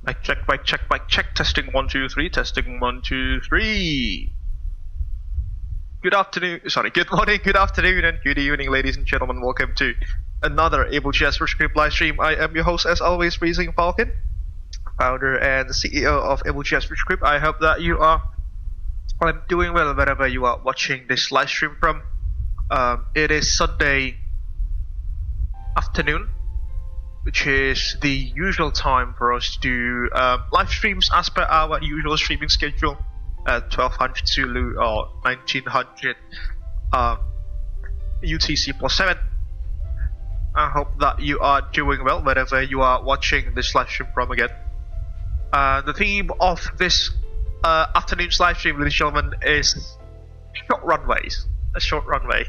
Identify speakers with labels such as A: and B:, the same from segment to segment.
A: Mic check, mic check, mic check. Testing 1 2 3. Testing 1 2 3. Good morning, good afternoon, and good evening, ladies and gentlemen. Welcome to another Abel Jets Virtual Group live stream. I am your host, as always, Freezing Falcon, founder and CEO of Abel Jets Virtual Group. I hope that you are doing well wherever you are watching this live stream from. It is Sunday afternoon, which is the usual time for us to do live streams as per our usual streaming schedule at 1200 Zulu or 1900 UTC +7. I hope that you are doing well wherever you are watching this live stream from again. The theme of this afternoon's live stream, ladies and gentlemen, is short runways. A short runway,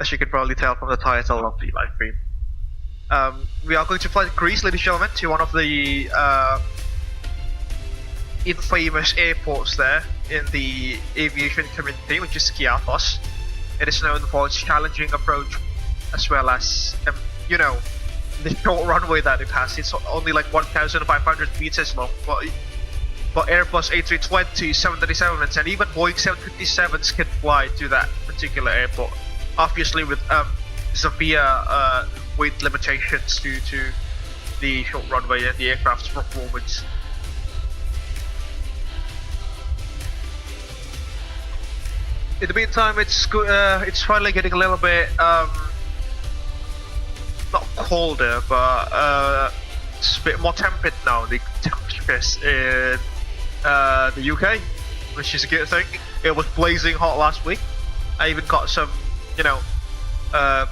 A: as you can probably tell from the title of the live stream. We are going to fly to Greece, ladies and gentlemen, to one of the infamous airports there in the aviation community, which is Skiathos. It is known for its challenging approach, as well as, you know, the short runway that it has. It's only like 1,500 meters long, but Airbus A320, 737s, and even Boeing 757s can fly to that particular airport. Obviously, with severe weight limitations due to the short runway and the aircraft's performance. In the meantime, it's finally getting a little bit not colder, but it's a bit more temperate now. The temperatures in the UK, which is a good thing. It was blazing hot last week. I even got some, you know,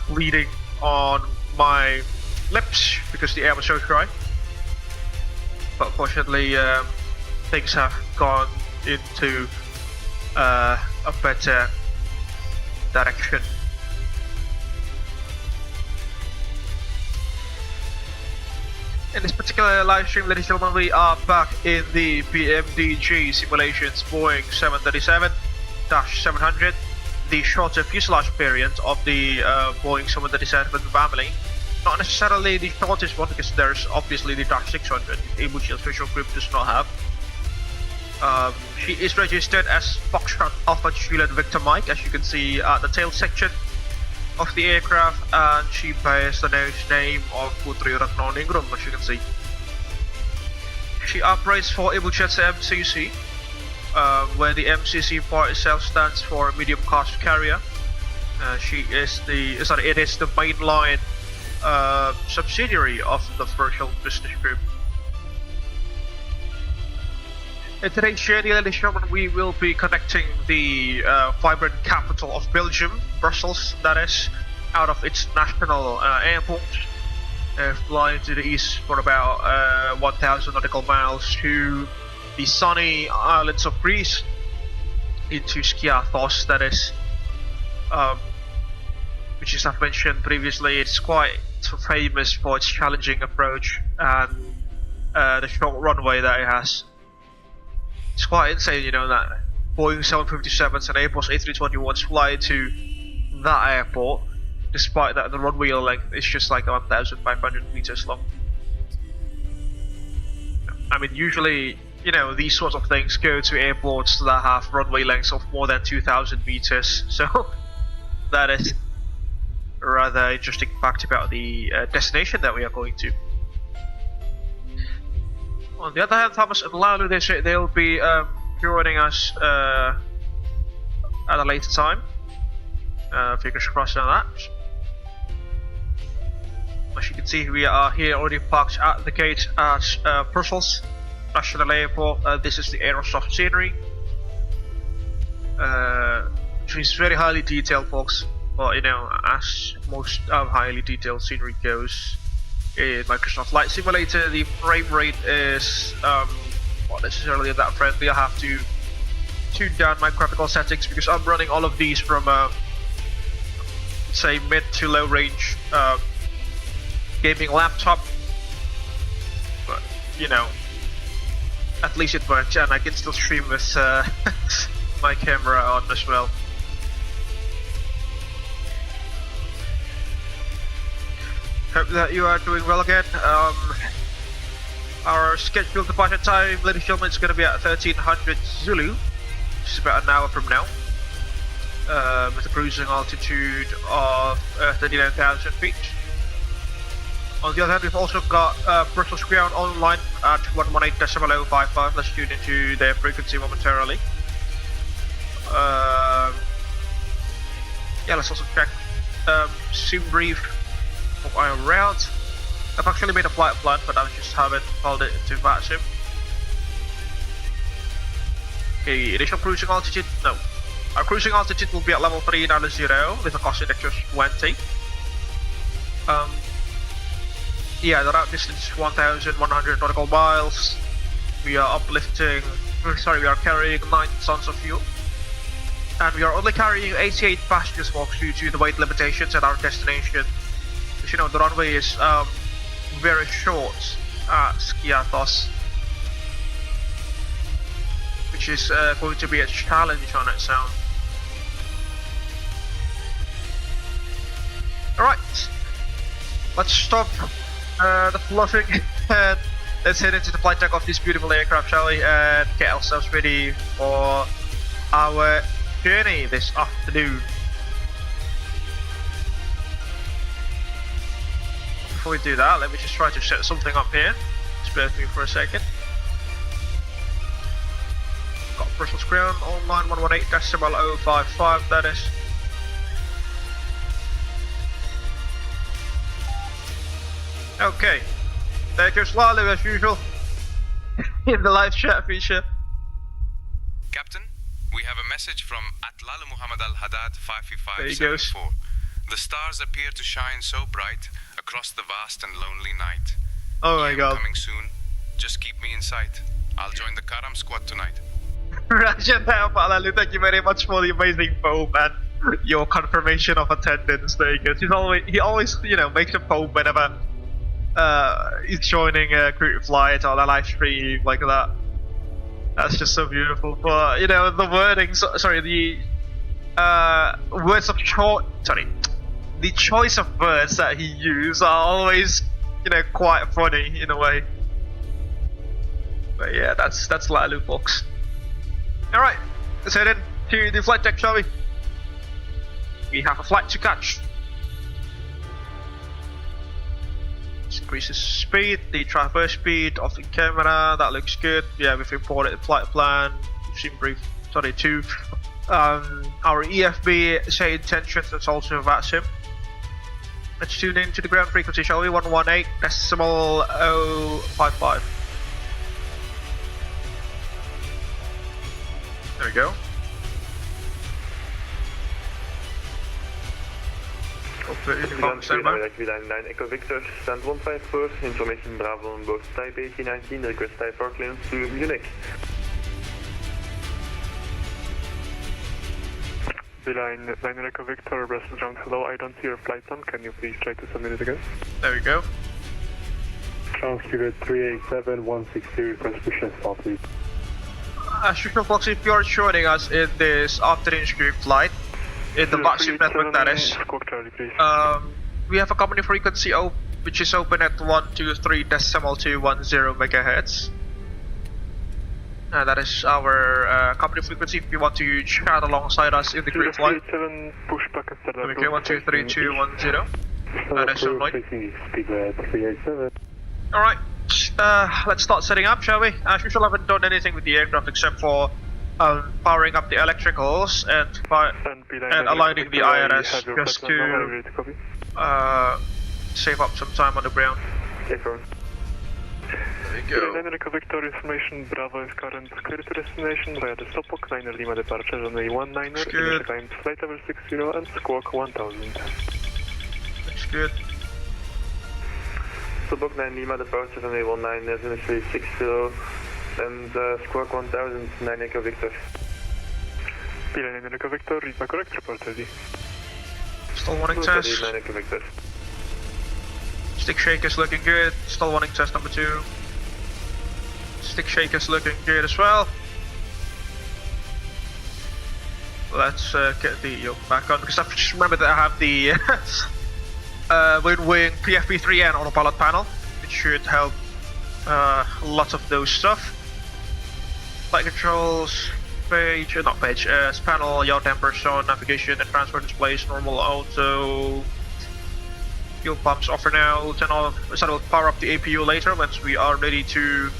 A: bleeding on my lips because the air was so dry. But fortunately, things have gone into a better direction. In this particular live stream, ladies and gentlemen, we are back in the PMDG simulations Boeing 737-700. The shorter fuselage variant of the Boeing 737 family. Not necessarily the shortest one, because there's obviously the Dash 600, Abel Jets Virtual Group does not have. She is registered as Foxtrot Alpha Juliet Victor Mike, as you can see at the tail section of the aircraft, and she bears the name of Putri Retnoningrum, as you can see. She operates for Abel Jets MCC. Where the MCC part itself stands for medium cost carrier. It is the mainline subsidiary of the Virtual Business Group. In today's journey, ladies and gentlemen, we will be connecting the vibrant capital of Belgium, Brussels, that is, out of its national airport, flying to the east for about 1,000 nautical miles to the sunny islands of Greece, into Skiathos, that is, which, as I've mentioned previously, it's quite famous for its challenging approach and the short runway that it has. It's quite insane, you know, that Boeing 757s and Airbus A321s fly to that airport, despite that the runway length is just like 1,500 meters long. I mean, usually, you know, these sorts of things go to airports that have runway lengths of more than 2,000 meters, so that is a rather interesting fact about the destination that we are going to. On the other hand, Thomas and Lalu, they'll be joining us at a later time. Fingers crossed on that. As you can see, we are here already parked at the gate at Brussels National Airport. This is the aerosoft scenery, which is very highly detailed, folks. But you know, as most highly detailed scenery goes in Microsoft Flight Simulator, the frame rate is not necessarily that friendly. I have to tune down my graphical settings because I'm running all of these from say mid to low range gaming laptop. But you know, at least it works, and I can still stream with my camera on as well. Hope that you are doing well again. Our scheduled departure time, ladies and gentlemen, is going to be at 1300 Zulu, which is about an hour from now, with a cruising altitude of 39,000 feet. On the other hand, we've also got Brussels ground online at 118.055. Let's tune into their frequency momentarily. Yeah, let's also check Sim brief of our route. I've actually made a flight plan, but I just haven't called it into VATSIM. Okay, initial cruising altitude, no. Our cruising altitude will be at level 390 with a cost index of 20. Yeah, the route distance is 1,100 nautical miles. We are we are carrying 9 tons of fuel. And we are only carrying 88 passengers folks due to the weight limitations at our destination. As you know, the runway is very short at Skiathos, which is going to be a challenge on its own. Alright, let's stop the fluffing and let's head into the flight deck of this beautiful aircraft, shall we, and get ourselves ready for our journey this afternoon. Before we do that, let me just try to set something up here. Just bear with me for a second. Got Brussels ground online 118.055, that is. Okay, there's your slalom as usual in the live chat feature.
B: Captain, we have a message from Atlal Muhammad Al-Haddad 55574.
A: There he goes.
B: The stars appear to shine so bright across the vast and lonely night.
A: Oh my god.
B: Coming soon. Just keep me in sight. I'll join the Karam squad tonight.
A: Rajan, thank you very much for the amazing poem and your confirmation of attendance. There he goes. He always, you know, makes a poem whenever he's joining a group flight or a live stream like that. That's just so beautiful. But you know, the wording, the choice of words that he used are always, you know, quite funny in a way. But yeah, that's Lalu, folks. All right, let's head in to the flight deck, shall we? We have a flight to catch. Let's increase the speed, the traverse speed of the camera. That looks good. Yeah, we've imported the flight plan. We've seen to our EFB say intentions. That's also VATSIM. Let's tune in to the ground frequency, shall we? 118.055. There we go.
C: Line Echo Victor, stand 154, information Bravo on board type 1819, request type for clearance to Munich. Line Echo Victor, Brussels ground, hello, I don't see your flight plan, can you please try to submit it again?
A: There we go.
C: Transcript 387-160, request push and start please.
A: As usual, folks, if you're joining us in this afternoon group flight, in the VATSIM network, that is, we have a company frequency which is open at 123.210 MHz. That is our company frequency if you want to chat alongside us in the group flight. Okay, 123210. That is so right. Alright, let's start setting up, shall we? As usual, I haven't done anything with the aircraft except for powering up the electricals and aligning the IRS just to save up some time on the ground. There we go.
C: Victor information, Bravo is current clear to destination via the Stopwalk 9 Lima departure runway 19er, initial time flight level 60 and squawk 1000.
A: Looks good.
C: Stopwalk 9 Lima departure runway 19er, initially 60 and squawk 1000, 9 Echo Victor. P9 Echo Victor, read my correct report ready.
A: Still wanting test.
C: 9 Echo Victor.
A: Stick shaker's looking good. Still wanting test number 2. Stick shaker's looking good as well. Let's get the yoke back on because I've just remembered that I have the wing PFP3N autopilot panel, which should help Lots of those stuff. Flight controls, panel, yaw dampers on, navigation and transfer displays, normal auto. Fuel pumps off for now. We'll power up the APU later once we are ready to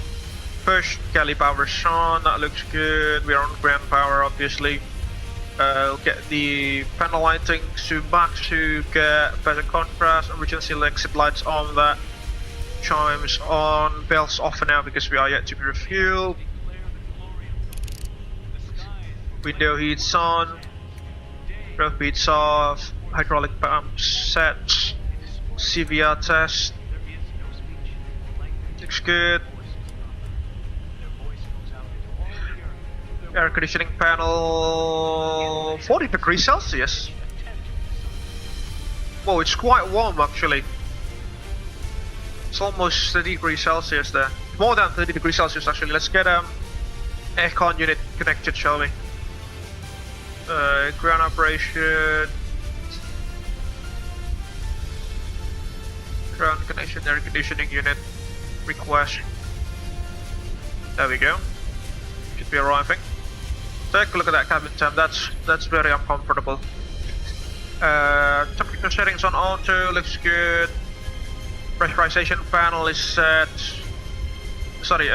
A: push. Cali power's on, that looks good. We're on ground power obviously. We'll get the panel lighting to back to get better contrast. Emergency exit lights on that. Chimes on, bells off for now because we are yet to be refueled. Window heats on, rope heats off, hydraulic pumps set, CVR test, looks good. Air conditioning panel, 40 degrees Celsius. Whoa, it's quite warm actually. It's almost 30 degrees Celsius there. More than 30 degrees Celsius actually. Let's get aircon unit connected, shall we? Ground operation. Ground connection, air conditioning unit request. There we go. Should be arriving. Take a look at that cabin temp. That's very uncomfortable. Temperature settings on auto looks good. Pressurization panel is set. Sorry,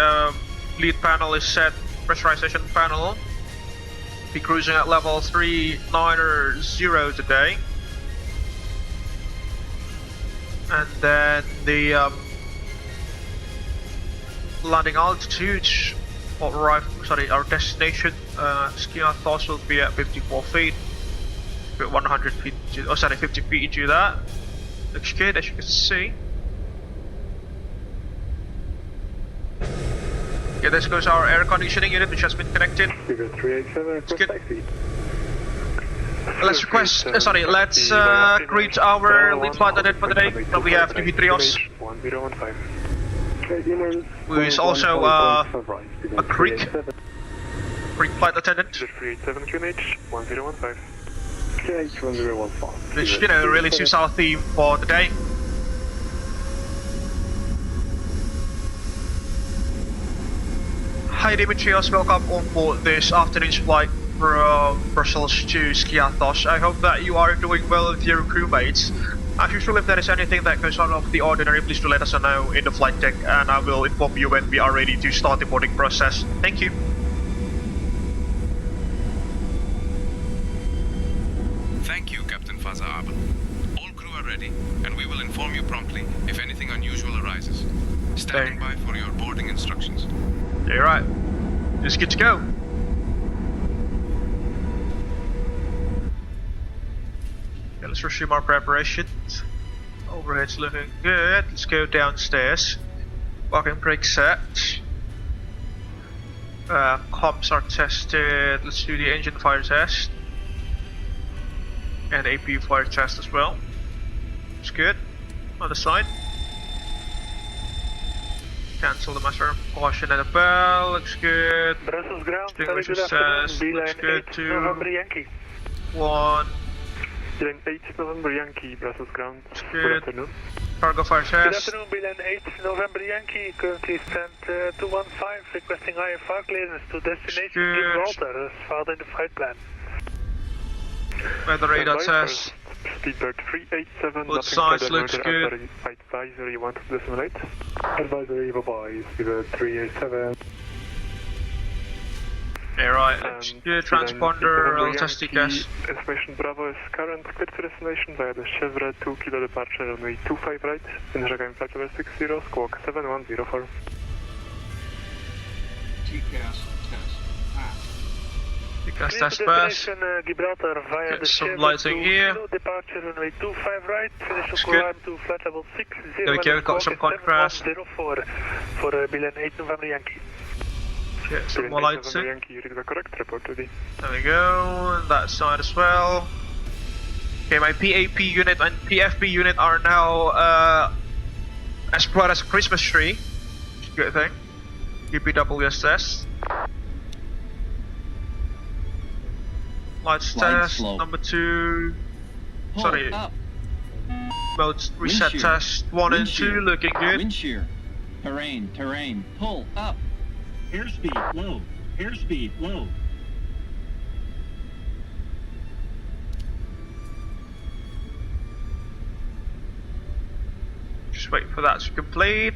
A: lead panel is set. Pressurization panel. Be cruising at level 390 today. And then the landing altitude, our destination, Skiathos will be at 54 feet. With 100 feet, 50 feet into that. Looks good as you can see. Okay, this goes our air conditioning unit which has been connected. Let's request, let's greet our lead flight attendant for the day. So we have Notorious, who is also a Greek flight attendant. Which, really suits our theme for the day. Hi Dimitrios, welcome on board this afternoon's flight from Brussels to Skiathos. I hope that you are doing well with your crewmates. As usual, if there is anything that goes out of the ordinary, please do let us know in the flight deck and I will inform you when we are ready to start the boarding process. Thank you.
B: Thank you, Captain Faza Abel. All crew are ready and we will inform you promptly if anything unusual arises. Standing by for your boarding instructions.
A: You're right. Just good to go. Okay, let's resume our preparations. Overhead's looking good. Let's go downstairs. Parking brake set. Comms are tested. Let's do the engine fire test. And APU fire test as well. It's good. Other side. Cancel the master caution and a bell, looks good.
C: Brussels ground,
A: Extinguisher says, looks good too.
C: November Yankee.
A: 1.
C: Beeline 8 November Yankee, Brussels ground.
A: Good afternoon. Cargo fire
C: Good
A: test.
C: afternoon, Beeline 8 November Yankee, currently stand 215, requesting IFR clearance to destination Gibraltar, as filed in the flight plan.
A: Weather radar test.
C: Speedbird 387,
A: Both sides looks good.
C: Advisory 1.8. Advisory, bye-bye, Speedbird 387.
A: Alright, looks good. Transponder, I'll test the gas.
C: Information Bravo is current, clear to destination via the Chevrolet 2 kilo departure runway 25 right, Injagam flight level 60, squawk 7104.
D: TCAS test pass.
A: The gas test pass.
C: Gibraltar via
A: Get
C: the
A: some
C: Chevrolet
A: lighting
C: 2
A: here.
C: kilo departure runway 25 right,
A: Looks
C: initial climb to flight level 60.
A: There we go, got some contrast.
C: 7104 for Beeline 8 November Yankee.
A: Get some more lights in.
C: Yankee, you read the correct report ready.
A: There we go, and that side as well. Okay, my PAP unit and PFP unit are now as bright as a Christmas tree. Good thing. UPWSS. Lights test,
D: slow.
A: number 2. Sorry.
D: Up.
A: Mode reset
D: Wind shear.
A: test 1
D: Wind
A: and 2
D: shear.
A: looking good.
D: Wind shear.
E: Terrain, pull up. Airspeed low, airspeed low.
A: Just wait for that to complete.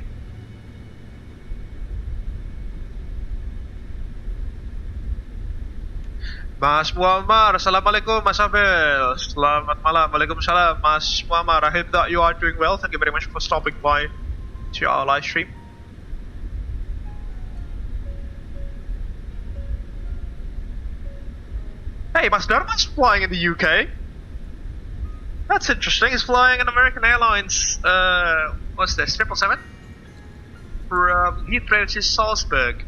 A: Mas Muammar, Assalamualaikum Mas Abel. Selamat malam, Waalaikumsalam Mas Muammar. I hope that you are doing well. Thank you very much for stopping by to our live stream. Hey, Mas Dharma's flying in the UK. That's interesting. He's flying an American Airlines, what's this, 777? From Heathrow to Salzburg.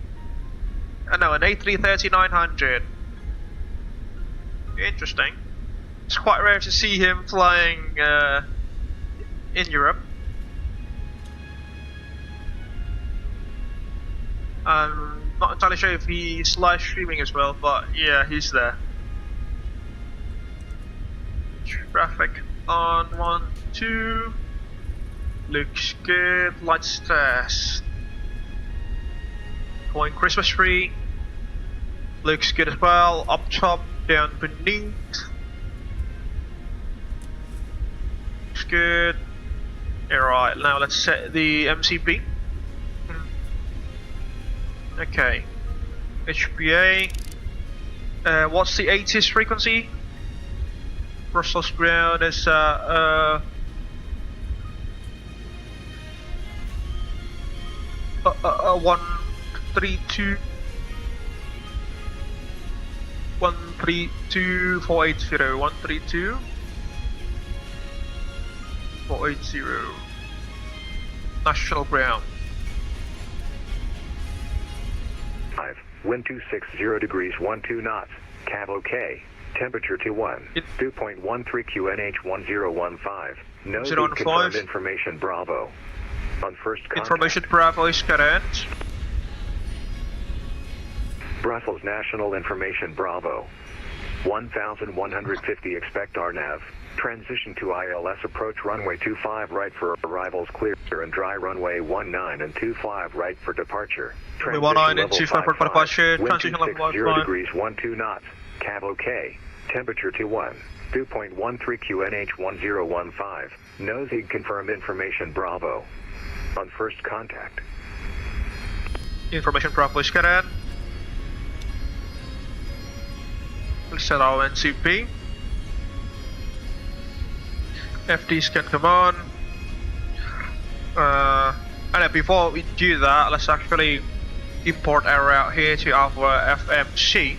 A: No, an A330-900. Interesting. It's quite rare to see him flying in Europe. I'm not entirely sure if he's live streaming as well, but yeah, he's there. Traffic on 1, 2. Looks good. Lights test. Going Christmas tree. Looks good as well. Up top, down beneath. Looks good. Alright, now let's set the MCP. Okay. HPA. What's the 80s frequency? Brussels ground is 132 480 132 480 national ground.
F: 5, wind 260 degrees 12 knots, Cav OK, temperature 21, 2.13 QNH 1015, no confirmed information Bravo. On first contact.
A: Information Bravo is correct.
F: Brussels National Information Bravo. 1150 expect RNAV. Transition to ILS approach runway 25 right for arrivals clear and dry runway 19 and 25 right for departure. Transition
A: 19 and 25 for departure. Transition level
F: 0 degrees 12 knots. Cav OK. Temperature 21. 2.13 QNH 1015. Nosy confirmed information Bravo. On first contact.
A: Information Bravo is correct. We'll set our NCP. FDs can come on. And before we do that, let's actually import our route here to our FMC.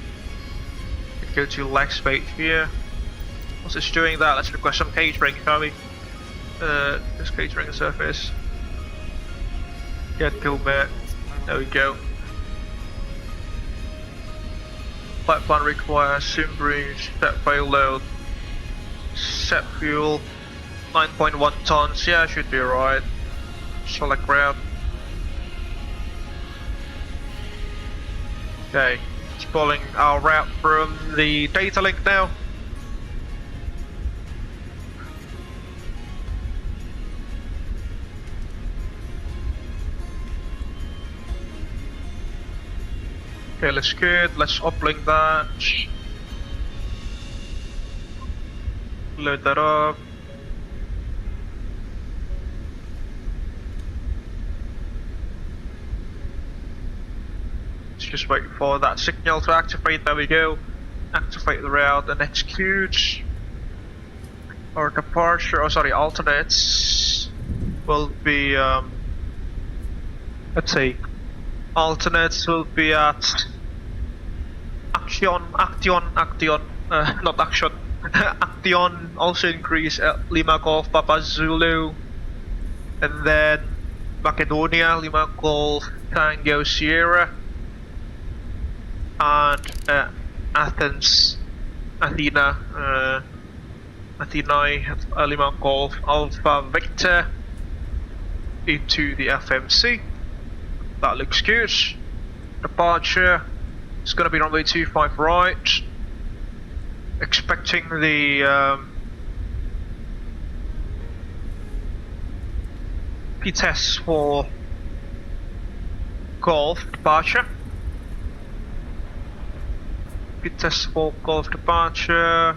A: Go to leg space here. Once it's doing that, let's request some catering, shall we? This catering surface. Get go back. There we go. Flight plan requires sim breach, set payload, set fuel, 9.1 tons. Yeah, should be alright. Select route. Okay, it's pulling our route from the data link now. Okay, let's good. Let's uplink that. Load that up. Let's just wait for that signal to activate. There we go. Activate the route and execute. Our departure, oh sorry, alternates will be, let's see. Alternates will be at Action, not Action. Action, also increase at Lima Golf Papa Zulu, and then Macedonia, Lima Golf Tango Sierra, and Athens, Athena, Lima Golf Alpha Victor into the FMC. That looks good. Departure. It's going to be runway 25 right. Expecting the P-test for Golf departure. Test for Golf departure.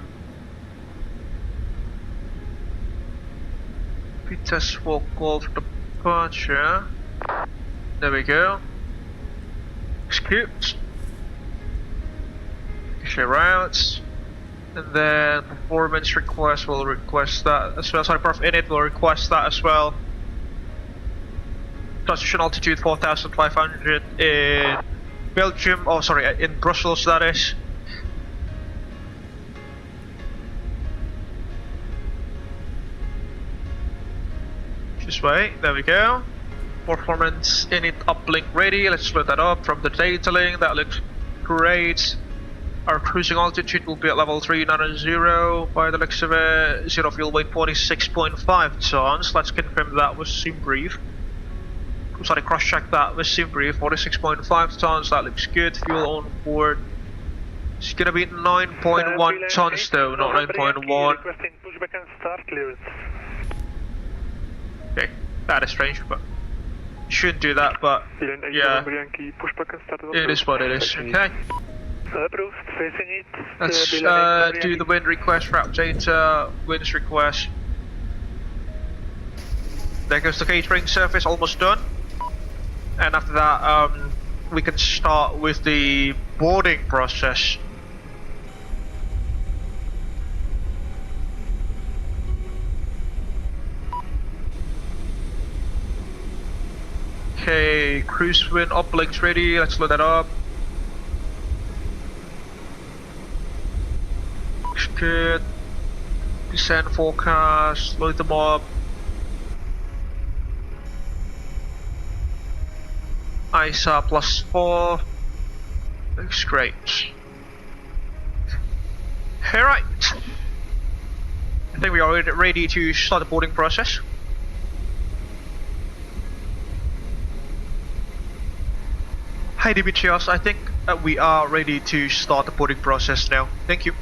A: Test for Golf departure. There we go. Execute. Share routes. And then performance request will request that as well. Sorry, Prof Init will request that as well. Transition altitude 4,500 in Belgium. Oh, sorry, in Brussels that is. This way, there we go. Performance init uplink ready. Let's load that up from the data link. That looks great. Our cruising altitude will be at level 390 by the looks of it. Zero fuel weight 46.5 tons. Let's confirm that with sim brief. Sorry, cross check that with sim brief. 46.5 tons. That looks good. Fuel on board. It's gonna be 9.1 tons though, not 9.1. Okay, that is strange, but shouldn't do that. But yeah, it is what it is. Okay. Let's do the wind request, route data, winds request. There goes the catering surface, almost done. And after that, we can start with the boarding process. Okay, cruise wind uplinks ready, let's load that up. Good. Descent forecast, load them up. ISA +4. Looks great. Alright. I think we are ready to start the boarding process. Hi Dimitrios, I think we are ready to start the boarding process now. Thank you.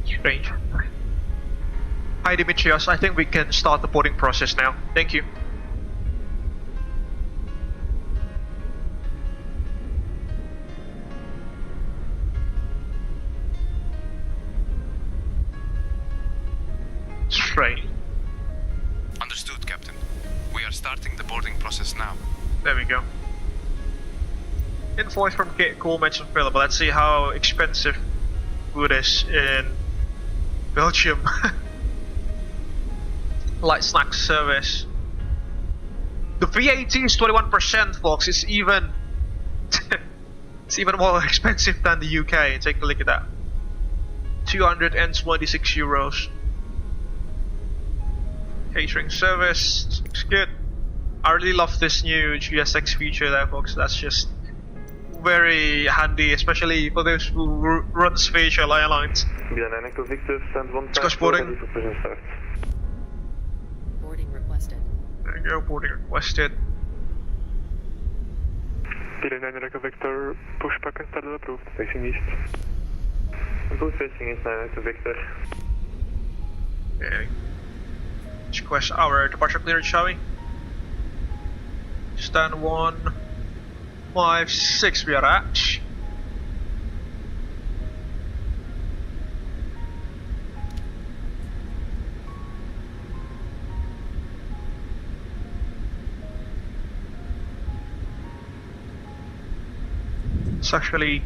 A: Strange. Hi Dimitrios, I think we can start the boarding process now. Thank you. Strange.
B: Understood, Captain. We are starting the boarding process now.
A: There we go. Invoice from Coleman's available. Let's see how expensive food is in Belgium. Light snack service. The VAT is 21%, folks. It's even it's even more expensive than the UK. Take a look at that. 226 euros. Catering service looks good. I really love this new GSX feature there, folks. That's just very handy, especially for those who run spatial airlines. Let's go boarding.
G: Boarding requested.
A: There you go, boarding requested.
C: Echo Victor, pushback and started approved. Facing east. Good facing east, Echo Victor.
A: Okay. Let's request our departure clearance, shall we? Stand 156 we are at. It's actually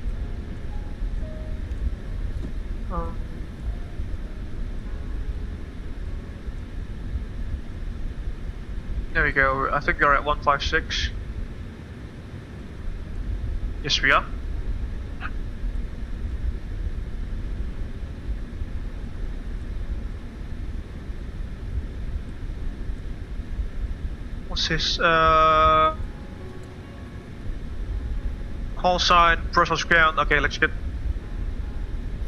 A: there we go. I think we're at 156. Yes, we are. What's this? Call sign, Brussels ground. Okay, let's get.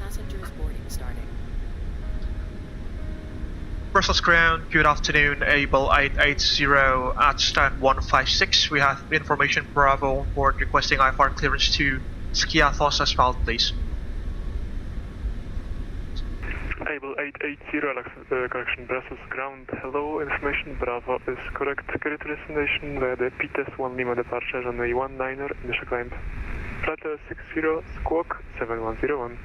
G: Passengers boarding starting.
A: Brussels ground, good afternoon, Abel 880 at stand 156. We have information Bravo on board requesting IFR clearance to Skiathos as well, please.
C: Abel 880, correction, Brussels ground, hello, information Bravo is correct. Carry to destination via the PTS 1 Lima departure on a 19er, initial climb. Flight 60, squawk 7101.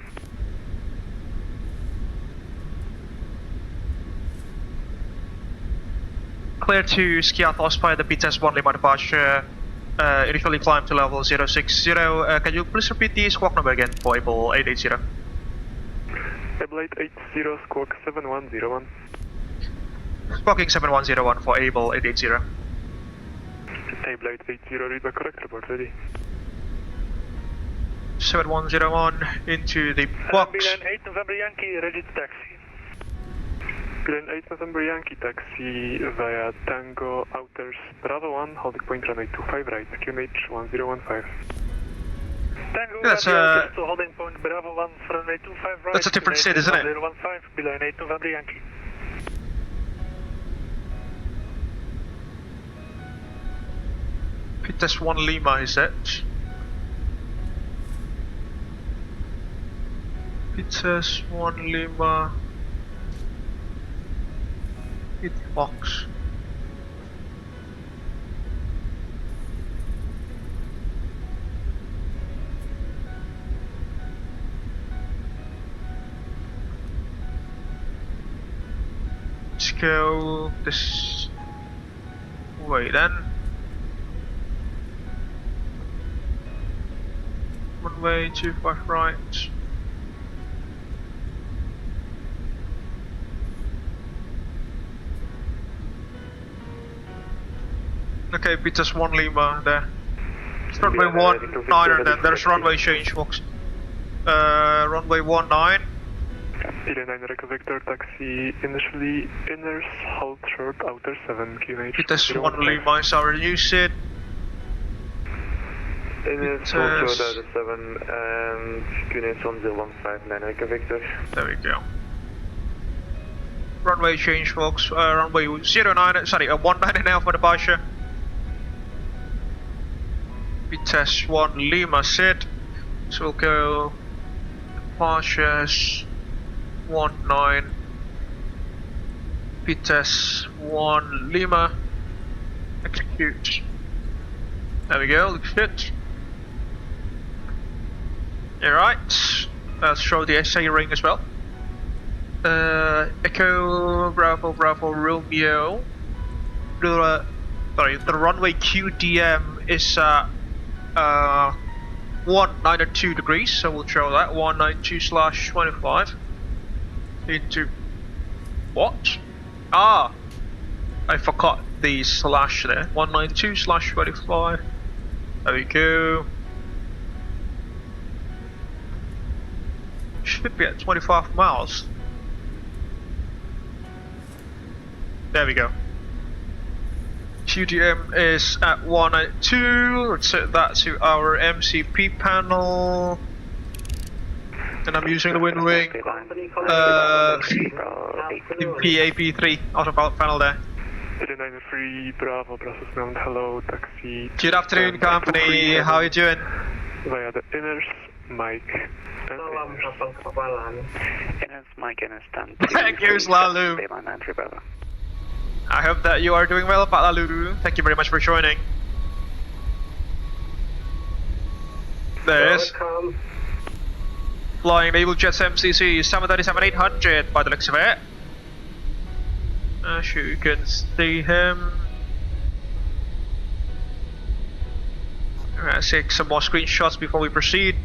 A: Clear to Skiathos via the PTS 1 Lima departure, initially climb to level 060. Can you please repeat the squawk number again for Abel 880?
C: Abel 880, squawk 7101.
A: Squawking 7101 for Abel 880.
C: Abel 880, read by correct, report ready.
A: 7101 into the box.
C: Bilan 8 November Yankee, ready to taxi. Bilan 8 November Yankee, taxi via Tango Outers Bravo 1, holding point runway 25 right, QNH 1015. Tango
A: That's
C: holding point Bravo 1, runway 25 right.
A: That's a different state, isn't it?
C: 1015, Bilan 8 November Yankee.
A: PTS 1 Lima, is it? PTS 1 Lima. Hit box. Let's go this way then. Runway 25 right. Okay, PTS 1 Lima there. It's runway 19er then, there's runway change box. Runway 19.
C: 9 Echo Victor, taxi initially inners, hold short, outer 7, QNH.
A: PTS 1 Lima is our new seat.
C: Inners, hold short, outer 7, and QNH 1015, 9 Echo Victor.
A: There we go. Runway change box, runway 19 now for departure. PTS 1 Lima set, so we'll go departures 19, PTS 1 Lima, execute. There we go, looks good. Alright, let's show the SA ring as well. Echo Bravo Bravo Romeo. The runway QDM is 192 degrees, so we'll show that 192/25 into what? Ah, I forgot the slash there. 192/25. There we go. Should be at 25 miles. There we go. QDM is at 192. Let's set that to our MCP panel. And I'm using the wind wing. The PAP3 autopilot panel there.
C: 93 Bravo, Brussels ground, hello, taxi.
A: Good afternoon, company. How are you doing?
C: Via the inners, Mike.
G: Inners, Mike, inners, stand.
A: Thank you, Slalu. I hope that you are doing well, Palalulu. Thank you very much for joining. There it is. Flying Abel Jets MCC 737-800 by the looks of it. As you can see him. Let's take some more screenshots before we proceed.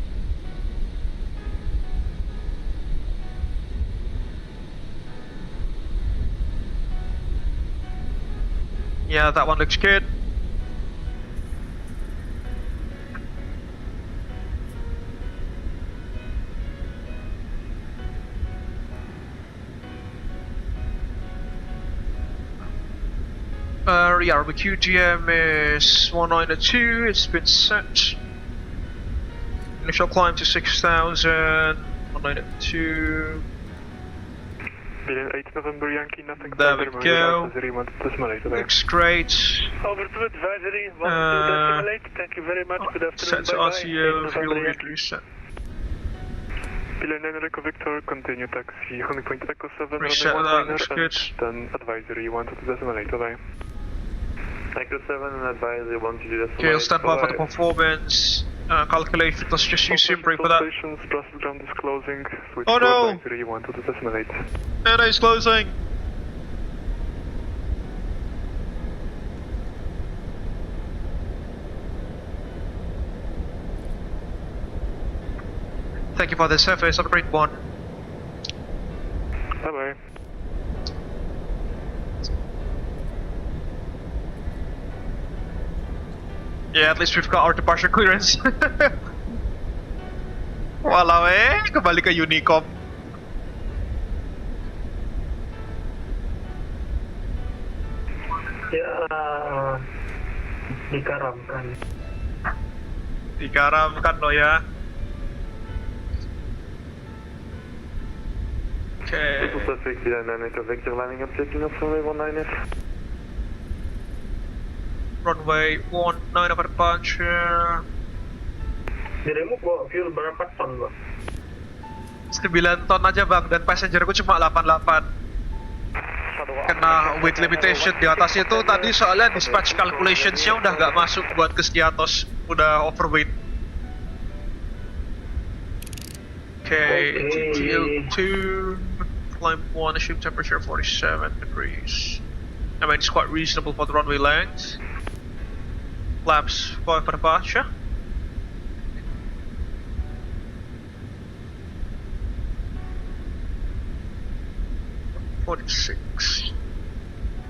A: Yeah, that one looks good. Yeah, our QGM is 192, it's been set. Initial climb to 6,000, 192.
C: Billion 8 November Yankee, nothing
A: There we go. Looks great.
C: Over to advisory, 1 decimate, thank you very much, good afternoon,
A: Set RCO, fuel reducer.
C: Billion 9 Echo Victor, continue taxi, Honey Point Echo 7,
A: Reset that, looks good.
C: Then advisory, 1 to decimate, bye. Echo 7 and advisory, 1 to decimate.
A: Okay, I'll stand by for the performance. Calculation, let's just use Simbri for that.
C: Brussels ground is closing. Switch
A: oh no!
C: Advisory, 1 to decimate.
A: No, it's closing! Thank you for the surface, operate 1.
C: Bye bye.
A: Yeah, at least we've got our departure clearance. Walau kembali ke Unicom.
H: Ya, dikaramkan.
A: Dikaramkan lo ya. Okay.
C: Victor landing object in runway 19.
A: Runway 19 over departure.
H: Dirimu bawa fuel berapa ton, Bang?
A: 9 ton aja bang, dan passengerku cuma 88. Kena weight limitation di atas itu tadi soalnya dispatch calculationsnya udah gak masuk buat ke Skiathos, udah overweight. Okay, TTO2, climb 1, assume temperature 47 degrees. I mean, it's quite reasonable for the runway length. Flaps 5 for departure. .46.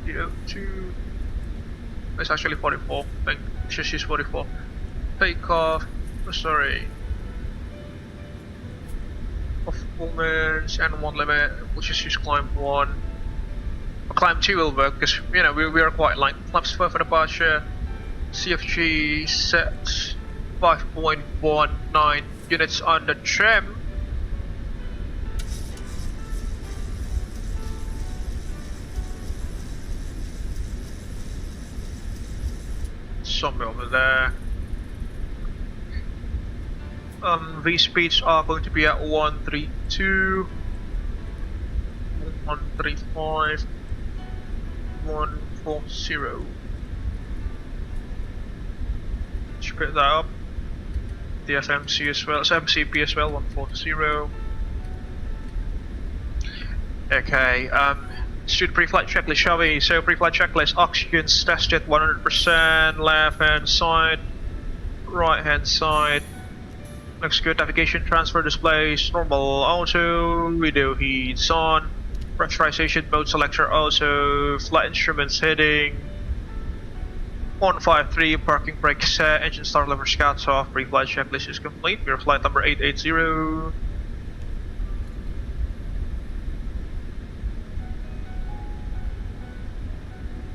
A: TTO2. It's actually 44. I think it's just use 44. Take off. Oh, sorry. Performance and 1 limit. We'll just use climb 1. Or climb 2 will work because you know we are quite light. Flaps 5 for departure. CFG set 5.19 units on the trim. Somewhere over there. V speeds are going to be at 132, 135, 140. Split that up. The SMC as well, MCP as well, 140. Okay, student pre-flight checklist, shall we? So pre-flight checklist, oxygen's tested 100%, left hand side, right hand side. Looks good. Navigation transfer displays normal auto, video heats on, pressurization mode selector also, flight instruments heading 153, parking brake set, engine start lever scouts off, pre-flight checklist is complete. We're flight number 880.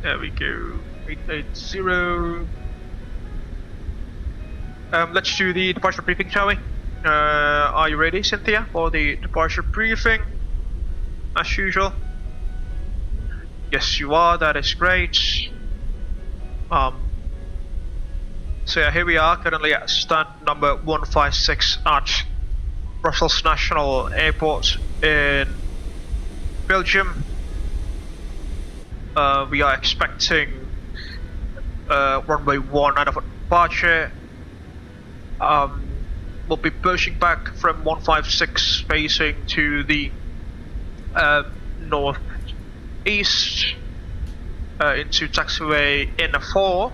A: There we go, 880. Let's do the departure briefing, shall we? Are you ready, Cynthia, for the departure briefing? As usual. Yes, you are. That is great. So yeah, here we are, currently at stand number 156 at Brussels National Airport in Belgium. We are expecting runway 19 out of departure. We'll be pushing back from 156 facing to the northeast into taxiway N4,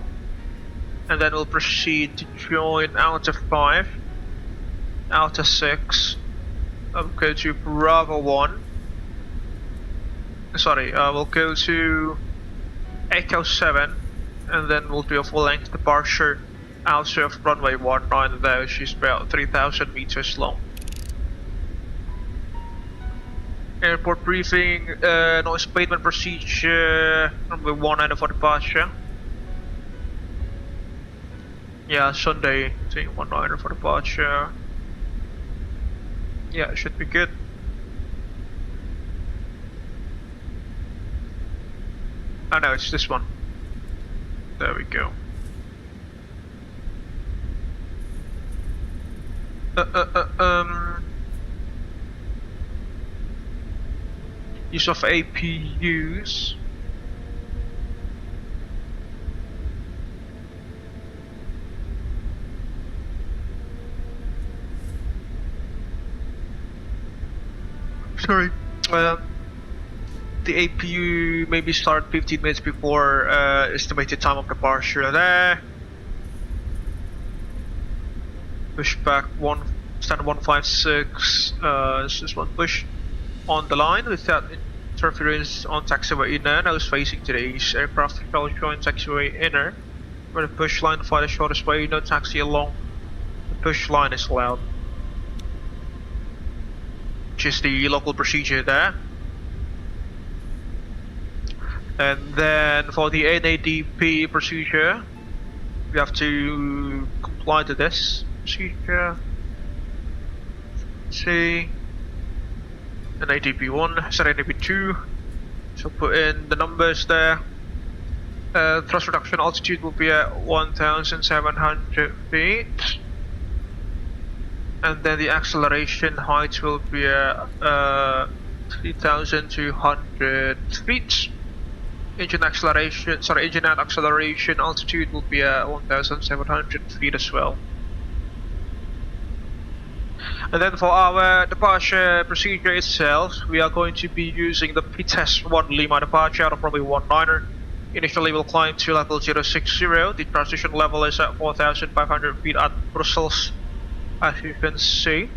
A: and then we'll proceed to join Alta 5, Alta 6, go to Bravo 1. Sorry, we'll go to Echo 7, and then we'll do a full length departure out of runway 19 there, which is about 3,000 meters long. Airport briefing, noise abatement procedure, runway 19 for departure. Yeah, Sunday, 19 for departure. Yeah, it should be good. Oh no, it's this one. There we go. Use of APUs. Sorry. The APU maybe start 15 minutes before estimated time of departure there. Push back standard 156. This is one push on the line without interference on taxiway inner. Nose facing today's aircraft shall join taxiway inner. Where the push line fly the shortest way, no taxi along the push line is allowed. Which is the local procedure there. And then for the NADP procedure, we have to comply to this procedure. See, NADP 1, sorry, NADP 2. So put in the numbers there. Thrust reduction altitude will be at 1,700 feet. And then the acceleration height will be at 3,200 feet. Engine and acceleration altitude will be at 1,700 feet as well. And then for our departure procedure itself, we are going to be using the PTES 1 Lima departure out of runway 19er. Initially we'll climb to level 060. The transition level is at 4,500 feet at Brussels. As you can see,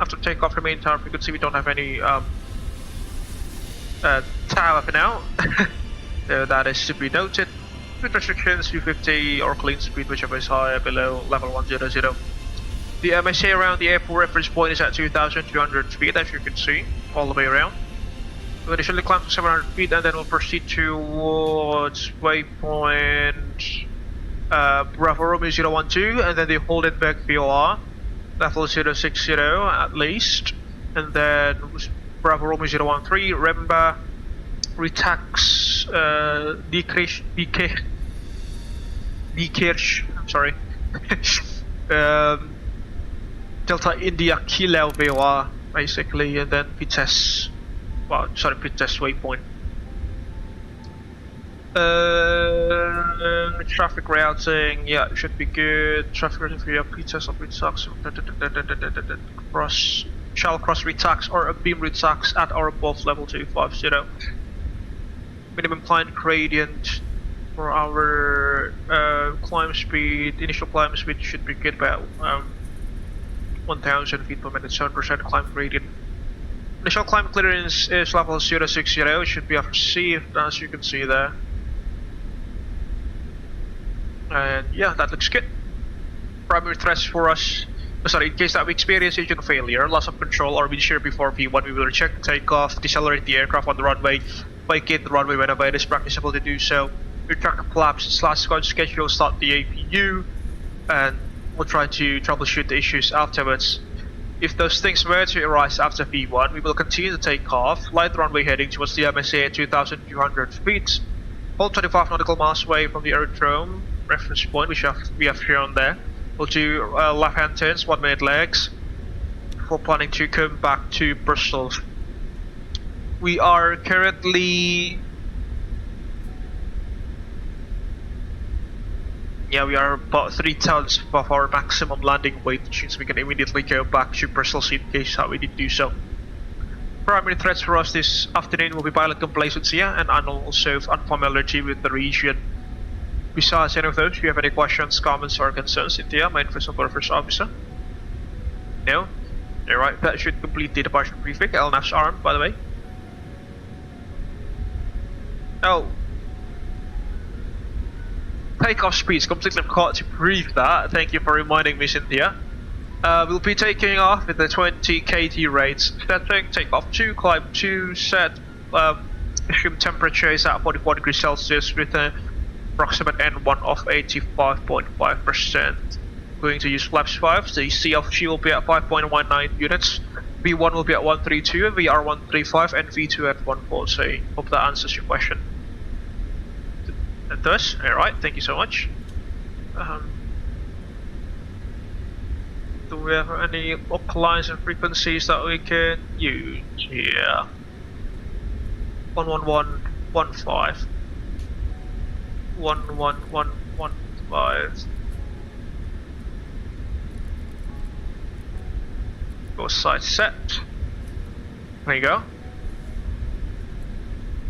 A: after takeoff remain tower frequency, we don't have any tower for now. So that is to be noted. With restrictions, 250 or clean speed, whichever is higher below level 100. The MSA around the airport reference point is at 2,200 feet, as you can see, all the way around. We'll initially climb to 700 feet and then we'll proceed towards waypoint Bravo Romeo 012 and then the Holdenberg VOR, level 060 at least. And then Bravo Romeo 013, remember, retax, decrease, I'm sorry. Delta India Kilo VOR basically, and then PTES, PTES waypoint. Traffic routing, yeah, it should be good. Traffic routing via PTES of retax, shall cross retax or a beam retax at or above level 250. Minimum climb gradient for our climb speed, initial climb speed should be good about 1,000 feet per minute, 7% climb gradient. Initial climb clearance is level 060, it should be received as you can see there. And yeah, that looks good. Primary threats for us, in case that we experience engine failure, loss of control or windshield before P1, we will reject takeoff, decelerate the aircraft on the runway, vacate the runway whenever it is practicable to do so, retract the flaps, schedule, start the APU, and we'll try to troubleshoot the issues afterwards. If those things were to arise after V1, we will continue to take off, light the runway heading towards the MSA at 2,200 feet, hold 25 nautical miles away from the aerodrome reference point, which we have shown there. We'll do left-hand turns, 1 minute legs, before planning to come back to Brussels. We are currently... Yeah, we are about 3 tons above our maximum landing weight, which means we can immediately go back to Brussels in case that we need to do so. Primary threats for us this afternoon will be pilot complacency and also unfamiliarity with the region. Besides any of those, do you have any questions, comments, or concerns, Cynthia, my First Officer? No? Alright, that should complete the departure briefing. LNAV's armed, by the way. Oh. Takeoff speeds, completely forgot to brief that. Thank you for reminding me, Cynthia. We'll be taking off with the 20 KT rates. Setting, takeoff 2, climb 2, set. Assume temperature is at 44 degrees Celsius with an approximate N1 of 85.5%. Going to use flaps 5. The CFG will be at 5.19 units. V1 will be at 132, VR 135, and V2 at 140. Hope that answers your question. It does? Alright, thank you so much. Do we have any localized frequencies that we can use? Yeah. 11115. 11115. Go side set. There you go.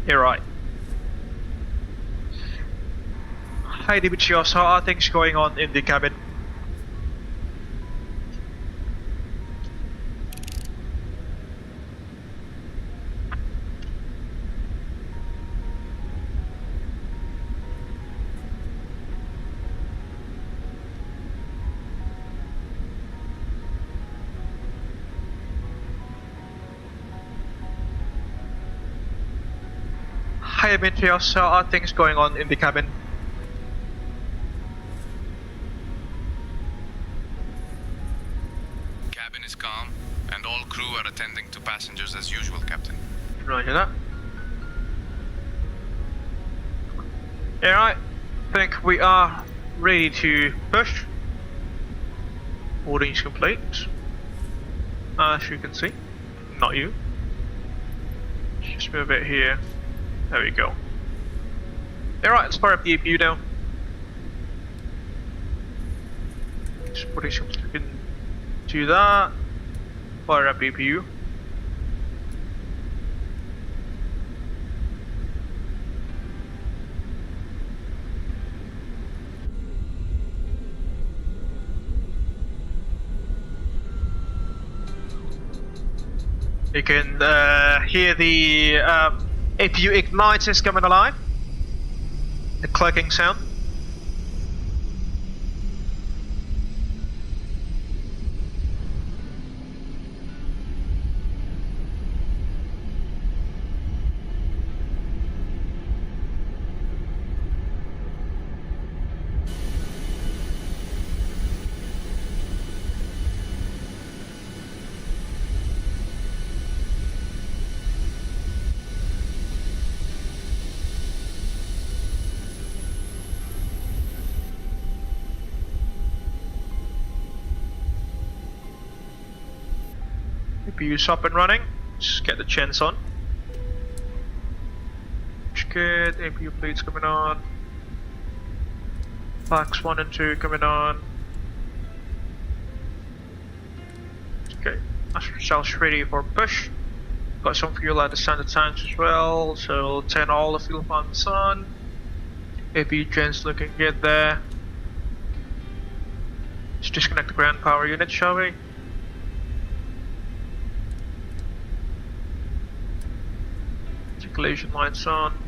A: You're right. Hi Dimitrios, how are things going on in the cabin? Hi Dimitrios, how are things going on in the cabin?
B: Cabin is calm, and all crew are attending to passengers as usual, Captain.
A: Roger that. Alright, I think we are ready to push. Boarding is complete. As you can see. Not you. Just move it here. There we go. Alright, let's fire up the APU now. Just putting something into that. Fire up APU. You can hear the APU ignite is coming alive. The clicking sound. APU's up and running. Just get the chins on. Good. APU plates coming on. Packs 1 and 2 coming on. Okay. Ourselves ready for push. Got some fuel at the standard tanks as well, so turn all the fuel pumps on. APU chins looking good there. Let's disconnect the ground power unit, shall we? Circulation lights on.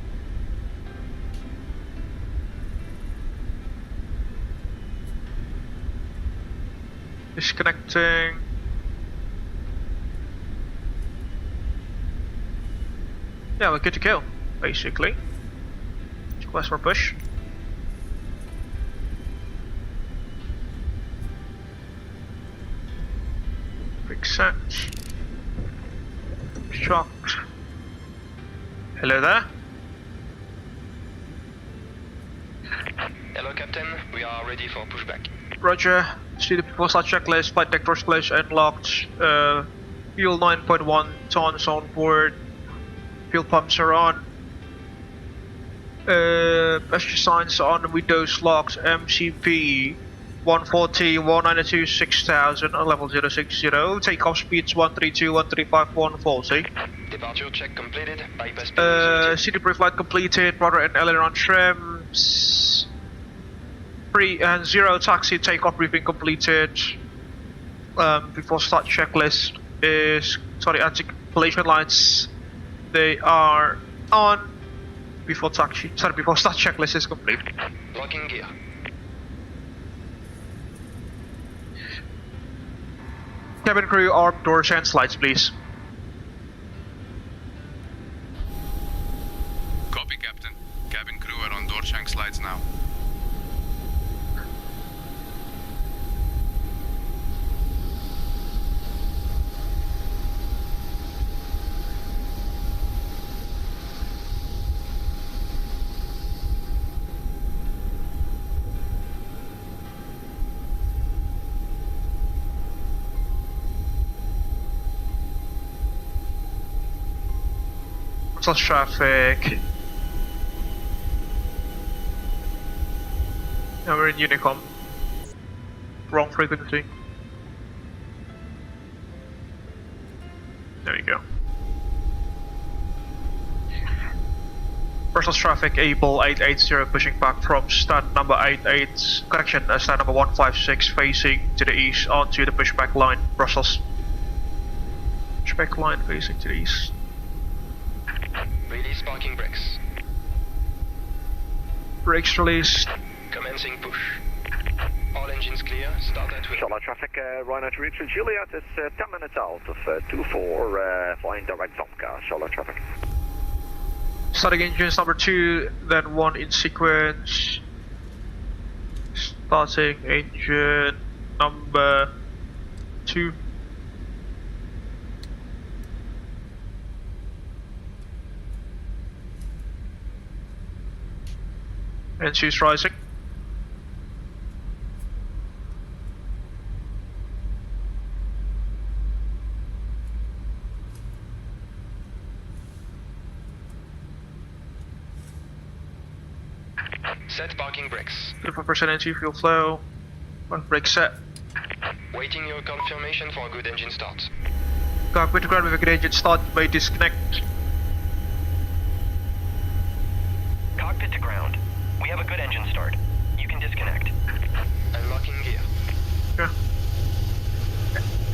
A: Disconnecting. Yeah, we're good to go, basically. Request for push. Quick set. Shocked. Hello there.
I: Hello Captain, we are ready for pushback.
A: Roger. See the before start checklist, flight deck doors closed and locked. Fuel 9.1 tons on board. Fuel pumps are on. Passenger signs on, windows locked. MCP 140, 192, 6000 on level 060. Takeoff speeds 132, 135, 140.
I: Departure check completed. Bypass
A: city pre-flight completed. Rudder and aileron trims. 3 and 0 taxi takeoff briefing completed. Before start checklist is anti-collision lights. They are on. Before start checklist is complete.
I: Locking gear.
A: Cabin crew, arm doors and slides, please.
B: Copy, Captain. Cabin crew are on door shank slides now.
A: Brussels traffic. Now we're in Unicom. Wrong frequency. There you go. Brussels traffic, Abel 880 pushing back from stand number 88, correction, stand number 156 facing to the east onto the pushback line, Brussels. Pushback line facing to the east.
I: Release parking brakes.
A: Brakes released.
I: Commencing push. All engines clear. Start at wheel.
F: Charlotte traffic, Ryanair to reach Juliet is 10 minutes out of 24, flying direct Tomka, Charlotte traffic.
A: Starting engines number 2, then 1 in sequence. Starting engine number 2. And she's rising.
I: Set parking brakes.
A: 55% entry fuel flow. Brake set.
I: Waiting your confirmation for a good engine start.
A: Cockpit to ground with a good engine start, may disconnect.
J: Cockpit to ground. We have a good engine start. You can disconnect.
I: Unlocking gear.
A: Yeah.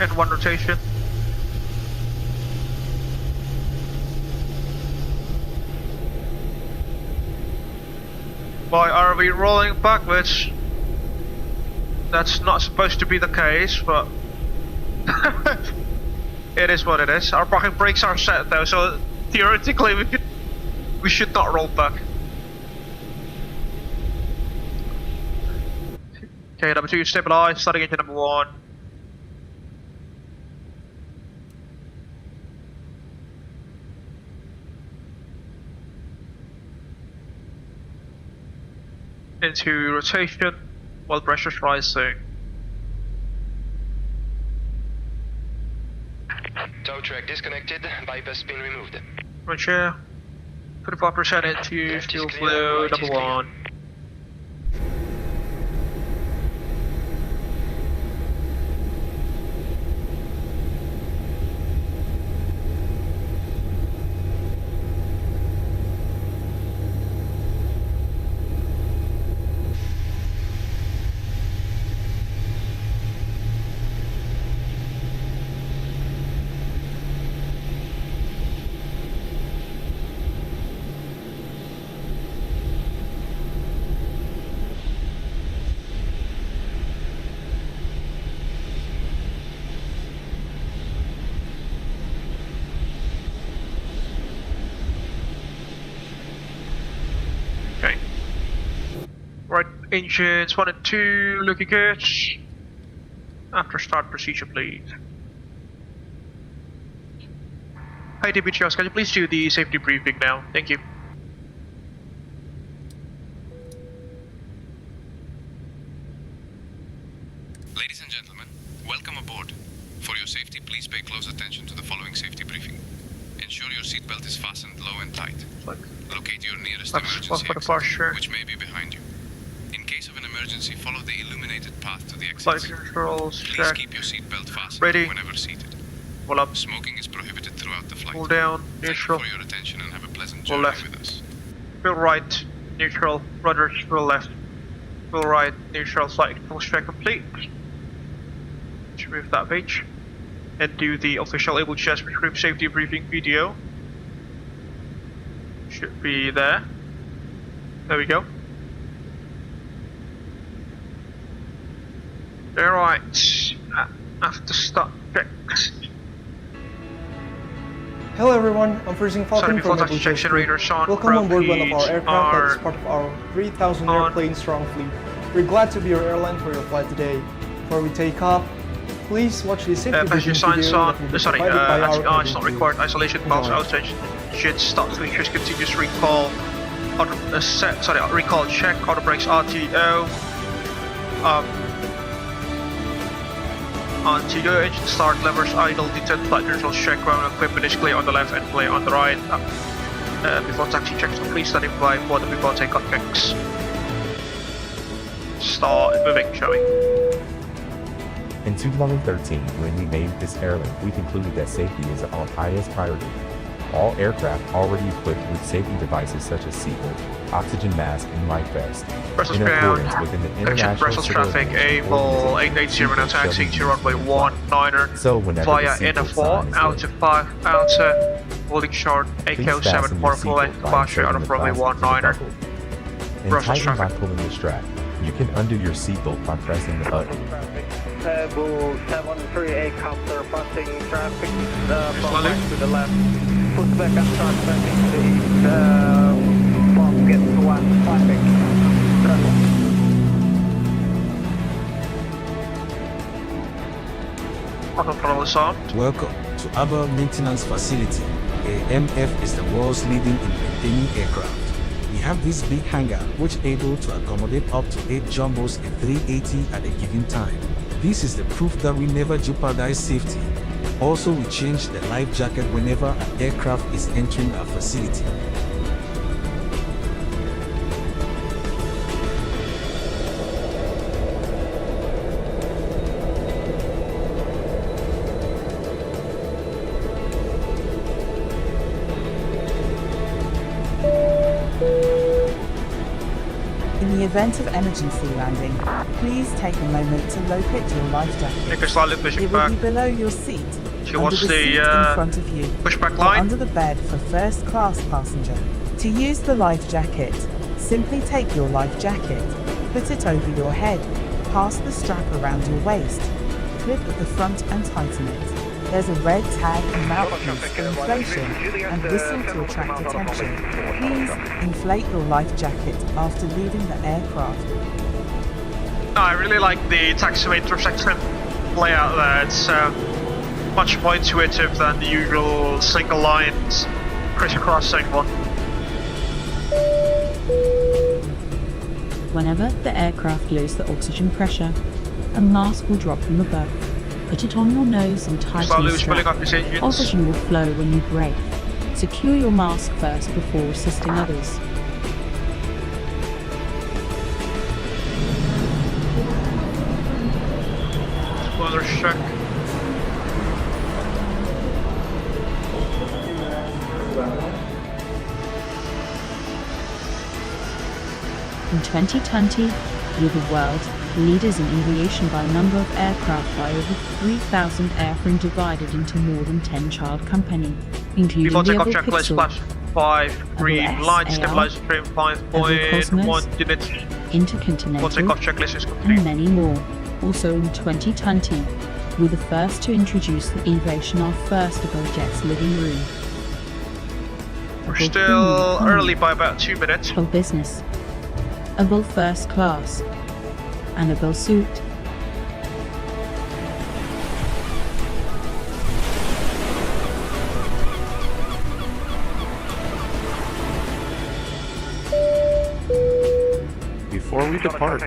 A: And 1 rotation. Why are we rolling backwards? That's not supposed to be the case, but it is what it is. Our parking brakes are set though, so theoretically we should not roll back. Okay, number 2 stabilized, starting engine number 1. Into rotation while pressure's rising.
I: Tow truck disconnected. Bypass pin removed.
A: Roger. 25% into
I: Left is
A: fuel
I: clear,
A: flow
I: right is
A: number
I: clear.
A: 1. Okay. Right, engines 1 and 2 looking good. After start procedure, please. Hi DBTRs, can you please do the safety briefing now? Thank you.
B: Ladies and gentlemen, welcome aboard. For your safety, please pay close attention to the following safety briefing. Ensure your seatbelt is fastened low and tight. Locate your nearest emergency exit, which may be behind you. In case of an emergency, follow the illuminated path to the
A: Flight
B: exit.
A: controls,
B: Please
A: check.
B: keep your seatbelt fastened
A: Ready.
B: whenever seated.
A: Pull up,
B: Smoking is prohibited throughout the flight.
A: pull down,
B: Thank you
A: neutral,
B: for your attention and have a pleasant
A: Pull
B: journey
A: left.
B: with us.
A: full right, neutral, rudder, full left, full right, neutral, flight controls check complete. Let's remove that page and do the official Abel Jets Virtual Group safety briefing video. Should be there. There we go. Alright, after start checks.
K: Hello everyone, I'm Freezing Falcon from Abel Jets Virtual Group. Welcome on board one of our aircraft that is part of our 3,000 airplane strong fleet. We're glad to be your airline for your flight today. Before we take off, please watch the safety briefing video that will be provided by our
A: it's not required. Isolation valves outage should start switches continuous recall. Recall check. Auto brakes RTO. RTO engine start levers idle. Detent flight neutral check. Ground equipment is clear on the left and clear on the right. Before taxi checks, so please stand by for the before takeoff checks. Start moving, showing.
L: In 2013, when we named this airline, we concluded that safety is our highest priority. All aircraft already equipped with safety devices such as seatbelt, oxygen mask, and life vest.
A: Brussels
L: In
A: ground,
L: accordance with an
A: attention
L: international
A: Brussels traffic, Abel 880 now taxi to runway 19er
L: so
A: via NF4, outer 5, outer, holding short, AKO7 for full length departure out of runway 19er. Brussels
L: tighten by
A: traffic.
L: pulling the strap. You can undo your seatbelt by pressing the button.
G: Abel 73 copter passing traffic
A: Slowly.
G: to the left. Put back up start passing to the east. Bob get to 1 traffic.
A: Control is armed.
M: Welcome to Abel Maintenance Facility. AMF is the world's leading in maintaining aircraft. We have this big hangar which is able to accommodate up to 8 jumbos and 380 at a given time. This is the proof that we never jeopardize safety. Also, we change the life jacket whenever an aircraft is entering our facility.
N: In the event of emergency landing, please take a moment to locate your life jacket.
A: Make a slightly pushing
N: It will
A: back.
N: be below your seat,
A: She
N: under
A: wants
N: the seat
A: the
N: in front of you,
A: pushback
N: or
A: line.
N: under the bed for first class passenger. To use the life jacket, simply take your life jacket, put it over your head, pass the strap around your waist, clip at the front and tighten it. There's a red tag and mouthpiece for inflation and whistle to attract attention. Please inflate your life jacket after leaving the aircraft.
A: I really like the taxiway intersection layout there. It's much more intuitive than the usual single lines crisscrossing one.
O: Whenever the aircraft loses the oxygen pressure, a mask will drop from above. Put it on your nose and tighten the strap. Oxygen will flow when you brake. Secure your mask first before assisting others.
A: Spoiler check.
O: In 2020, we were the world leaders in aviation by number of aircraft by over 3,000 airframe divided into more than 10 child companies, including
A: Before
O: the
A: takeoff
O: Abel
A: checklist,
O: Pixel,
A: flash 5, green,
O: Abel
A: line,
O: SAR,
A: stabilizer trim 5.1 units.
O: Intercontinental,
A: Before takeoff checklist is complete.
O: and many more. Also in 2020, we were the first to introduce the aviation our first Abel Jets living room.
A: We're
O: Abel
A: still
O: Premium
A: early by about 2 minutes.
O: Abel Business, Abel First Class, and Abel Suite.
P: Before we depart,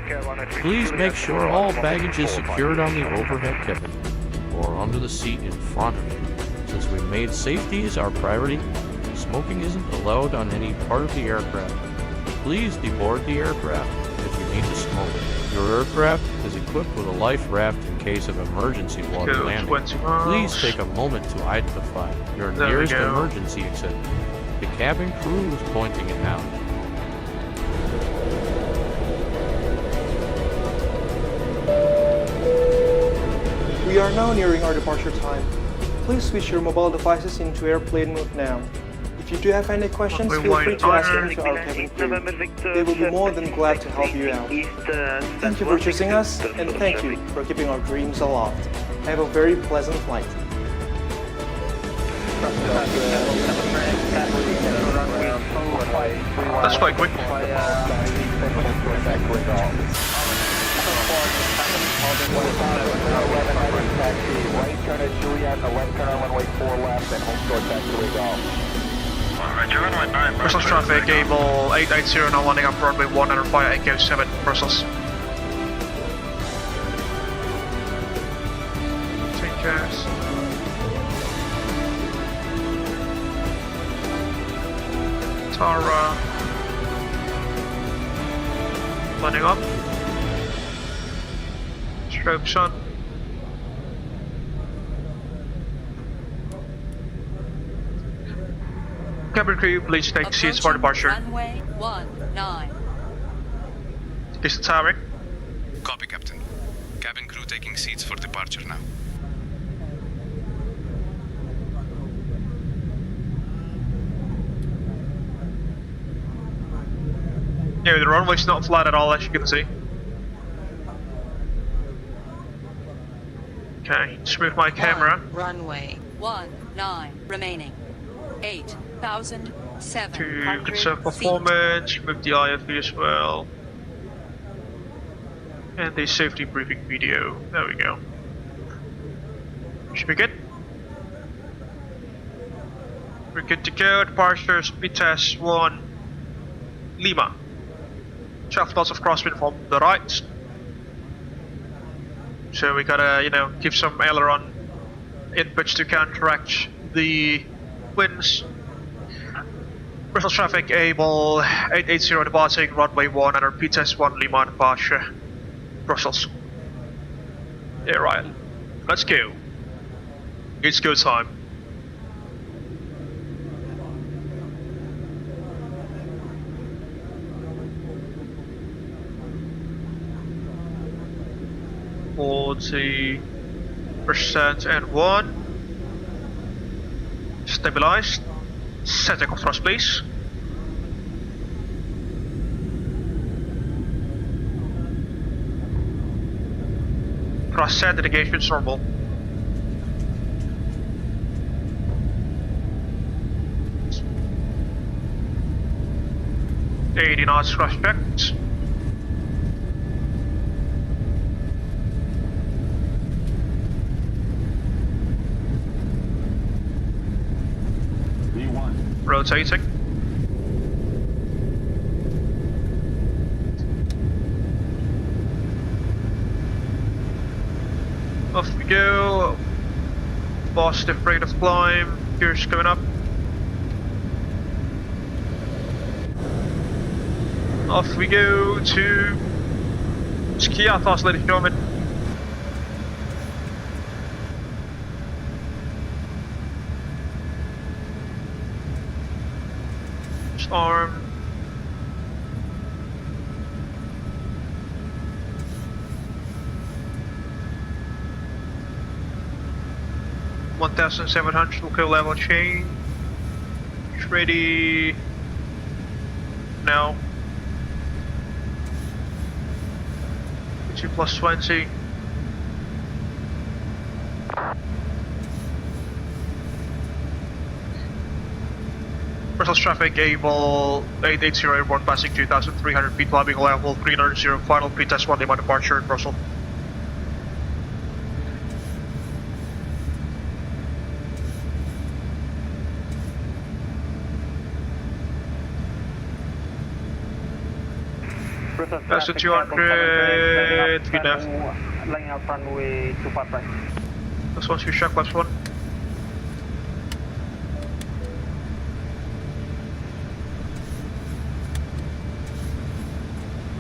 P: please make sure all baggage is secured on the overhead cabin or under the seat in front of you. Since we made safety as our priority, smoking isn't allowed on any part of the aircraft. Please deboard the aircraft if you need to smoke. Your aircraft is equipped with a life raft in case of emergency water landing. Please take a moment to identify your nearest emergency exit. The cabin crew is pointing it out.
K: We are now nearing our departure time. Please switch your mobile devices into airplane mode now. If you do have any questions, feel free to ask them to our cabin crew. They will be more than glad to help you out. Thank you for choosing us, and thank you for keeping our dreams aloft. Have a very pleasant flight.
A: That's quite quick. Brussels traffic, Abel 880 now landing up runway 1 and via AKO7, Brussels. Take care. Tara. Lining up. Strobes on. Cabin crew, please take seats for departure.
Q: Runway 19.
A: Is the towering?
B: Copy, Captain. Cabin crew taking seats for departure now.
A: Yeah, the runway's not flat at all, as you can see. Okay, just move my camera.
Q: Runway 19 remaining. 8,700
A: To conserve performance, move the IFV as well. And the safety briefing video. There we go. Should be good. We're good to go. Departure speed test 1 Lima. 12 knots of crosswind from the right. So we gotta, you know, give some aileron inputs to counteract the winds. Brussels traffic, Abel 880 departing, runway 1 and repeat test 1 Lima departure. Brussels. Yeah, right. Let's go. It's go time. %, and 1. Stabilized. Set takeoff thrust, please. Thrust set, indication normal. $80 knots thrust checked. Rotating. Off we go. Positive rate of climb. Gears coming up. Off we go to Skiathos, ladies and gentlemen. Arm. $1,700 local level change. Ready now. 2 plus 20. Brussels traffic, Abel 880 airborne passing 2,300 feet, climbing level 300, final pre-test 1 Lima departure in Brussels. That's the 200 feet left.
G: Line up runway 255.
A: This one's your shock, left one.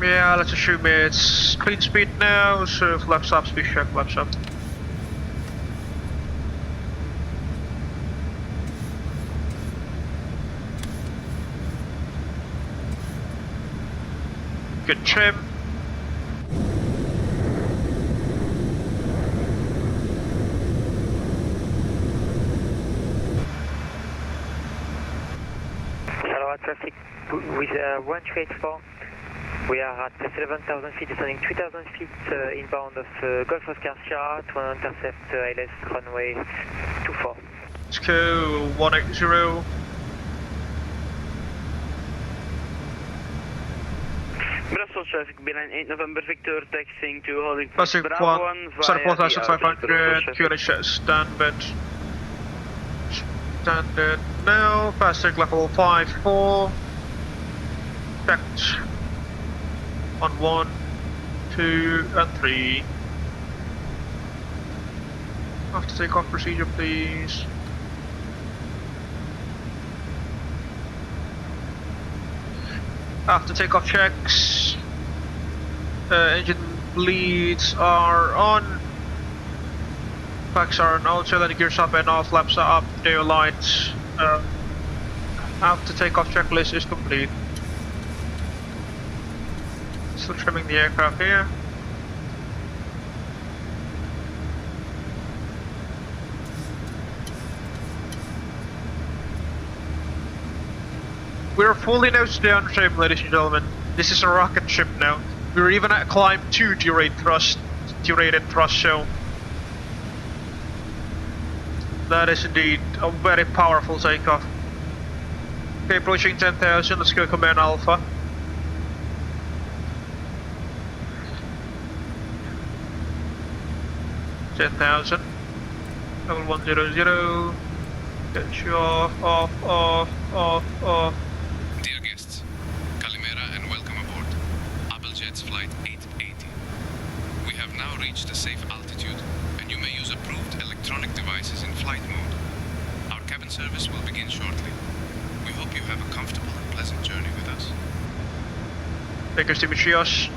A: Yeah, let's assume it's clean speed now, so flaps up, speed check, flaps up. Good trim.
G: Shalom traffic with 184. We are at 7,000 feet, descending 3,000 feet inbound of Gulf of Garcia to intercept ILS runway 24.
A: Let's go 180.
R: Brussels traffic, beeline 8 November Victor, taxiing to holding
A: Passing
R: Bravo 1
A: via 4,500,
R: QNH
A: standard. Standard now, passing level 5-4. Checked. On 1, 2, and 3. After takeoff procedure, please. After takeoff checks, engine bleeds are on, packs are on auto, then the gears up and off, flaps are up, tail lights. After takeoff checklist is complete. Still trimming the aircraft here. We're fully nose down trim, ladies and gentlemen. This is a rocket ship now. We're even at climb 2 derated thrust, so that is indeed a very powerful takeoff. Okay, approaching 10,000, let's go command Alpha. $10,000, level 100, get you off.
B: Dear guests, Kaliméra and welcome aboard. Abel Jets Flight 880. We have now reached a safe altitude, and you may use approved electronic devices in flight mode. Our cabin service will begin shortly. We hope you have a comfortable and pleasant journey with us.
A: Makers Dimitrios.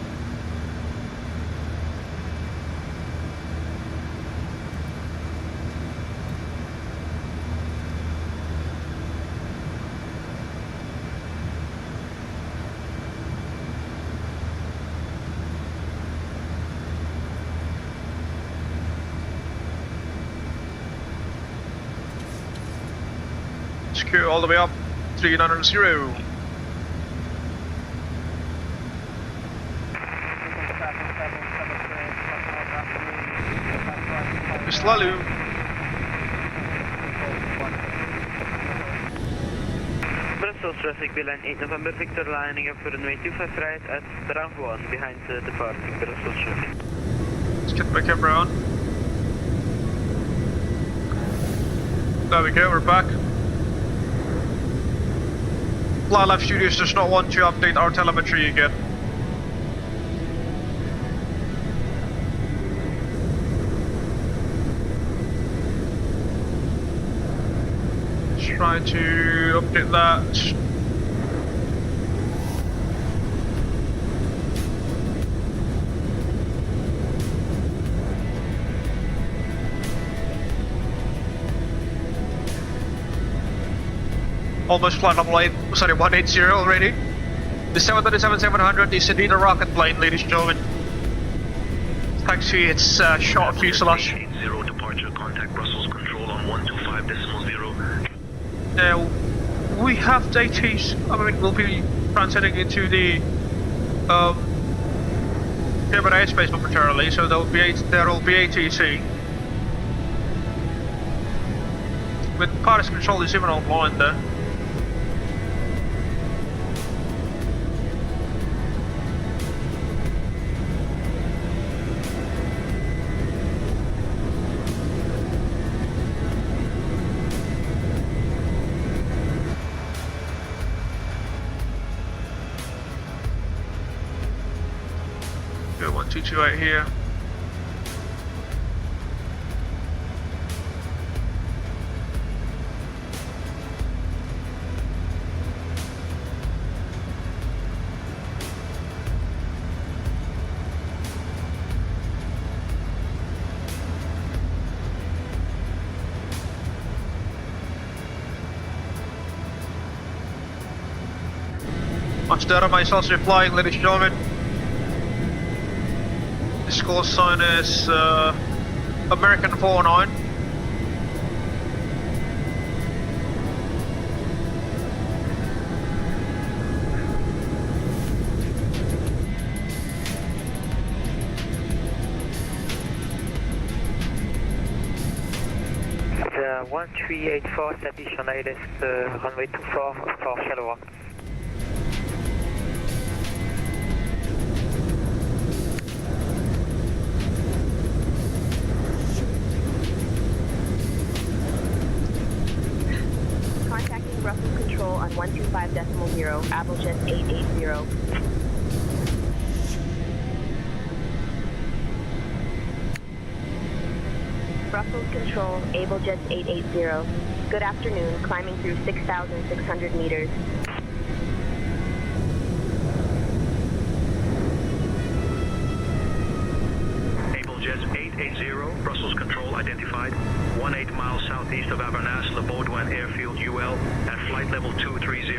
A: Secure all the way up, 390. Slalu.
R: Brussels traffic, Beeline 8 November Victor lining up for runway 25 right at ramp 1 behind the departing Brussels traffic.
A: Let's get my camera on. There we go, we're back. Fly Life Studios does not want to update our telemetry again. Try to update that. Almost flight level 180 already. The 737-700 is indeed a rocket plane, ladies and gentlemen. Taxi, it's short fuselage.
F: 80 departure, contact Brussels control on 125.0.
A: We have ATs. I mean, we'll be transiting into the German airspace momentarily, so there will be ATC. With pilot control is even online there. Go 1228 here. Much data myself flying, ladies and gentlemen. This call sign is American 49.
G: The 1384 establish on ILS runway 24 for shallow walk.
S: Brussels control on 125.0, Abel Jets 880. Brussels control, Abel Jets 880. Good afternoon, climbing through 6,600 meters.
F: 880, Brussels control identified. 18 miles southeast of Avernaz, Le Baudouin Airfield, UL, at flight level 230,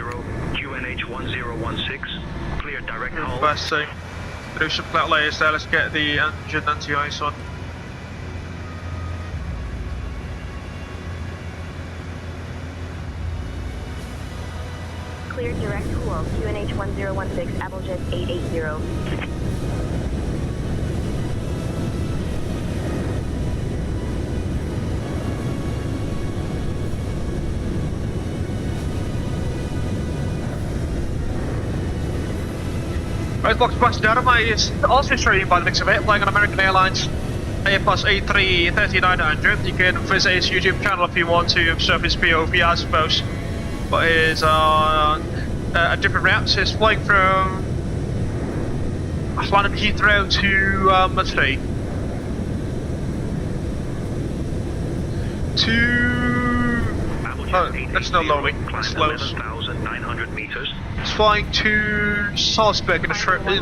F: QNH 1016. Clear direct hold.
A: Passing. Do some flat layers there, let's get the engine anti-ice on.
S: Clear direct cool, QNH 1016, Abel Jets 880.
A: Right, Box Papadiamandis is also streaming by the mix of it, flying on American Airlines Airbus A33900. You can visit his YouTube channel if you want to observe his POV, I suppose. But it's on a different route. So it's flying from London Heathrow to, let's see, that's no low wing, it's low.
F: 11,900 meters.
A: It's flying to Salzburg in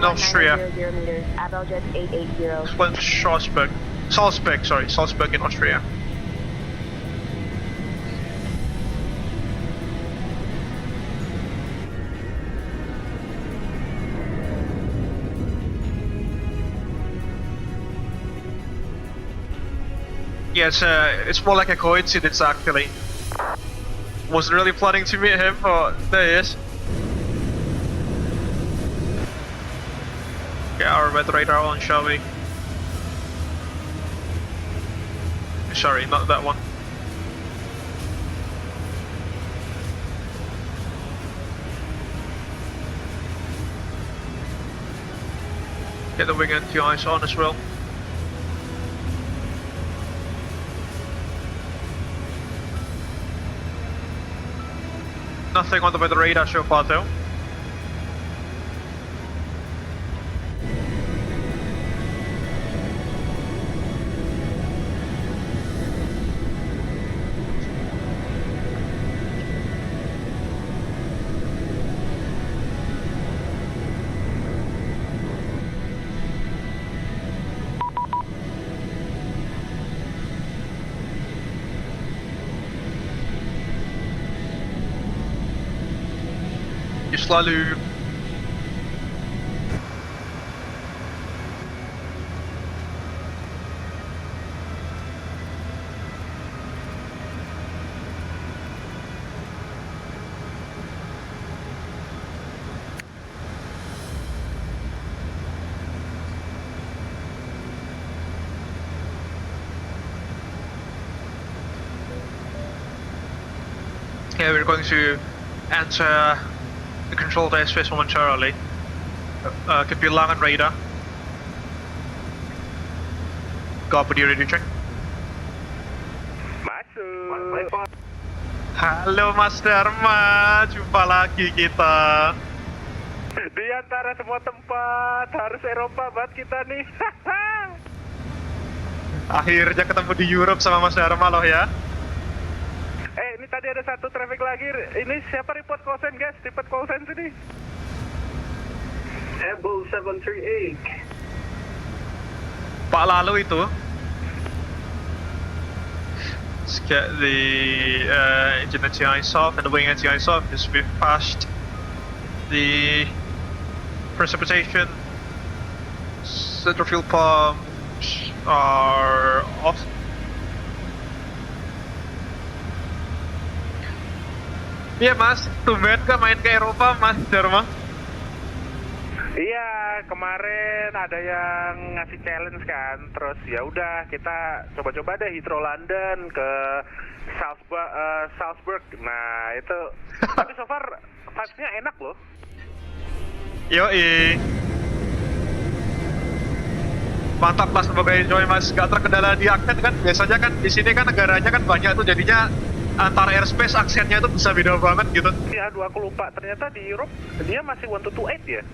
A: Austria.
S: Abel Jets 880.
A: It's flying to Salzburg in Austria. Yeah, it's more like a coincidence actually. Wasn't really planning to meet him, but there he is. Get our weather radar on, shall we? Sorry, not that one. Get the wing anti-ice on as well. Nothing on the weather radar so far though. Selalu. Yeah, we're going to enter the controlled airspace momentarily. Kepilangan radar. Copy the radio check.
C: Masuk.
A: Halo Mas Dharma, jumpa lagi kita.
C: Di antara semua tempat, harus Eropa banget kita nih.
A: Akhirnya ketemu di Europe sama Mas Dharma loh ya.
C: Ini tadi ada satu traffic lagi. Ini siapa report call sign guys? Report call sign sini.
H: Abel 738.
A: Pak Lalu itu. Let's get the engine anti-ice off and the wing anti-ice off because we've passed the precipitation. Central fuel pumps are off. Iya Mas, tumben gak main ke Eropa Mas Dharma?
C: Iya, kemarin ada yang ngasih challenge kan, terus ya udah kita coba-coba deh Heathrow London ke Salzburg. Nah itu, tapi so far vibes-nya enak loh.
A: Yoi. Mantap Mas, semoga enjoy Mas, gak terkendala di aksen kan, biasanya kan di sini kan negaranya kan banyak tuh jadinya antara airspace aksennya itu bisa beda banget gitu.
C: Ya, aduh aku lupa. Ternyata di Europe dia masih 1228 ya?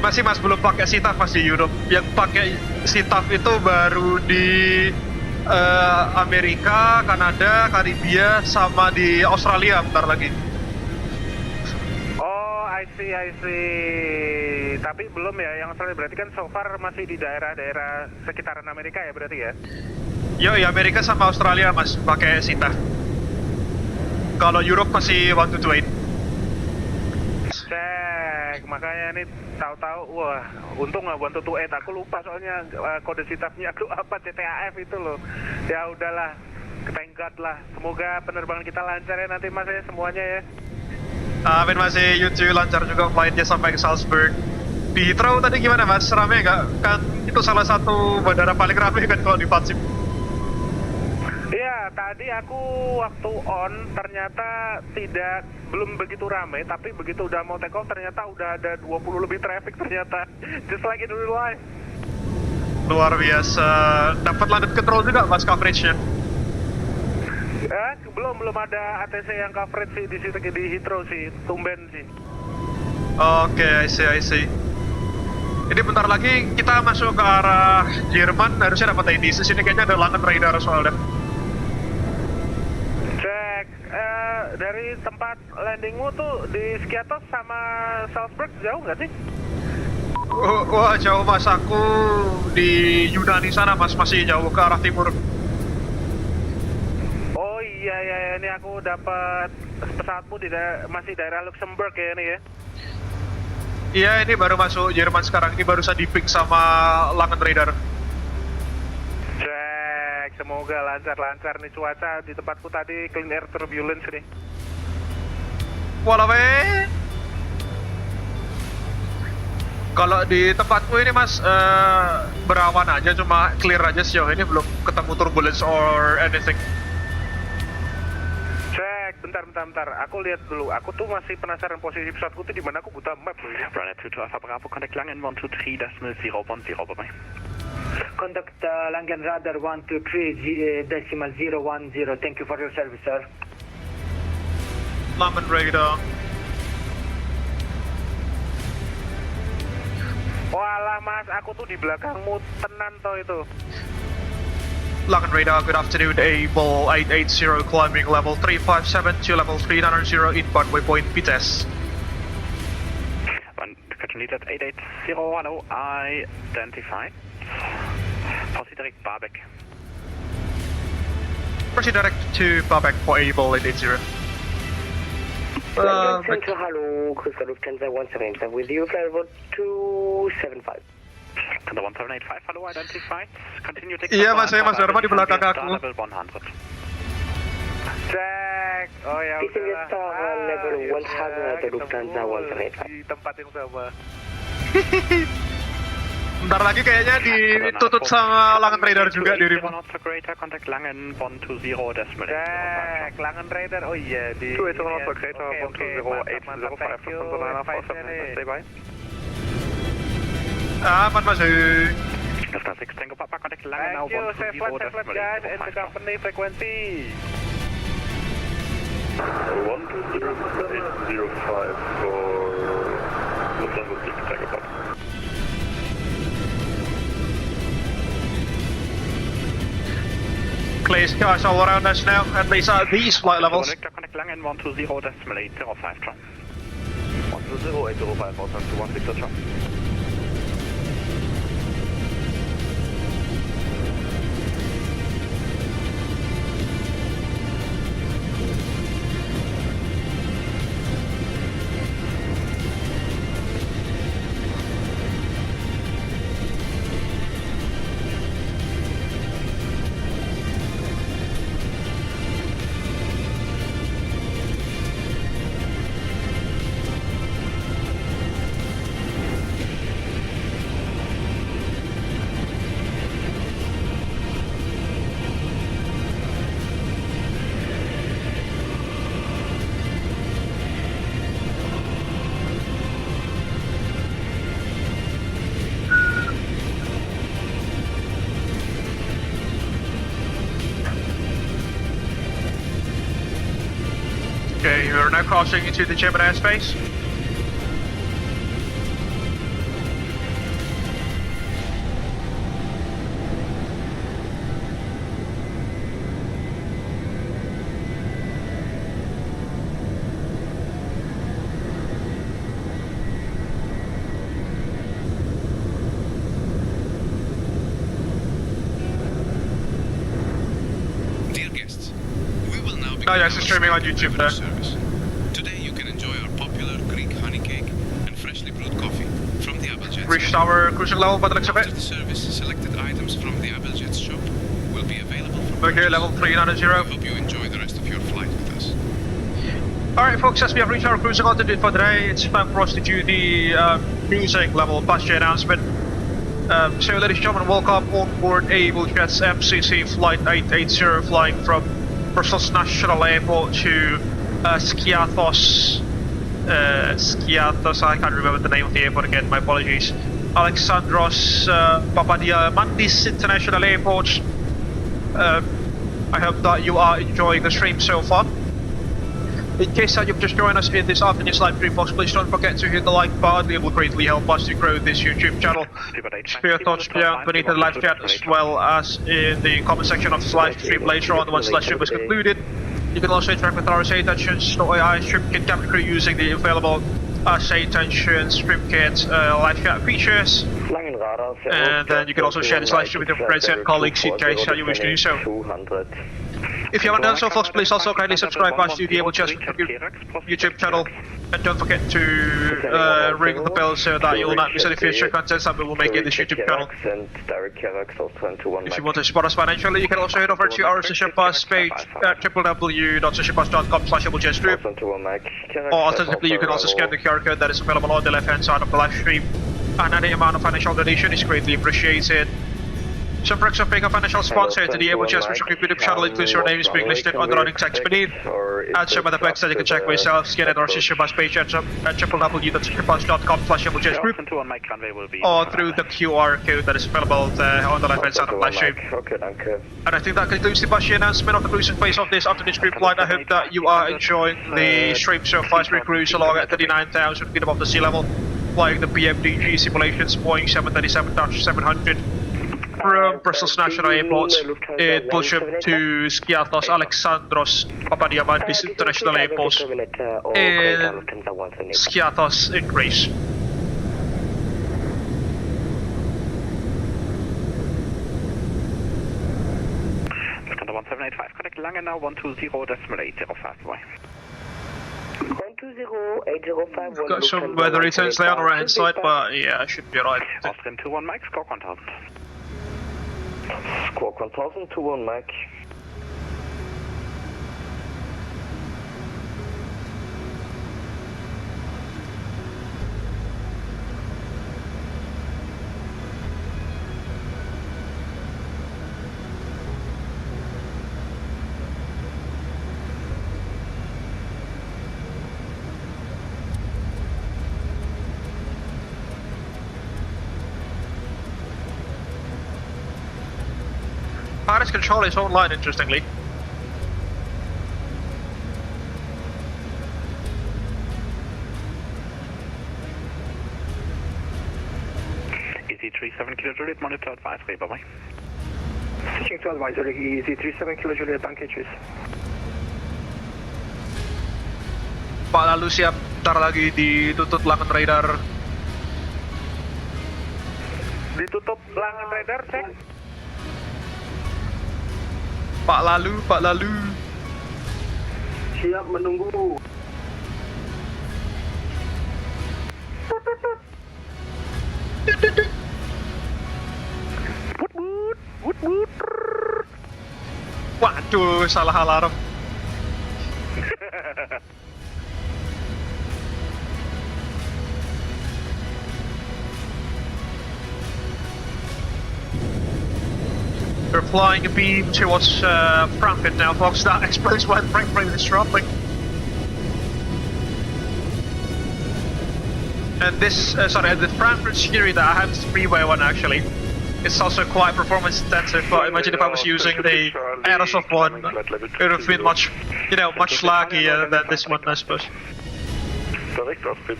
A: Masih Mas, belum pakai SITAF Mas di Europe. Yang pakai SITAF itu baru di Amerika, Kanada, Karibia, sama di Australia bentar lagi.
C: Oh, I see. sih, tapi belum ya yang Australia. Berarti kan so far masih di daerah-daerah sekitaran Amerika ya berarti ya?
A: Ya Amerika sama Australia mas pakai SITA. Kalau Europe masih 128.
C: Cek, makanya nih tahu-tahu, wah untung nggak 128. Aku lupa soalnya kode SITA-nya aku apa, CTAF itu loh. Ya udahlah, thank God lah. Semoga penerbangan kita lancar ya nanti mas ya semuanya ya.
A: Amin mas, YouTube lancar juga flightnya sampai ke Salzburg. Di Heathrow tadi gimana mas? Rame nggak? Kan itu salah satu bandara paling rame kan kalau di VATSIM.
C: Iya, tadi aku waktu on ternyata belum begitu ramai, tapi begitu udah mau take off ternyata udah ada 20 lebih traffic ternyata. Just like in real life.
A: Luar biasa. Dapat landed control juga mas coverage-nya?
C: Belum ada ATC yang coverage sih di situ di Heathrow sih, tumben sih.
A: Oke, I see. Ini bentar lagi kita masuk ke arah Jerman, harusnya dapat ADC. Sini kayaknya ada langan radar soalnya.
C: Cek, dari tempat landingmu tuh di Skiathos sama Salzburg jauh nggak sih?
A: Wah jauh mas, aku di Yunani sana mas, masih jauh ke arah timur.
C: Oh iya, ini aku dapat pesawatmu masih daerah Luxembourg ya ini ya?
A: Iya, ini baru masuk Jerman sekarang, ini barusan di-ping sama langan radar.
C: Cek, semoga lancar-lancar nih cuaca di tempatku tadi, clean air turbulence nih.
A: Walawe. Kalau di tempatku ini mas, berawan aja, cuma clear aja sejauh ini, belum ketemu turbulence or anything.
C: Cek, bentar. Aku lihat dulu. Aku tuh masih penasaran posisi pesawatku tuh di mana. Aku buta map loh ya.
T: Runway 22 Alpha Bravo, contact Langen 123.010, bye-bye.
G: Contact Langen Radar 123.010. Thank you for your service, sir.
A: Langen Radar.
C: Walah mas, aku tuh di belakangmu tenan toh itu.
A: Langen Radar, good afternoon, Abel 880 climbing level 357 to level 390 inbound waypoint Vitesse.
T: Question lead at 880, hello, identify. Proceed direct Barbeck.
A: Proceed direct to Barbeck for Abel 880.
G: Central, hello, Crystal Lufthansa 175 with you, flight level 275.
T: Thunder 1785, hello, identified. Continue taking
A: iya mas, saya mas Dharma di belakang aku.
T: Level 100.
C: Cek, oh ya udah.
G: Level 100 Lufthansa 175.
C: Di tempat yang sama.
A: Bentar lagi kayaknya ditutup sama Langen Radar juga dirimu.
T: Contact Langen 120 decimal.
C: Cek, Langen Radar, oh iya di.
T: Oke, stay by.
A: Aman mas.
T: Delta 6 Tango Papa, contact Langen now 120
C: decimal. Safe flight guys, and the company frequency.
U: 120.805 for Lufthansa 6 Tango Papa.
A: Clear skies all around us now, at least at these flight levels.
T: Contact Langen 120.805, try.
U: 120.805, also to 1 Victor, try.
A: Okay, you're now crossing into the German airspace.
B: Welcoming
A: Oh yeah, it's streaming on YouTube there.
B: service. Today you can enjoy our popular Greek honey cake and freshly brewed coffee from the Abel Jets.
A: Reached our cruising level by the looks of it.
B: After the service, selected items from the Abel Jets shop will be available for
A: Okay, level 390.
B: I hope you enjoy the rest of your flight with us.
A: Alright folks, as we have reached our cruising altitude for today, it's time for us to do the cruising level passenger announcement. So ladies and gentlemen, welcome on board Abel Jets MCC Flight 880 flying from Brussels National Airport to Skiathos. Skiathos, I can't remember the name of the airport again, my apologies. Alexandros Papadiamandis International Airport. I hope that you are enjoying the stream so far. In case that you've just joined us in this afternoon's live stream, folks, please don't forget to hit the like button. It will greatly help us to grow this YouTube channel. Share your thoughts down beneath the live chat as well as in the comment section of this live stream later on once the live stream is concluded. You can also interact with our Say Attention stream kit cabin crew using the available Say Attention stream kit live chat features. And then you can also share this live stream with your friends and colleagues in case you wish to do so. If you haven't done so, folks, please also kindly subscribe us to the Abel Jets YouTube channel. And don't forget to ring the bell so that you will not miss any future content that we will make in this YouTube channel. If you want to support us financially, you can also head over to our Social Pass page at www.socialpass.com/AbelJetsGroup. Or alternatively, you can also scan the QR code that is available on the left-hand side of the live stream. And any amount of financial donation is greatly appreciated. Some perks of being a financial sponsor to the Abel Jets Virtual Group YouTube channel includes your names being listed on the running text beneath, and some other perks that you can check for yourself. Scan at our Social Pass page at www.socialpass.com/AbelJetsGroup, or through the QR code that is available there on the left-hand side of the live stream. And I think that concludes the bus announcement of the cruising phase of this afternoon's group flight. I hope that you are enjoying the stream so far as we cruise along at 39,000 feet above the sea level, flying the PMDG simulations Boeing 737-700. From Brussels National Airport in Belgium to Skiathos Alexandros Papadiamandis International Airport in Skiathos in Greece.
T: Lufthansa 1785, contact Langenau 120.805 boy.
S: 120.805.
A: Got some weather returns there on the right hand side, but yeah, I should be alright.
T: Austrian 21 Mike, score 1000.
D: Squawk 1000, 21 Mac.
A: Pilot's control is online, interestingly.
T: EZ37 kJ, monitor advisory, bye bye.
H: Switching to advisory, EZ37 kJ, bank entries.
A: Pak lalu siap, ntar lagi ditutup langan radar.
T: Ditutup langan radar, cek.
A: Pak lalu.
H: Siap menunggu. Waduh, salah alarm. We're flying a beam towards Frankfurt now, folks. That explains why the Frankfurt is troubling. And this, the Frankfurt Fury that I have is the freeway one actually. It's also quite performance intensive, but imagine if I was using the Aerosoft one, it would have been much, much laggier than this one, I suppose.
U: Direkt auf Pit.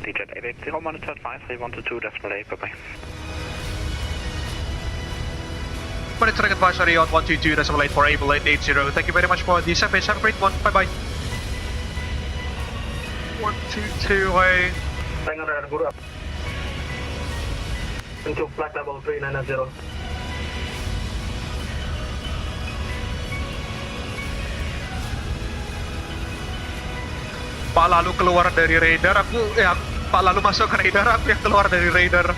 T: Jet 880, monitor advisory 122.8, bye-bye.
A: Monitoring advisory on 122.8 for Abel 880. Thank you very much for the service. Have a great one. Bye-bye. 122.8.
R: into flight level 390.
H: Pak lalu keluar dari radar, Pak lalu masuk ke radar, aku yang keluar dari radar.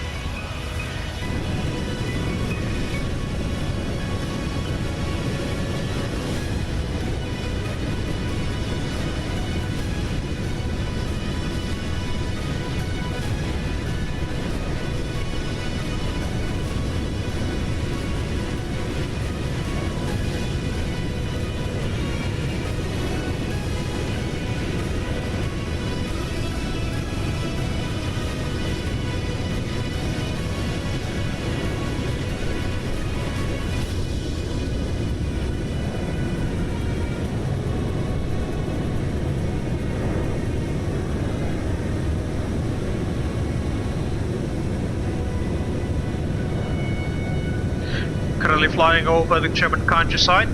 H: Currently flying over the German countryside.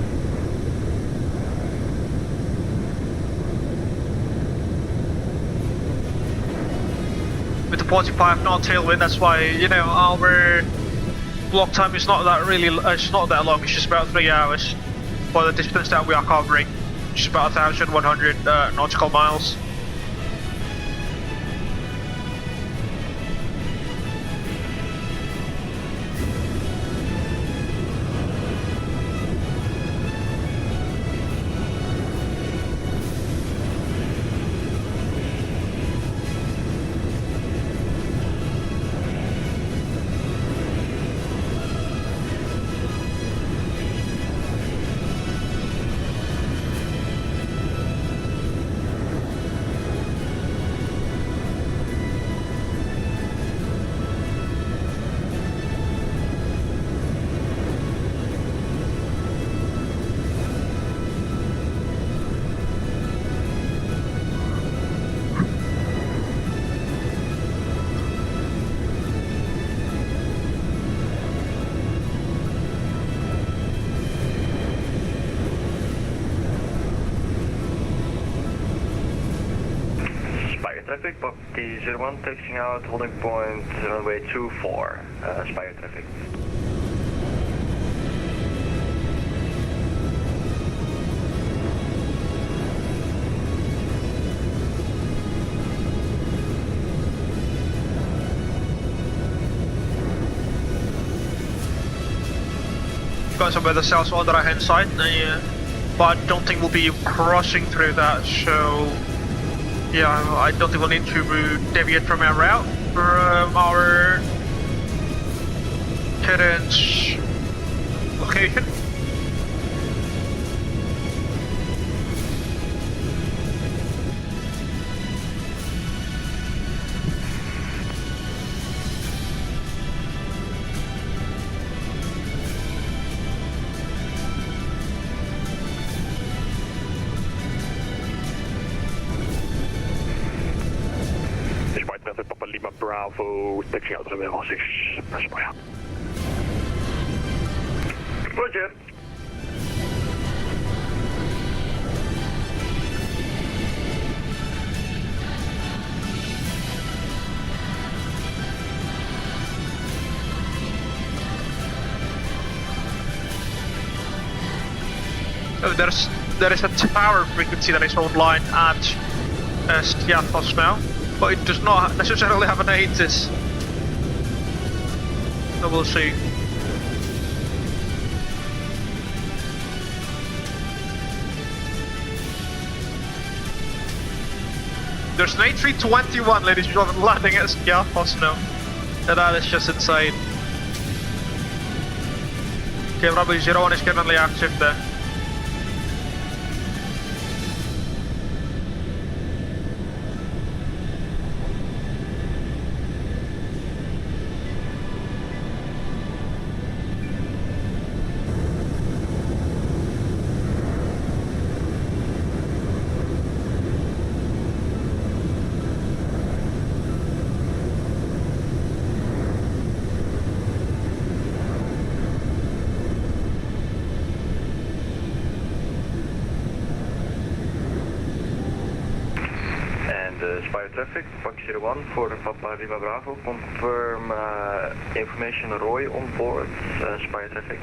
H: With the 45 knot tailwind, that's why, you know, our block time is not that it's not that long, it's just about 3 hours for the distance that we are covering, which is about 1,100 nautical miles.
R: Traffic, Popti 01 taxiing out, holding point runway 24, Spire traffic.
H: Got some weather cells on the right hand side, but I don't think we'll be crossing through that, so yeah, I don't think we'll need to deviate from our route for our current location.
U: Bravo, taxiing out runway 16, Aspire. Roger.
H: Oh, there is a tower frequency that is online at Skiathos now, but it does not necessarily have an ATIS. So we'll see. There's an A321, ladies and gentlemen, landing at Skiathos now. And that is just insane. Okay, Bravo 01 is currently active there.
D: Spire traffic, Foxy 1 for Papa Lima Bravo. Confirm information Roy on board, Spire traffic.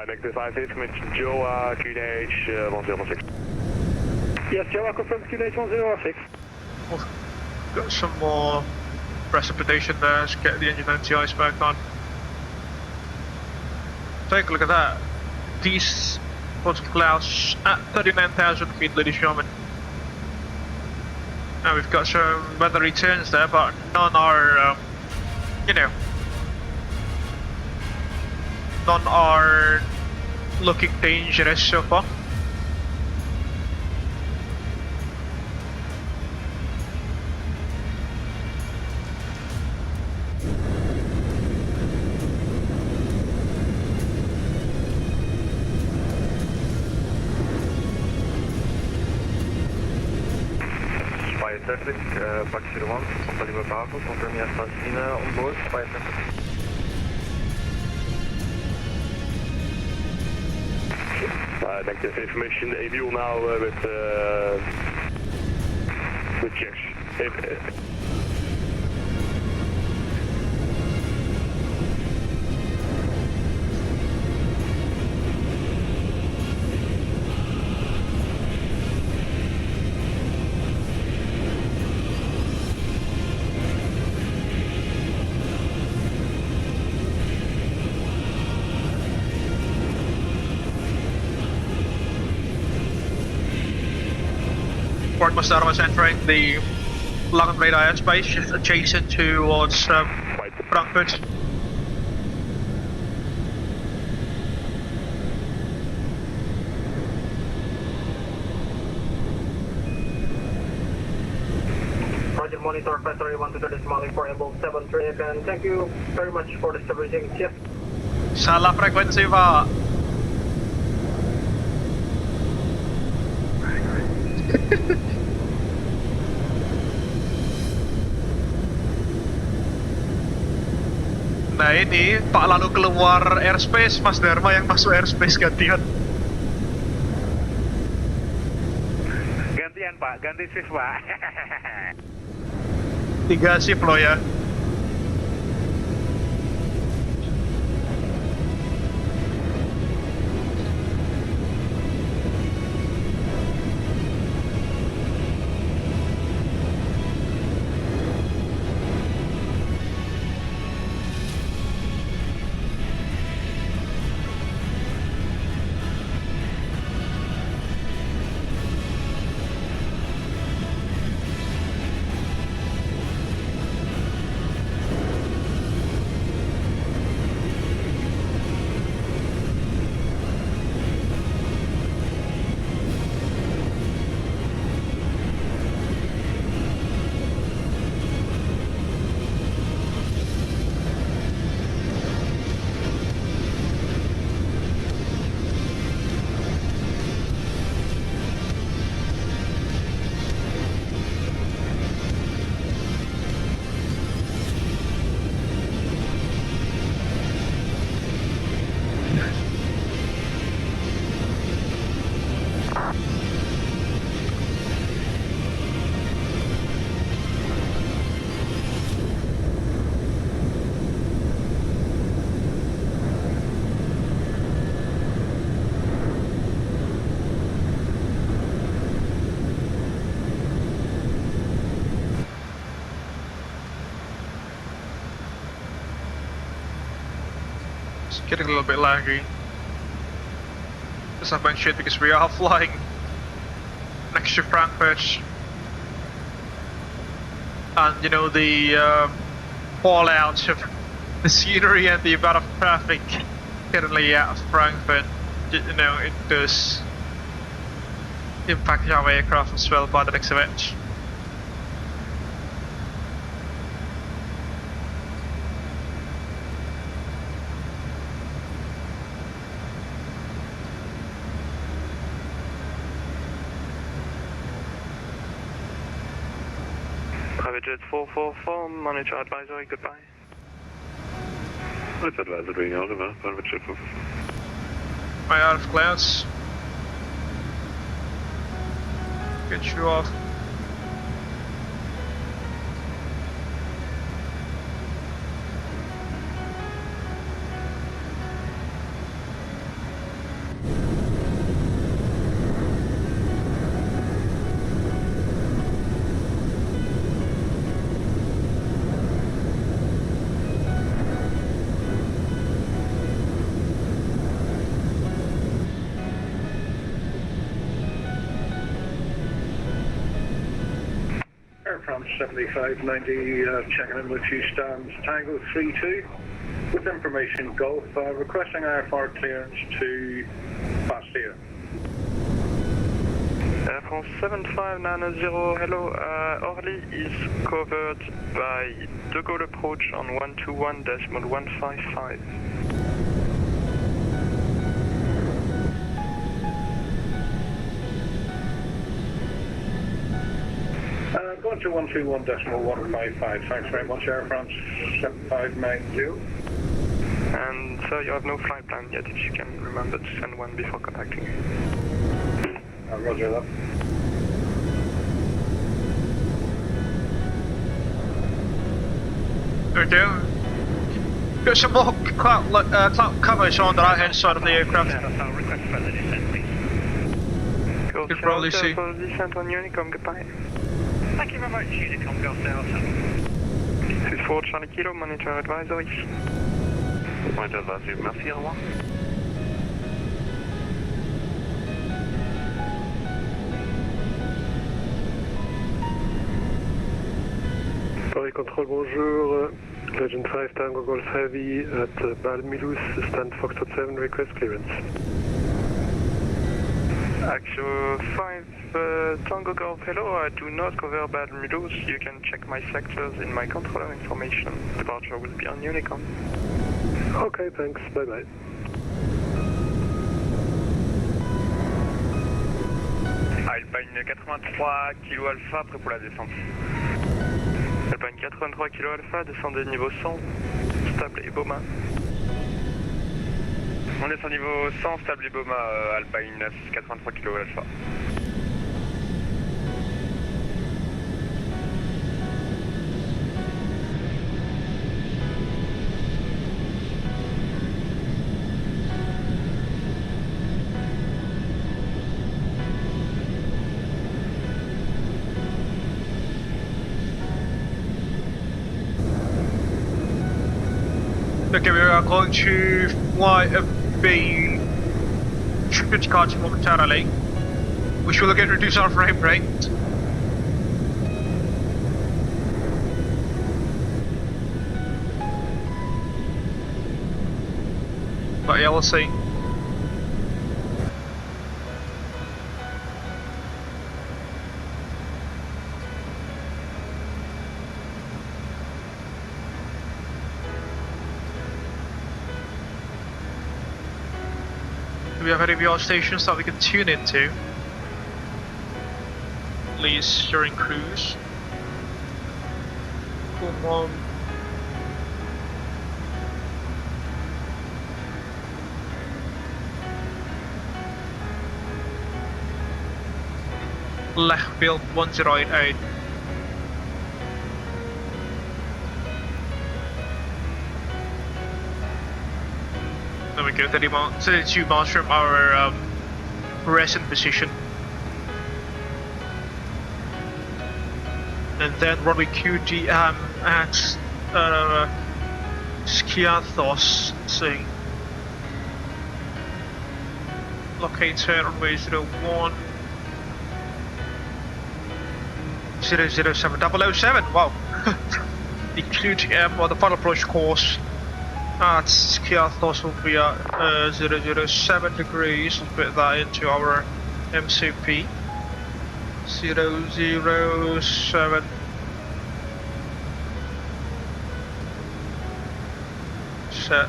U: Negative 5 information Joa, QNH 106.
C: Yes, Joa confirmed QNH 106.
H: We've got some more precipitation there, let's get the engine MTIs back on. Take a look at that. These clouds at 39,000 feet, ladies and gentlemen. Now we've got some weather returns there, but none are, you know, none are looking dangerous so far.
D: Traffic, Foxy 1, Papa Lima Bravo, confirm you have Francina on board, Spire traffic.
U: Negative information, Abel now with checks.
H: Port Mastara was entering the long radar airspace, just adjacent towards Frankfurt.
E: Roger, monitor factory 123 Mali for Abel 73 and thank you very much for the servicing. Yes.
H: Salah frekuensi, Pak. Nah ini Pak lalu keluar airspace, Mas Dharma yang masuk airspace gantian.
T: Gantian Pak, ganti shift Pak.
H: 3 shift loh ya. Getting a little bit laggy. As I mentioned, because we are flying next to Frankfurt, and you know the fallout of the scenery and the amount of traffic currently out of Frankfurt, you know, it does impact our aircraft as well by the looks of it.
C: Abel Jets 444, monitor advisory, goodbye.
U: That's advisory, Oliver, Abel Jet 444.
H: Right out of clouds. Get you off.
J: France 7590, checking in with you, stands Tango 32 with information Gulf, requesting IFR clearance to Bastia.
C: Air France 7590, hello, Orly is covered by De Gaulle approach on 121.155.
J: Going to 121.155, thanks very much, Air France 7590.
C: And sir, you have no flight plan yet, if you can remember to send one before contacting.
J: Roger that.
H: Okay. Got some more cloud coverage on the right hand side of the aircraft.
C: Cool.
H: Could probably see.
C: Descent on Unicom, goodbye.
T: Thank you very much, Unicom, Golf Delta.
C: 64 Charlie Kilo, monitor advisory.
U: Monitor advisory, merci, au revoir.
C: Paris Control, bonjour. Legend 5 Tango Golf Heavy at Balmilus, stand Foxtrot 7, request clearance. Actual 5 Tango Golf, hello, I do not cover Balmilus. You can check my sectors in my controller information. Departure will be on Unicom. Okay, thanks, bye bye.
U: Alpine 83 kilo Alpha, prêt pour la descente.
C: Alpine 83 kilo Alpha, descendez niveau 100, stable et Boma.
U: On descend niveau 100, stable et Boma, Alpine 83 kilo Alpha.
H: Okay, we are going to fly a B tribute card momentarily, which will again reduce our frame rate. But yeah, we'll see. We have any VAR stations that we can tune into. Please during cruise. Come on. Lechfield 1088. There we go, 32 miles from our present position. And then runway QGM at Skiathos, see. Locate runway 01 007 007, wow. The QGM or the final approach course at Skiathos will be at 007 degrees. We'll put that into our MCP. 007. Set.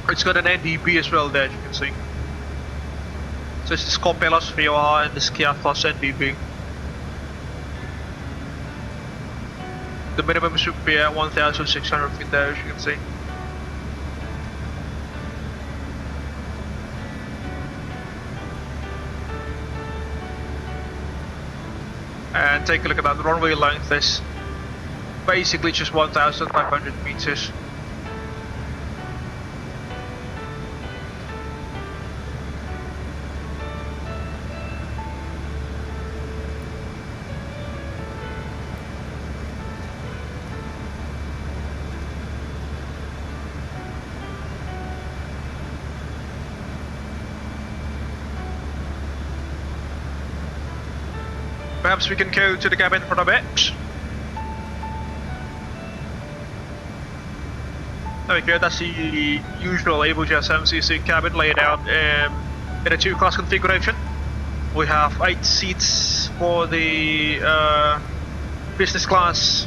H: It's got an NDB as well there, as you can see. So it's the Scopelos VOR and the Skiathos NDB. The minimum should be at 1,600 feet there, as you can see. And take a look at that, the runway length is basically just 1,500 meters. perhaps we can go to the cabin for a bit. There we go, that's the usual Abel Jets MCC cabin laid out in a 2-class configuration. We have 8 seats for the business class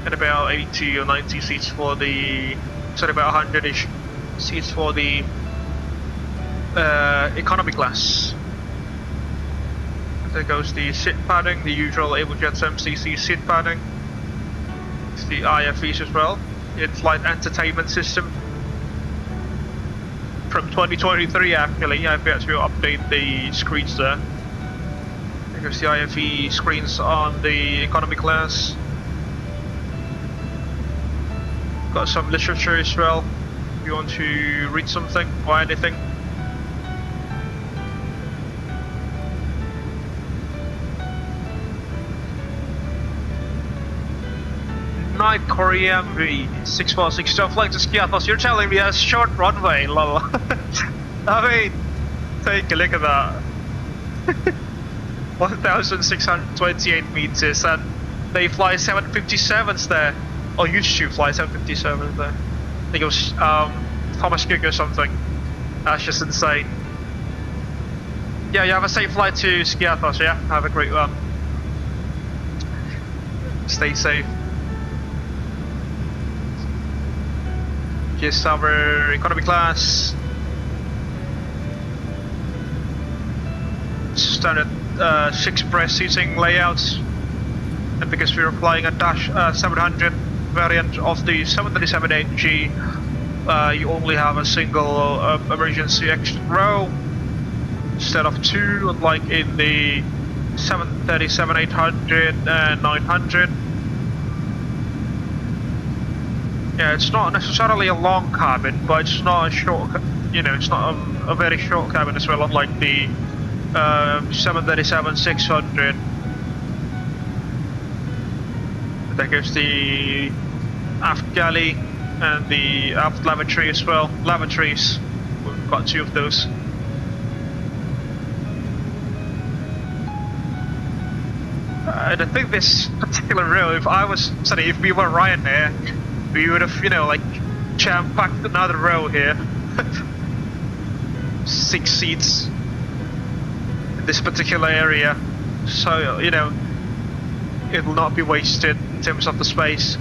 H: and about 80 or 90 seats for the, sorry, about 100-ish seats for the economy class. There goes the seat padding, the usual Abel Jets MCC seat padding. It's the IFEs as well. In-flight entertainment system. From 2023 actually, I've got to update the screens there. There goes the IFE screens on the economy class. Got some literature as well, if you want to read something or anything. Night Korean V646 to flight to Skiathos. You're telling me a short runway, lol. I mean, take a look at that. 1,628 meters, and they fly 757s there. Or used to fly 757s there. I think it was Thomas Cook or something. That's just insane. Yeah, you have a safe flight to Skiathos, yeah? Have a great one. Stay safe. Here's our economy class. Standard 6-breast seating layouts. And because we are flying a Dash 700 variant of the 737-8G, you only have a single emergency exit row instead of 2, like in the 737-800 and 900. Yeah, it's not necessarily a long cabin, but it's not a short, it's not a very short cabin as well, unlike the 737-600. There goes the aft galley and the aft lavatory as well. Lavatories, we've got 2 of those. And I think this particular row, if we were Ryanair, we would have, like, jam-packed another row here. 6 seats in this particular area. So, it will not be wasted in terms of the space.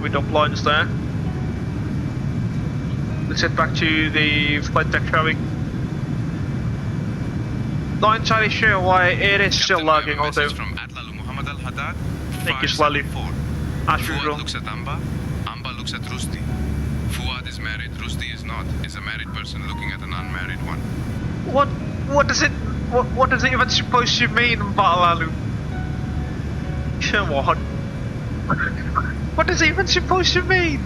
H: We dump lines there. Let's head back to the flight deck, shall we? Not entirely sure why it is still lagging, although. Thank you, Slally. As usual.
B: Looks at Amba. Amba looks at Rusty. Fuad is married. Rusty is not. Is a married person looking at an unmarried one.
H: What does it even supposed to mean, Balalu? Come on. What is it even supposed to mean?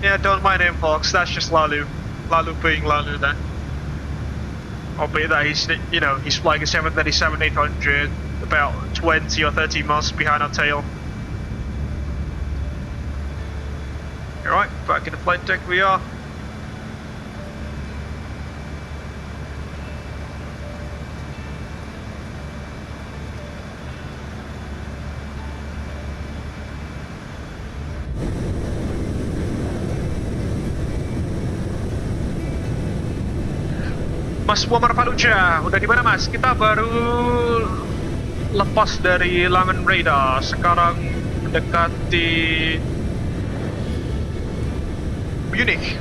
H: Yeah, don't mind him, folks. That's just Lalu. Lalu being Lalu there. Albeit that he's, he's flying a 737-800 about 20 or 30 miles behind our tail. Alright, back in the flight deck we are. Mas Muhammad Faluja, udah di mana Mas? Kita baru lepas dari Langan Radar, sekarang mendekati Munich.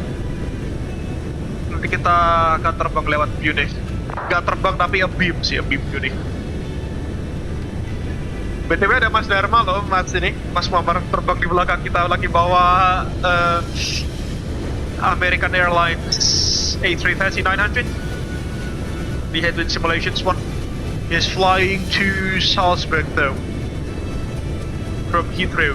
H: Nanti kita akan terbang lewat Munich. Gak terbang tapi beam Munich. BTW ada Mas Dharma loh, Mas ini. Mas Muhammad terbang di belakang kita lagi bawa American Airlines A330-900. The headwind simulations one is flying to Salzburg though, from Heathrow.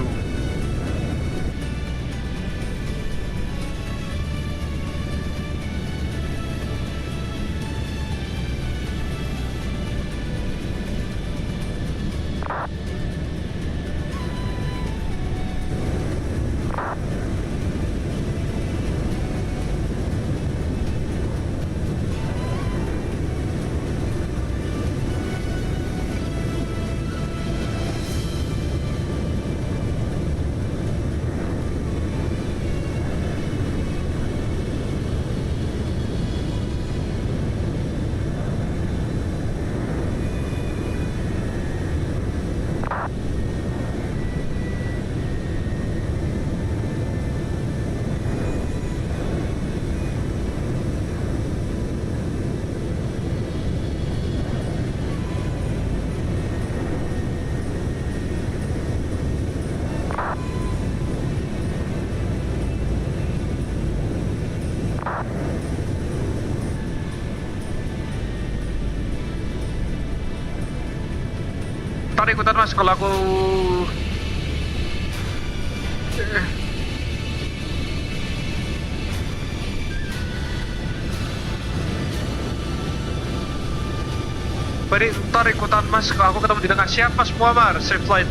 H: Ntar ikutan mas kalau aku ntar ikutan mas kalau aku ketemu di tengah. Siap mas Muammar, safe flight.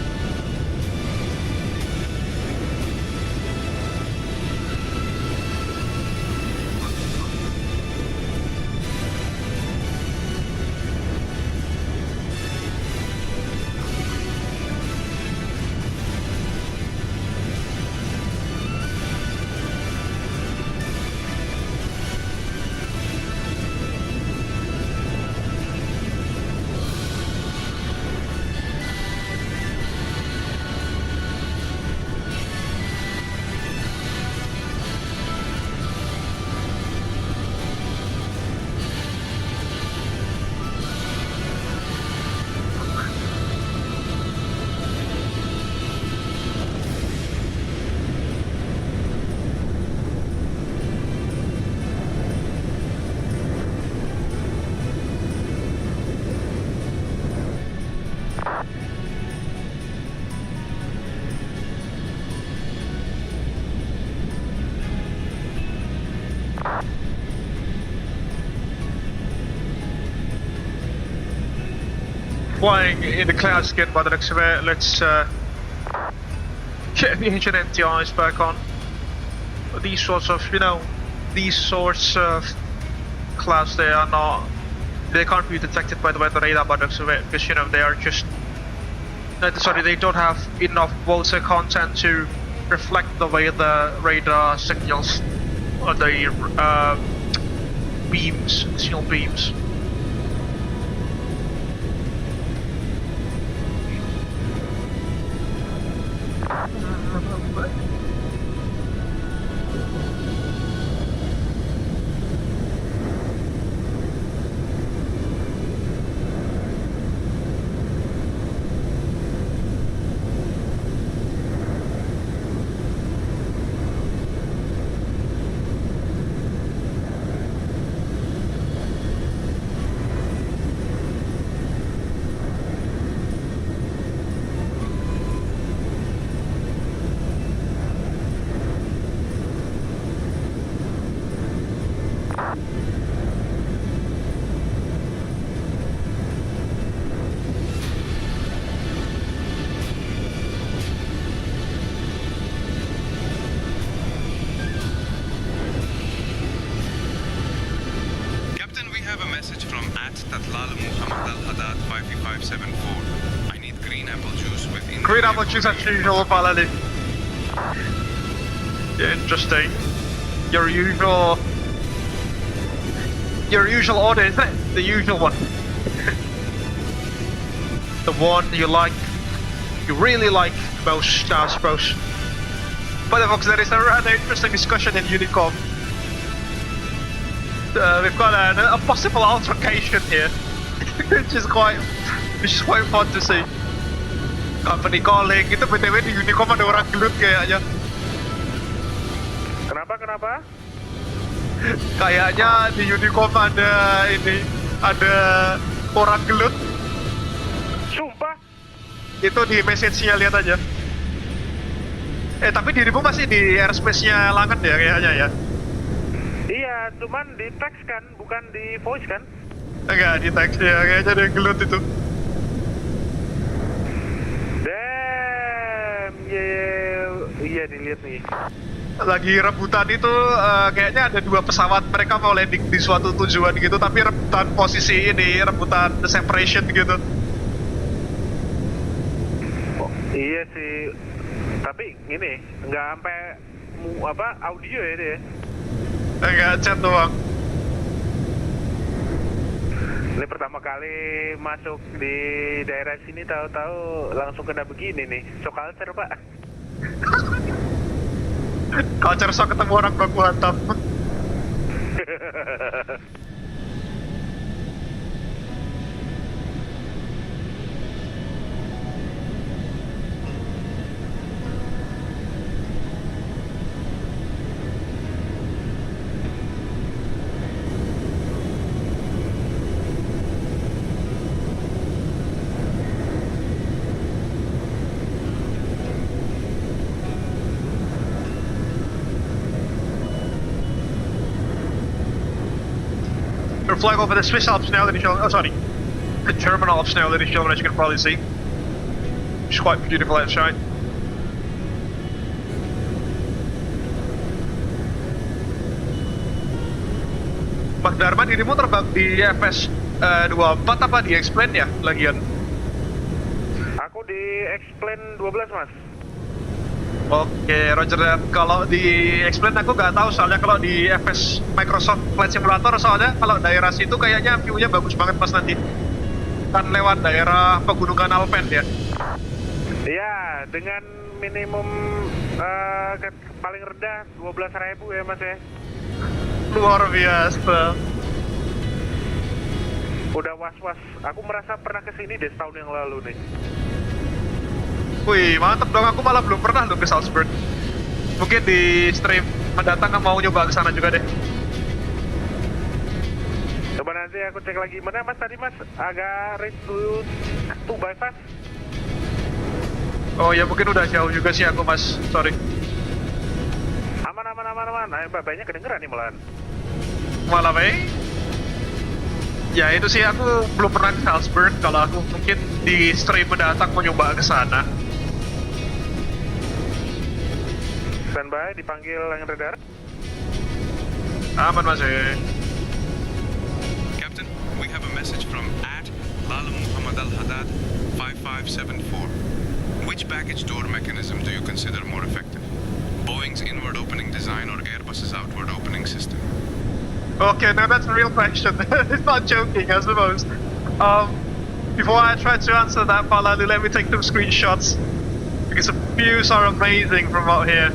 H: Flying in the clouds again by the looks of it. Let's get the engine NTIs back on. These sorts of, these sorts of clouds, they can't be detected by the weather radar by the looks of it, because they are just, they don't have enough water content to reflect the way the radar signals or the beams, signal beams. Green apple juice as usual, Paladi. Interesting. Your usual order, isn't it? The usual one. The one you really like most, I suppose. But folks, there is a rather interesting discussion in Unicom. We've got a possible altercation here, which is quite fun to see. Company calling, itu BTW di Unicom ada orang gelut kayaknya.
C: Kenapa?
H: Kayaknya di Unicom ada orang gelut.
C: Sumpah?
H: Itu di message-nya, lihat aja. Tapi dirimu masih di aerospace-nya Langen ya kayaknya ya?
C: Iya, cuman di text kan, bukan di voice kan?
H: Enggak, di text ya, kayaknya ada yang gelut itu.
C: Iya dilihat nih.
H: Lagi rebutan itu kayaknya ada dua pesawat, mereka mau landing di suatu tujuan gitu, tapi rebutan posisi ini, rebutan separation gitu.
C: Oh, iya sih. Tapi gini, nggak sampai audio ya dia.
H: Enggak, chat doang.
C: Ini pertama kali masuk di daerah sini, tahu-tahu langsung kena begini nih. So culture, Pak.
H: Culture shock, ketemu orang baku hantam. flying over the Swiss Alps now, ladies and gentlemen. Oh, sorry. The German Alps now, ladies and gentlemen, as you can probably see. It's quite beautiful outside. Mas Darman, dirimu terbang di FS24 apa di X-Plane ya, lagian?
T: Aku di X-Plane 12, Mas.
H: Oke, Roger. Kalau di X-Plane aku nggak tahu, soalnya kalau di FS Microsoft Flight Simulator, soalnya kalau daerah situ kayaknya view-nya bagus banget pas nanti. Kan lewat daerah pegunungan Alpen ya.
T: Iya, dengan minimum paling rendah 12.000 ya, Mas ya.
H: Luar biasa.
T: Udah was-was. Aku merasa pernah kesini deh setahun yang lalu nih.
H: Wih, mantep dong. Aku malah belum pernah loh ke Salzburg. Mungkin di stream mendatang mau nyoba ke sana juga deh.
T: Coba nanti aku cek lagi. Mana Mas tadi, Mas? Agak reach to bypass.
H: Oh ya, mungkin udah jauh juga sih aku, Mas. Sorry.
T: Aman. Nah, babanya kedengeran nih malahan.
H: Malah ya itu sih, aku belum pernah ke Salzburg. Kalau aku mungkin di stream mendatang mau nyoba ke sana.
T: Standby, dipanggil yang radar.
H: Aman, Mas.
B: Captain, we have a message from Lala Muhammad Al-Haddad 5574. Which baggage door mechanism do you consider more effective? Boeing's inward opening design or Airbus's outward opening system?
H: Okay, now that's a real question. It's not joking, I suppose. Before I try to answer that, Palalu, let me take some screenshots, because the views are amazing from out here.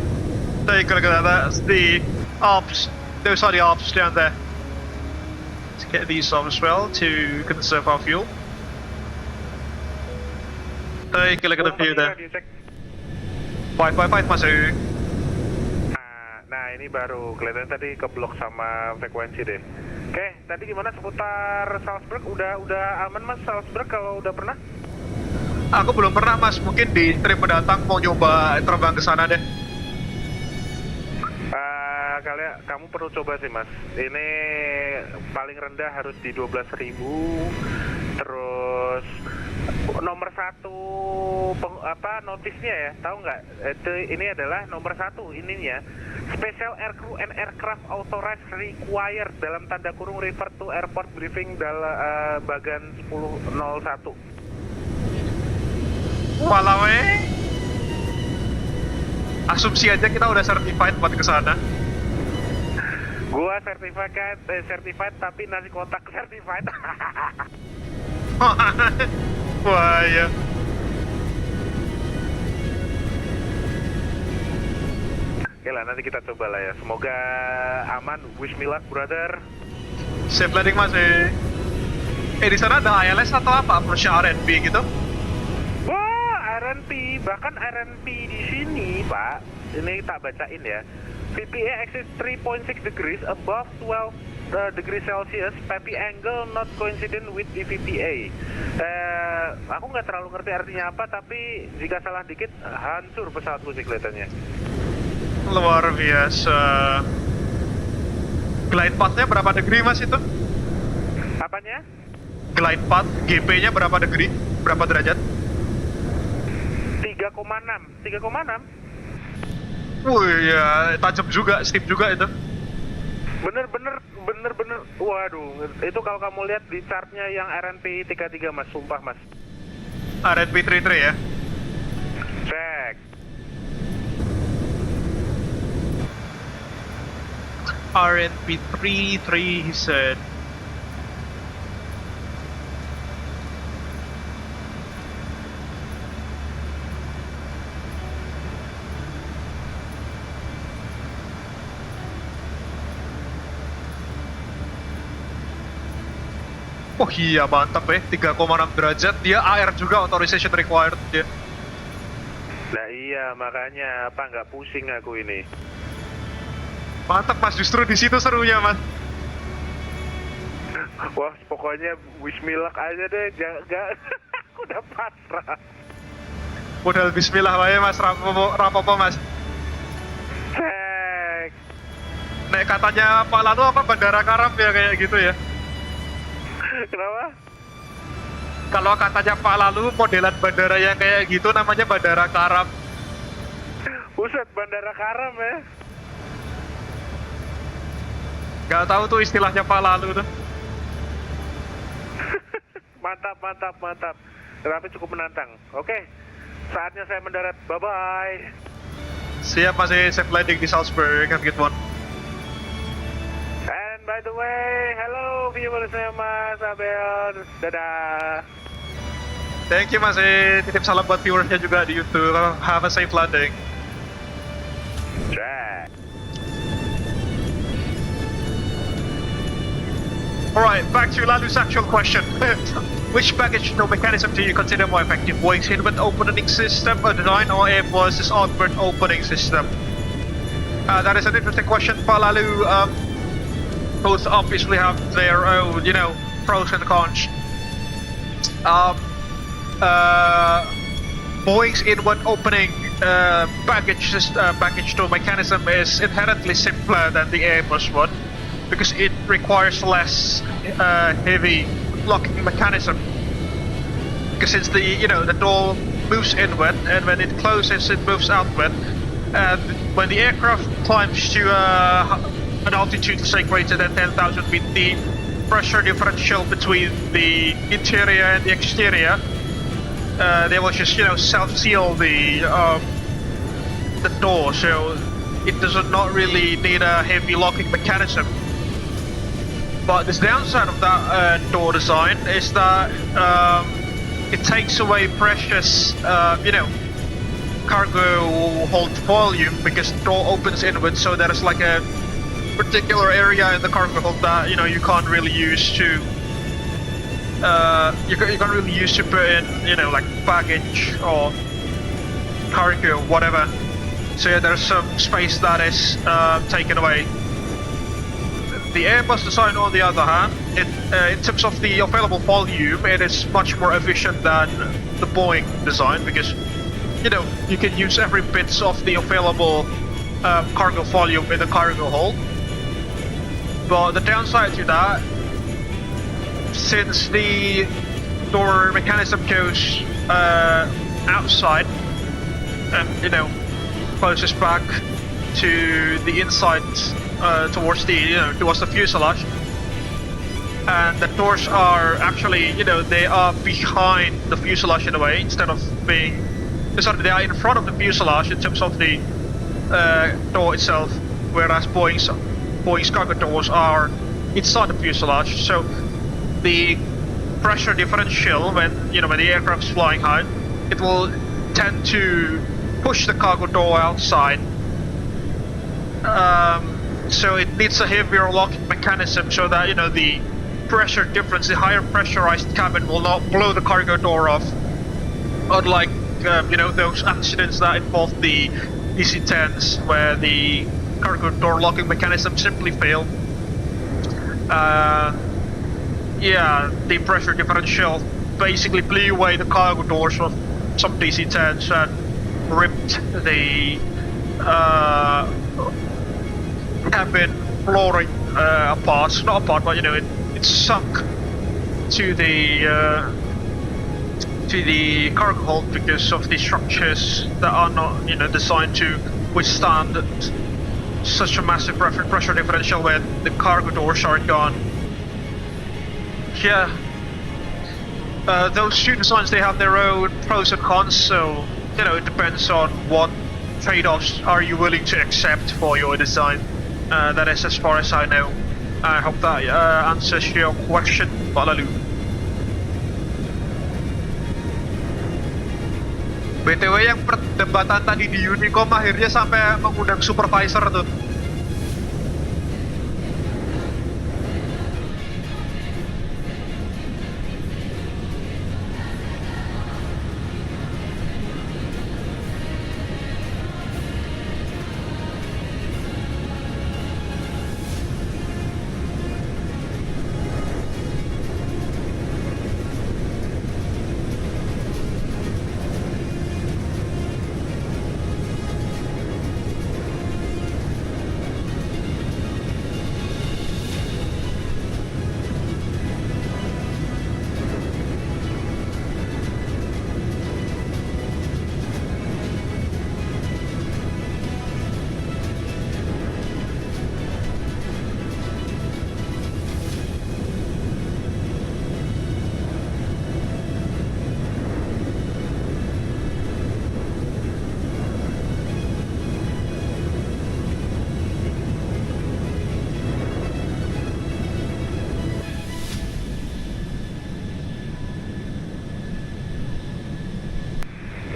H: Take a look at that. That's the Alps. Those are the Alps down there. Let's get these on as well to conserve our fuel. Take a look at the view there. Fight, masuk.
T: Nah, ini baru kelihatan tadi keblok sama frekuensi deh. Oke, tadi gimana seputar Salzburg? Udah aman, Mas, Salzburg kalau udah pernah?
H: Aku belum pernah, Mas. Mungkin di trip mendatang mau nyoba terbang ke sana deh.
T: Kamu perlu coba sih, Mas. Ini paling rendah harus di 12.000. Terus nomor 1 notisnya ya, tahu nggak? Ini adalah nomor 1 ininya. Special Aircrew and Aircraft Authorized Required, dalam tanda kurung refer to airport briefing dalam bagan 1001.
H: Walau asumsi aja kita udah certified buat ke sana.
T: Gua certified tapi nasi kotak certified.
H: Wah, ya.
T: Oke lah, nanti kita coba lah ya. Semoga aman. Wish me luck, brother.
H: Safe landing, Mas. Di sana ada ILS atau apa? Approach RNP gitu?
T: Wah, RNP. Bahkan RNP di sini, Pak. Ini tak bacain ya. VPA exit 3.6 degrees above 12 degrees Celsius, PAPI angle not coincident with the VPA. Aku nggak terlalu ngerti artinya apa, tapi jika salah dikit hancur pesawatku sih kelihatannya.
H: Luar biasa. Glide path-nya berapa degree, Mas, itu?
T: Apanya?
H: Glide path, GP-nya berapa degree? Berapa derajat?
T: 3,6.
H: Wih, ya tajam juga, steep juga itu.
T: Bener. Waduh, itu kalau kamu lihat di chartnya yang RNP 33, Mas, sumpah, Mas.
H: RNP 33 ya?
T: Cek.
H: RNP 33, he said. Oh iya, mantap 3,6 derajat. Dia AR juga, authorization required dia.
T: Nah iya, makanya apa nggak pusing aku ini.
H: Mantap, Mas, justru di situ serunya, Mas.
T: Wah, pokoknya wish me luck aja deh, aku udah pasrah.
H: Modal bismillah wae, Mas, rapopo, Mas.
T: Cek.
H: Nek katanya Pak Lanu apa bandara karam ya, kayak gitu ya?
T: Kenapa?
H: Kalau katanya Pak Lalu, modelan bandara yang kayak gitu namanya bandara karam.
T: Buset, bandara karam ya?
H: Gak tahu tuh istilahnya Pak Lalu tuh.
T: Mantap, mantap, mantap. Tapi cukup menantang. Oke, saatnya saya mendarat. Bye-bye.
H: Siap, masih safe landing di Salzburg. Have a good one.
T: And by the way, hello viewersnya Mas Abel. Dadah.
H: Thank you, masih titip salam buat viewersnya juga di YouTube. Have a safe landing.
T: Jack.
H: Alright, back to Lalu's actual question. Which baggage door mechanism do you consider more effective? Boeing's inward opening system, a design, or Airbus's outward opening system? That is an interesting question, Pak Lalu. Both obviously have their own, pros and cons. Boeing's inward opening baggage door mechanism is inherently simpler than the Airbus one, because it requires less heavy locking mechanism. Because since the door moves inward, and when it closes, it moves outward. And when the aircraft climbs to an altitude, say greater than 10,000 feet, the pressure differential between the interior and the exterior, they will just self-seal the door, so it does not really need a heavy locking mechanism. But the downside of that door design is that it takes away precious, cargo hold volume, because the door opens inward, so there's like a particular area in the cargo hold that you can't really use to you can't really use to put in like baggage or cargo, whatever. So yeah, there's some space that is taken away. The Airbus design, on the other hand, in terms of the available volume, it is much more efficient than the Boeing design, because you can use every bit of the available cargo volume in the cargo hold. But the downside to that, since the door mechanism goes outside and closest back to the inside, towards the fuselage, and the doors are actually they are behind the fuselage in a way, instead of being they are in front of the fuselage in terms of the door itself, whereas Boeing's cargo doors are inside the fuselage. So the pressure differential when the aircraft is flying high, it will tend to push the cargo door outside. So it needs a heavier locking mechanism, so that the pressure difference, the higher pressurized cabin, will not blow the cargo door off. Unlike those accidents that involve the DC-10s, where the cargo door locking mechanism simply failed. Yeah, the pressure differential basically blew away the cargo doors of some DC-10s and ripped the cabin flooring apart. Not apart, but it sunk to the cargo hold, because of the structures that are not designed to withstand such a massive pressure differential when the cargo doors are gone. Yeah, those two designs, they have their own pros and cons, so it depends on what trade-offs are you willing to accept for your design. That is as far as I know. I hope that answers your question, Pak Lalu. BTW yang perdebatan tadi di Unicom akhirnya sampai mengundang supervisor tuh.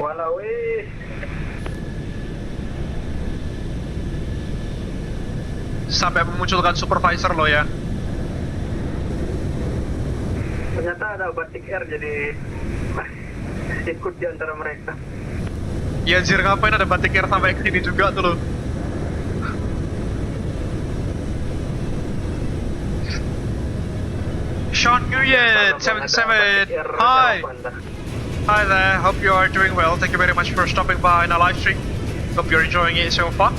E: Walau
H: Sampai memunculkan supervisor lo ya.
E: Ternyata ada batik air jadi ikut di antara mereka.
H: Ya anjir, ngapain ada batik air sampai ke sini juga tuh lo. Sean Nguyen, 77. Hi. Hi there, hope you are doing well. Thank you very much for stopping by in our live stream. Hope you're enjoying it so far.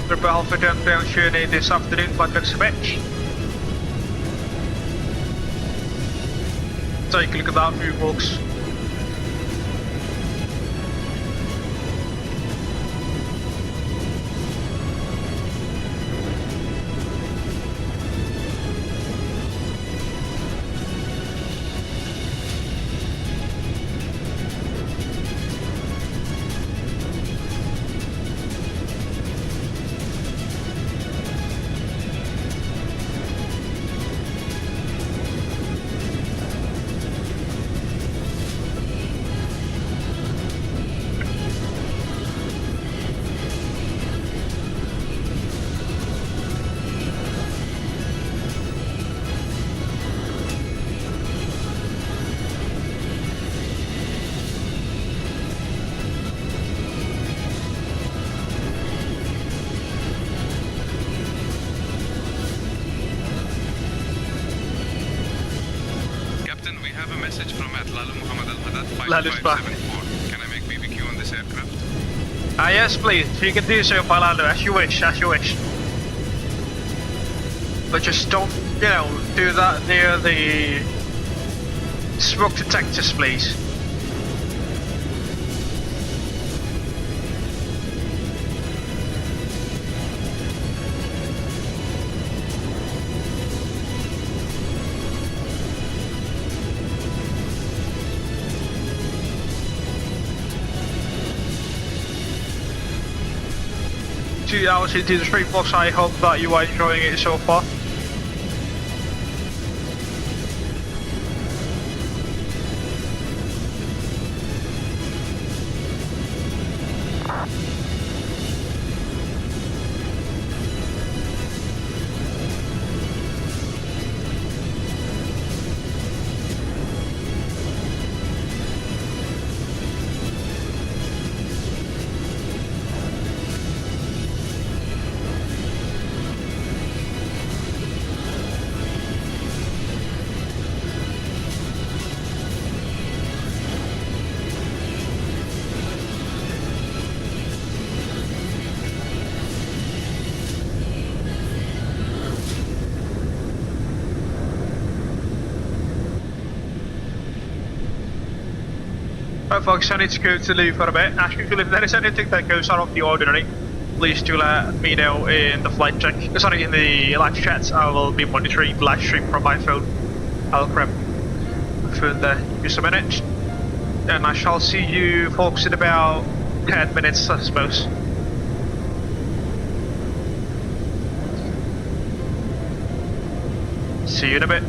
H: Prepare for the journey this afternoon, but expect. Take a look at that view, folks.
B: Can I make BBQ on this aircraft?
H: Yes, please. You can do so, Palando, as you wish, as you wish. But just don't, you know, do that near the smoke detectors, please. Hours into the stream box. I hope that you are enjoying it so far. Right folks, I need to go to the loo for a bit. As usual, if there is anything that goes out of the ordinary, please do let me know in the flight check. Sorry, in the live chat. I will be monitoring the live stream from my phone. I'll grab my phone there in just a minute. And I shall see you folks in about 10 minutes, I suppose. See you in a bit.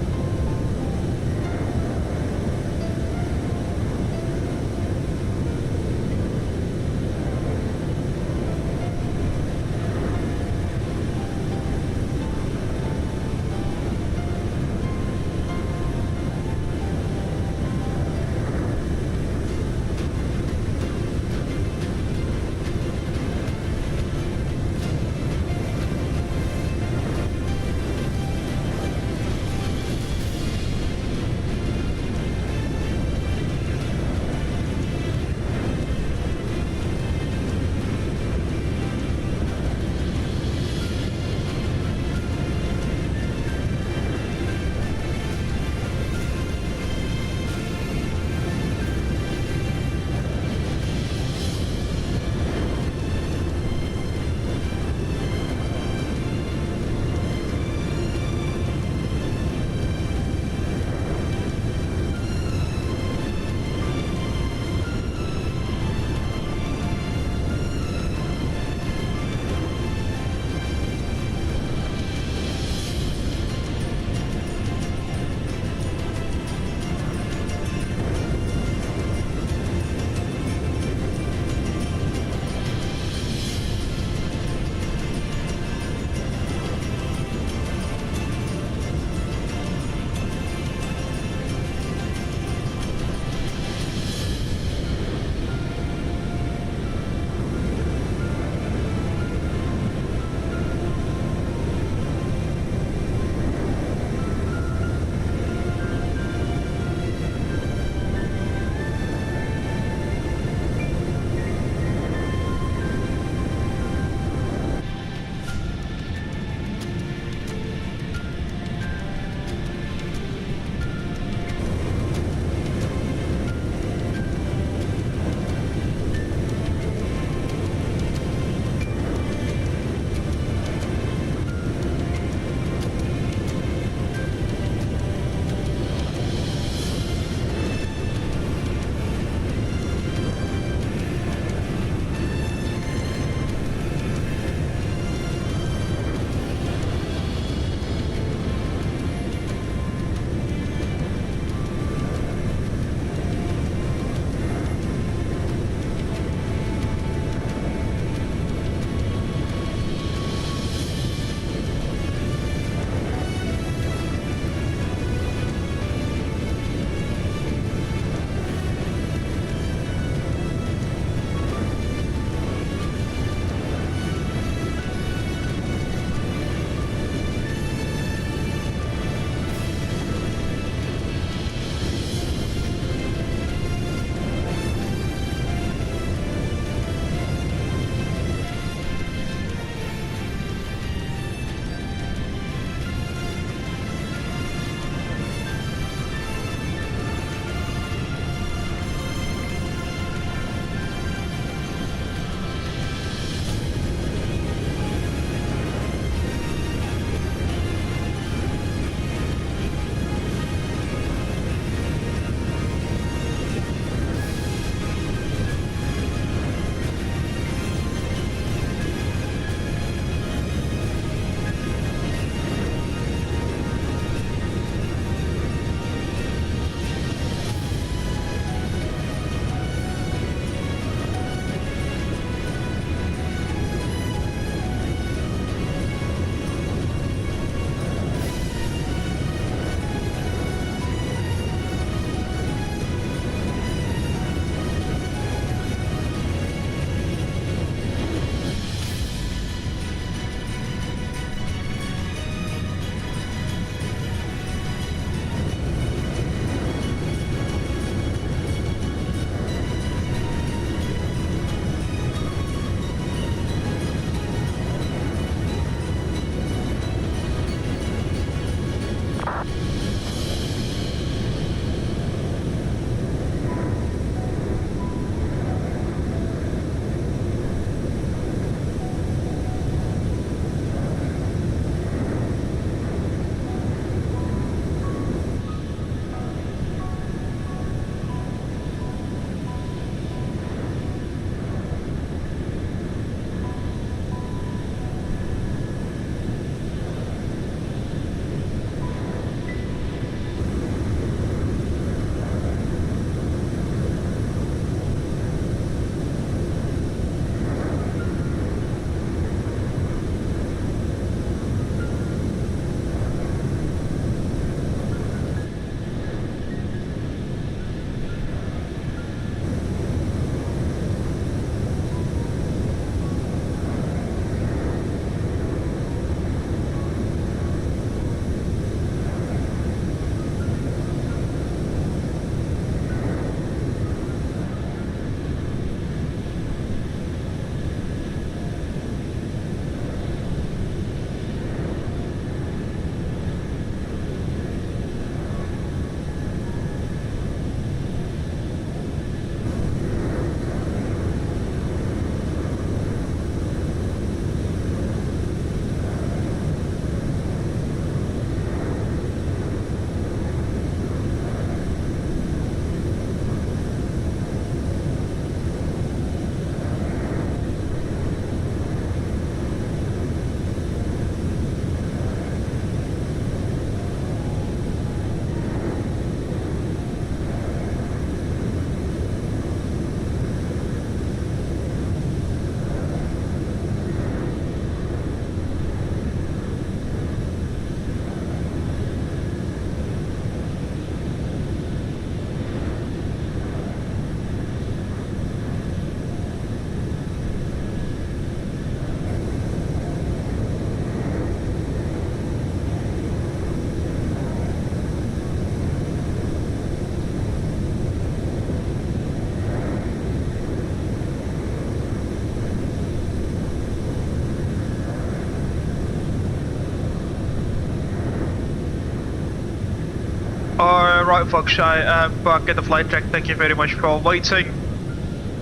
H: Alright folks, I am back at the flight deck. Thank you very much for waiting.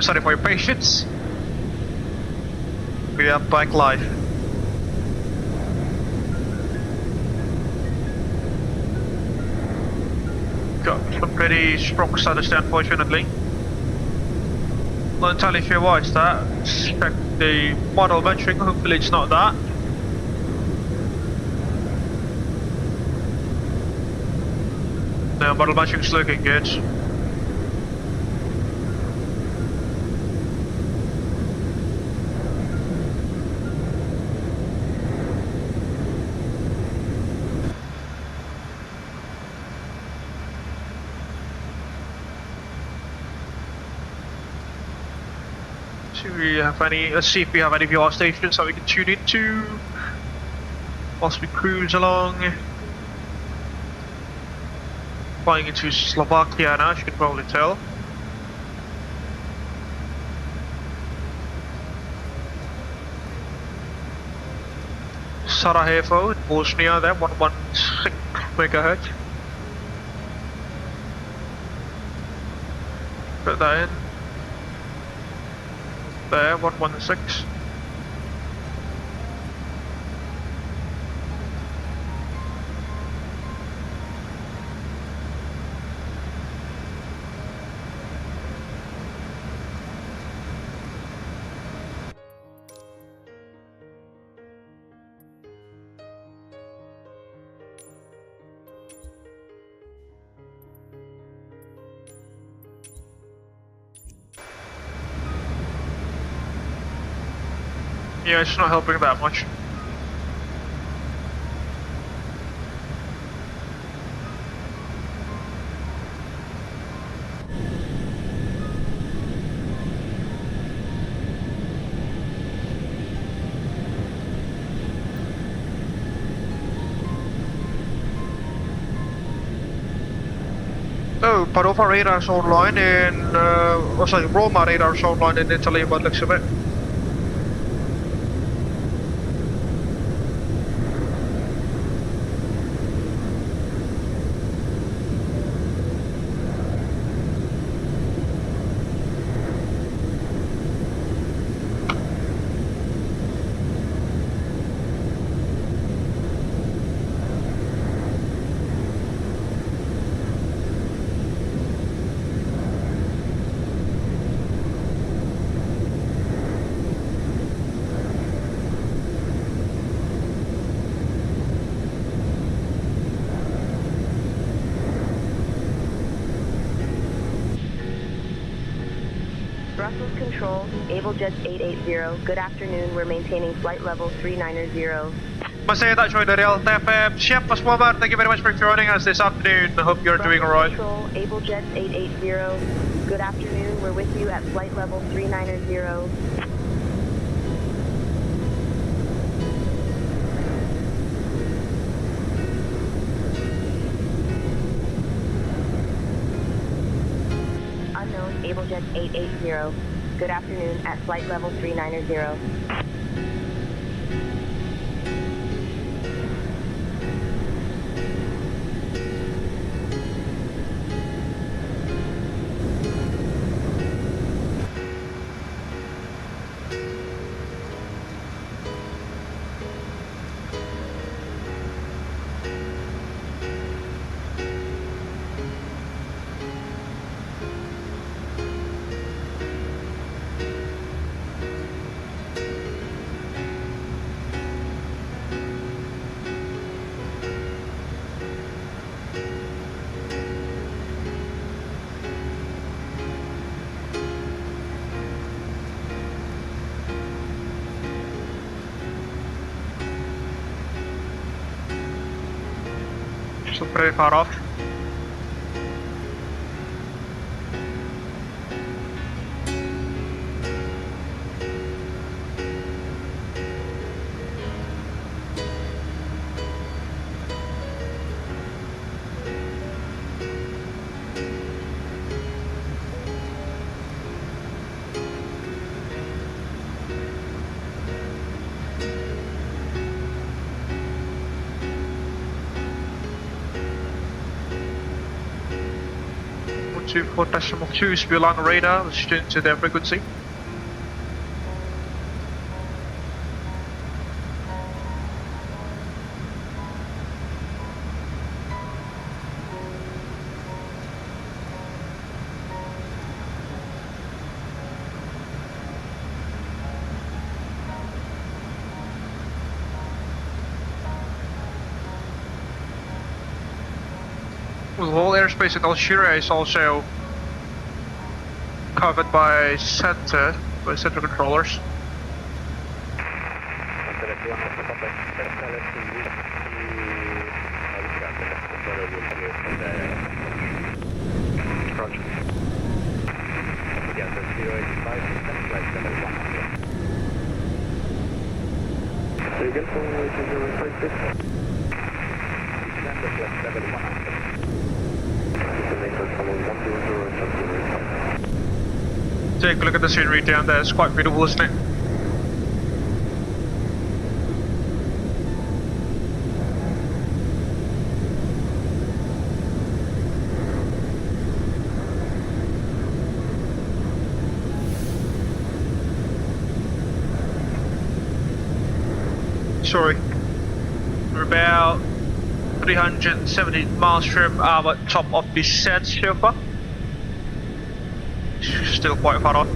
H: Sorry for your patience. We are back live. Got some pretty strong status there, unfortunately. Not entirely sure why it's that. Check the model measuring, hopefully it's not that. No, model measuring's looking good. Let's see if we have any VR stations that we can tune into whilst we cruise along. Flying into Slovakia now, as you can probably tell. Sarajevo, Bosnia there, 116 megahertz. Put that in. There, 116. Yeah, it's not helping that much. Oh, Padova radar's online in, Roma radar's online in Italy, but looks of it.
S: Brussels Control, Abel Jets 880. Good afternoon. We're maintaining flight level 390.
H: Masaya that joined the Real FM. Chef Paswabar, thank you very much for joining us this afternoon. I hope you're doing alright.
S: Control, Abel Jets 880. Good afternoon. We're with you at flight level 390. Abel Jets 880. Good afternoon at flight level 390.
H: So pretty far off. 24.2 is below on radar. Let's tune to their frequency. The whole airspace in Algeria is also covered by center controllers. Take a look at the scenery down there, it's quite beautiful, isn't it? Sorry, we're about 370 miles from our top of descent so far. Still quite far off.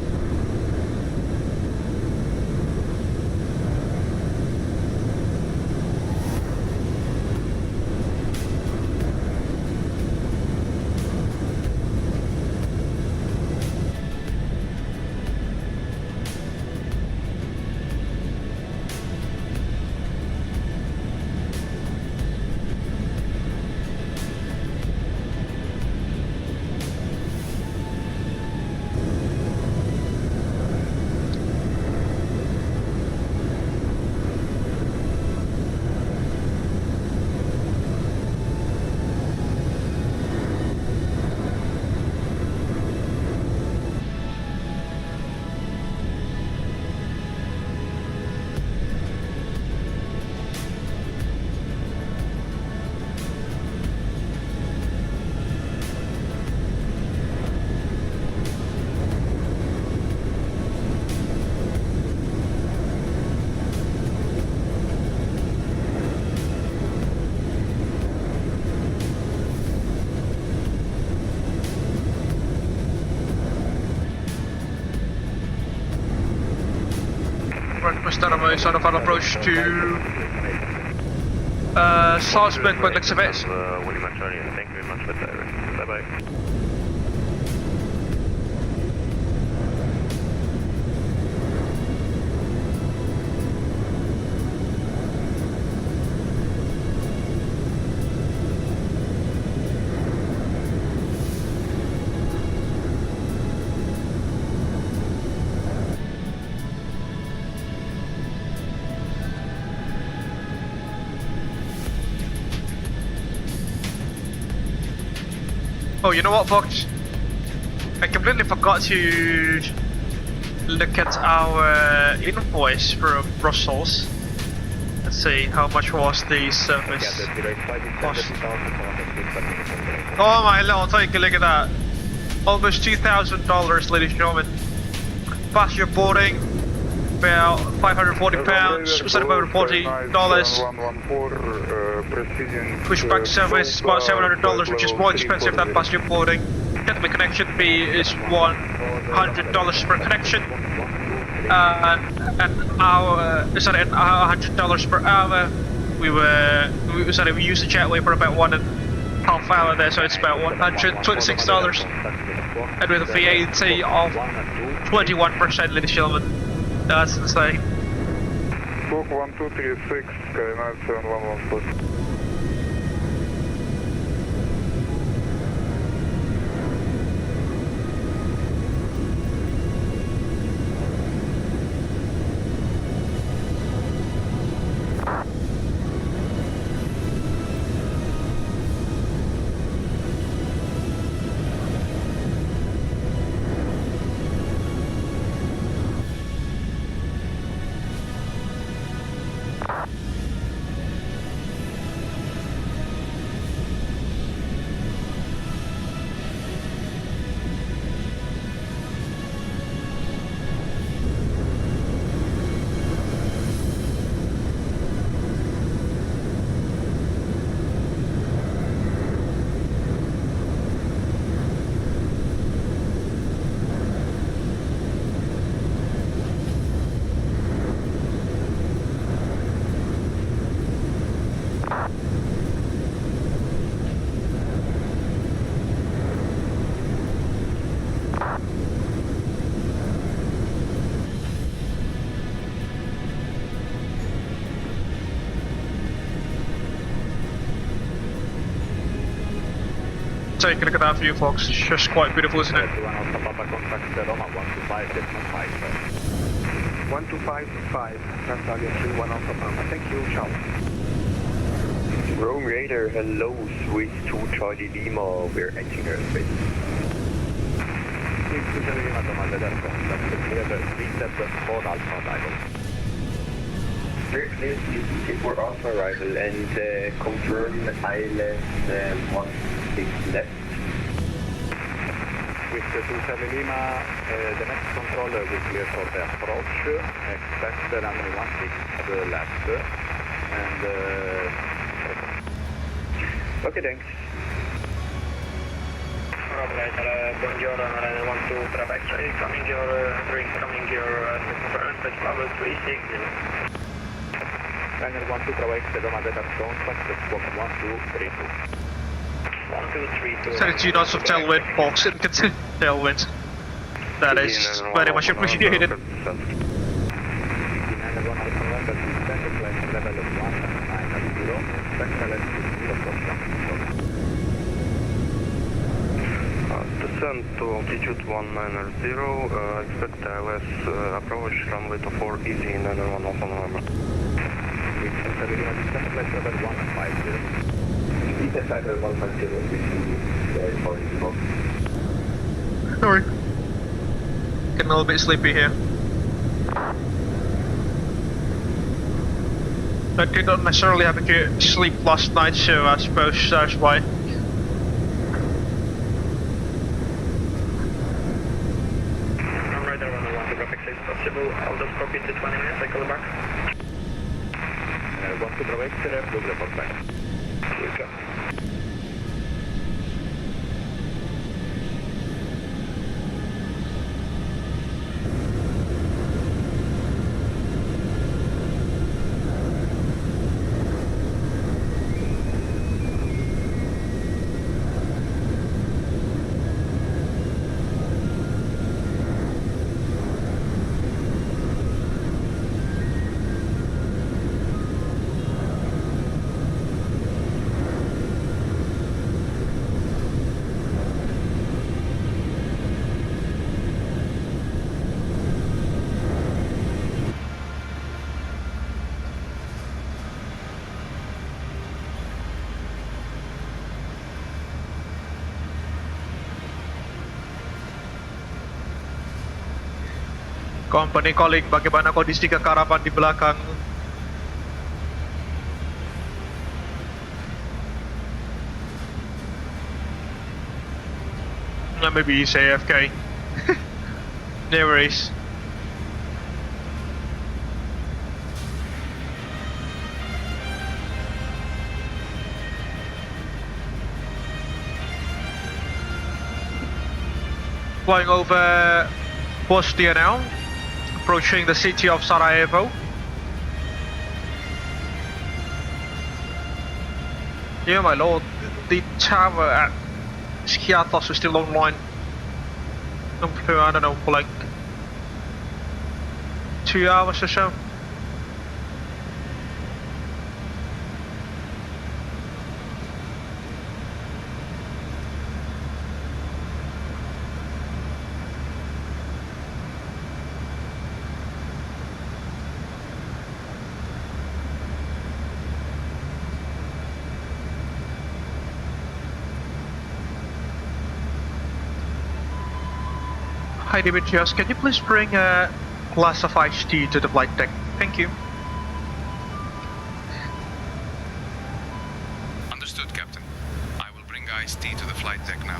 H: Runway side of our approach to Salzburg by LGSK.
U: Thank you very much for that. Bye bye.
H: Oh, you know what, folks? I completely forgot to look at our invoice from Brussels. Let's see, how much was the service cost? Oh my lord, take a look at that. Almost $2,000, ladies and gentlemen. Passenger boarding, about £540, sorry, $540. Pushback service, about $700, which is more expensive than passenger boarding. Gentleman connection fee is $100 per connection. An hour, sorry, $100 per hour. We used the jetway for about 1.5 hours there, so it's about $126. And with a VAT of 21%, ladies and gentlemen. That's insane.
C: Book 1236, Kaliméra 7114.
H: take a look at that view, folks. It's just quite beautiful, isn't it?
D: 1255, Australia 31 Alpha Papa. Thank you, ciao. Rome Raider, hello, Swiss 2 Charlie Lima, we're entering airspace. Very clear, please for off arrival and confirm ILS 16 left. With 2 Charlie Lima, the next controller will clear for the approach. Expect the runway 16 to the left. And okay, thanks. Operator, buongiorno, runway 12 traffic, coming your drink, coming your confirmed, level 360. Runway 12 traffic, Roma Delta contact, squawk 1232. 1232.
H: 32 knots of tailwind, folks, and consider tailwind. That is very much appreciated.
C: Descent to altitude 190, expect ILS approach runway to 4 easy 911 Alpha November.
H: Sorry. Getting a little bit sleepy here. I did not necessarily have a good sleep last night, so I suppose that's why.
C: I'm right around the 1 to traffic 6 possible. I'll just copy to 20 minutes, I call back. 1 to traffic 6, we'll report back. Okay.
H: Company colleague, bagaimana kondisi kekaravan di belakang? Maybe he's AFK. No worries. Flying over Bosnia now. Approaching the city of Sarajevo. Yeah, my lord, the tower at Skiathos is still online. I don't know, for like 2 hours or so. Hi Dimitrios, can you please bring a glass of iced tea to the flight deck? Thank you.
B: Understood, Captain. I will bring iced tea to the flight deck now.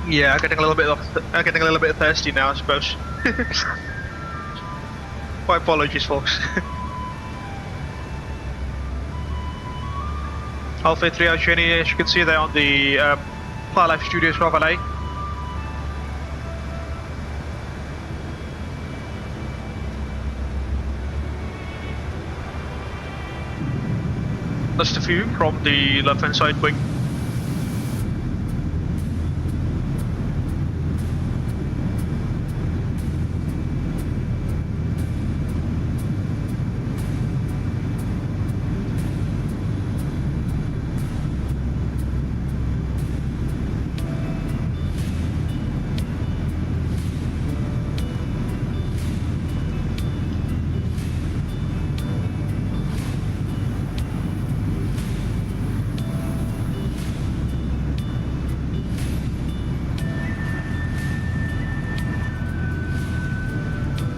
H: Yeah, I'm getting a little bit thirsty now, I suppose. My apologies, folks. Alpha 3 Algeria, as you can see there on the Fly Life Studios Bravo LA. That's the view from the left hand side wing.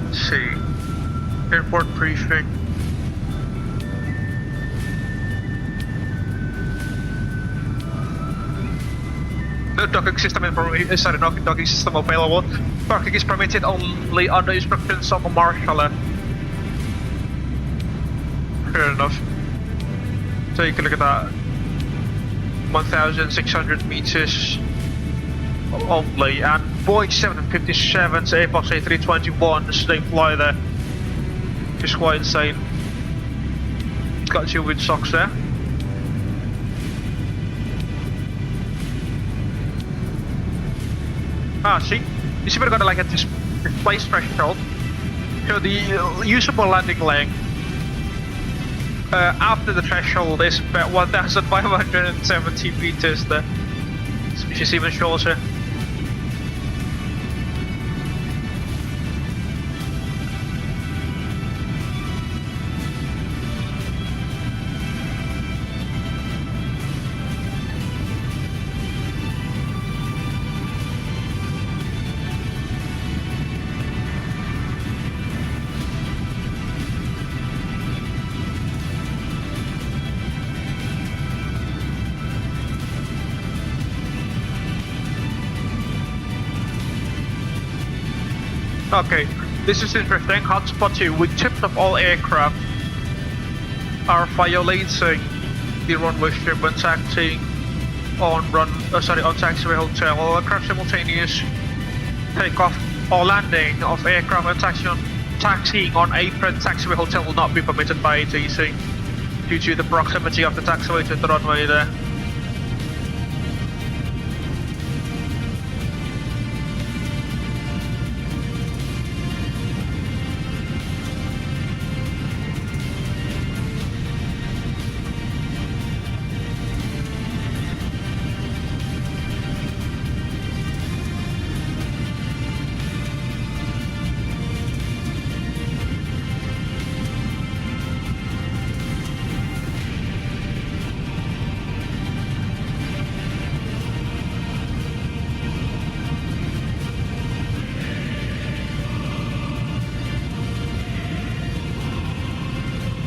A: Let's see. Airport briefing. No docking system docking system available. Parking is permitted only under instructions of a marshaller. Fair enough. Take a look at that. 1,600 meters only, and Boeing 757s, Airbus A321s, they fly there. Just quite insane. Got two windsocks there. Ah, see? You see we're gonna like at this display threshold. So the usable landing length after the threshold is about 1,570 meters there, which is even shorter. Okay, this is interesting. Hotspot 2, we tipped off all aircraft are violating the runway strip when taxiing on taxiway hotel. All aircraft simultaneous takeoff or landing of aircraft and taxiing on apron taxiway hotel will not be permitted by ATC due to the proximity of the taxiway to the runway there.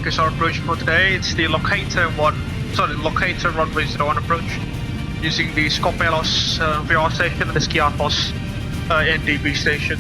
A: Is our approach for today. It's the locator runway 01 approach using the Skiathos VR station and the Skiathos NDB station.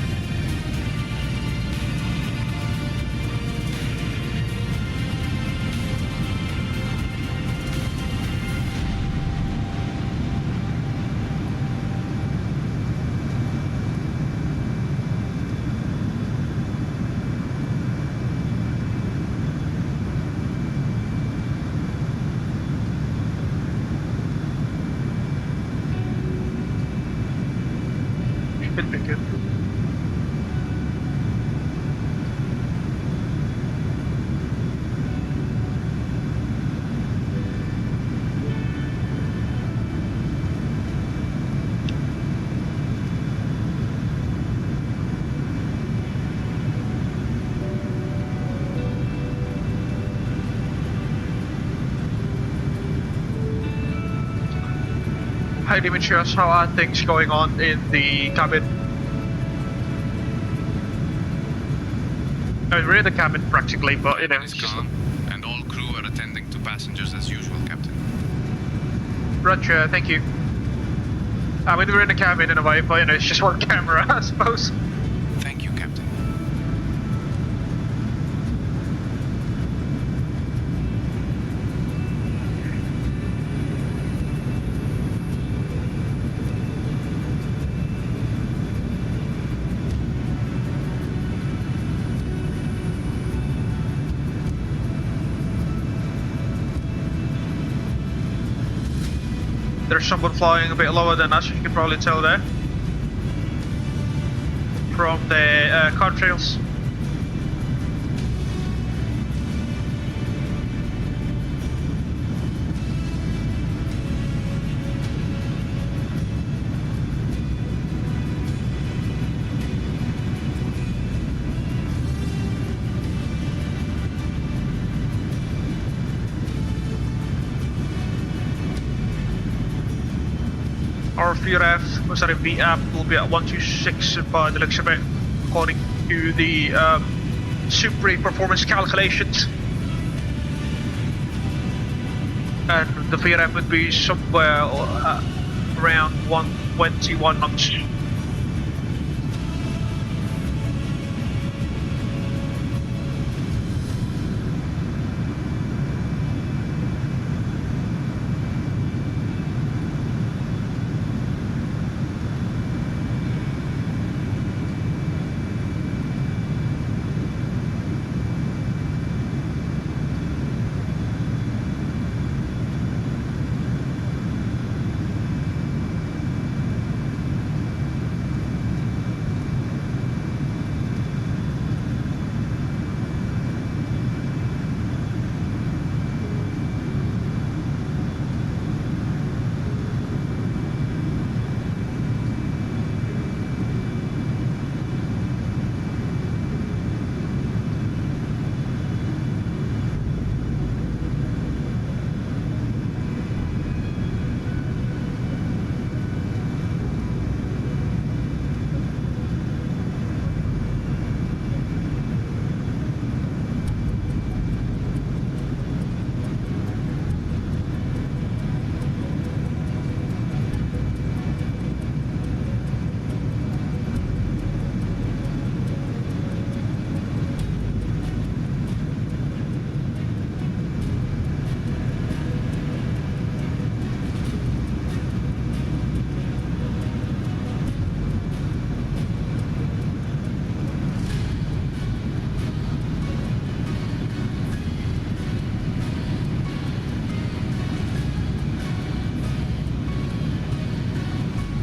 A: Hi Dimitrios, how are things going on in the cabin? I mean, we're in the cabin practically, but you know, it's just...
B: And all crew are attending to passengers as usual, Captain.
A: Roger, thank you. I mean, we're in the cabin in a way, but you know, it's just one camera, I suppose.
B: Thank you, Captain.
A: There's someone flying a bit lower than us, you can probably tell there. From the contrails. Our VAP will be at 126 by the looks of it.
H: according to the Supre performance calculations. And the VRM would be somewhere around 121 knots.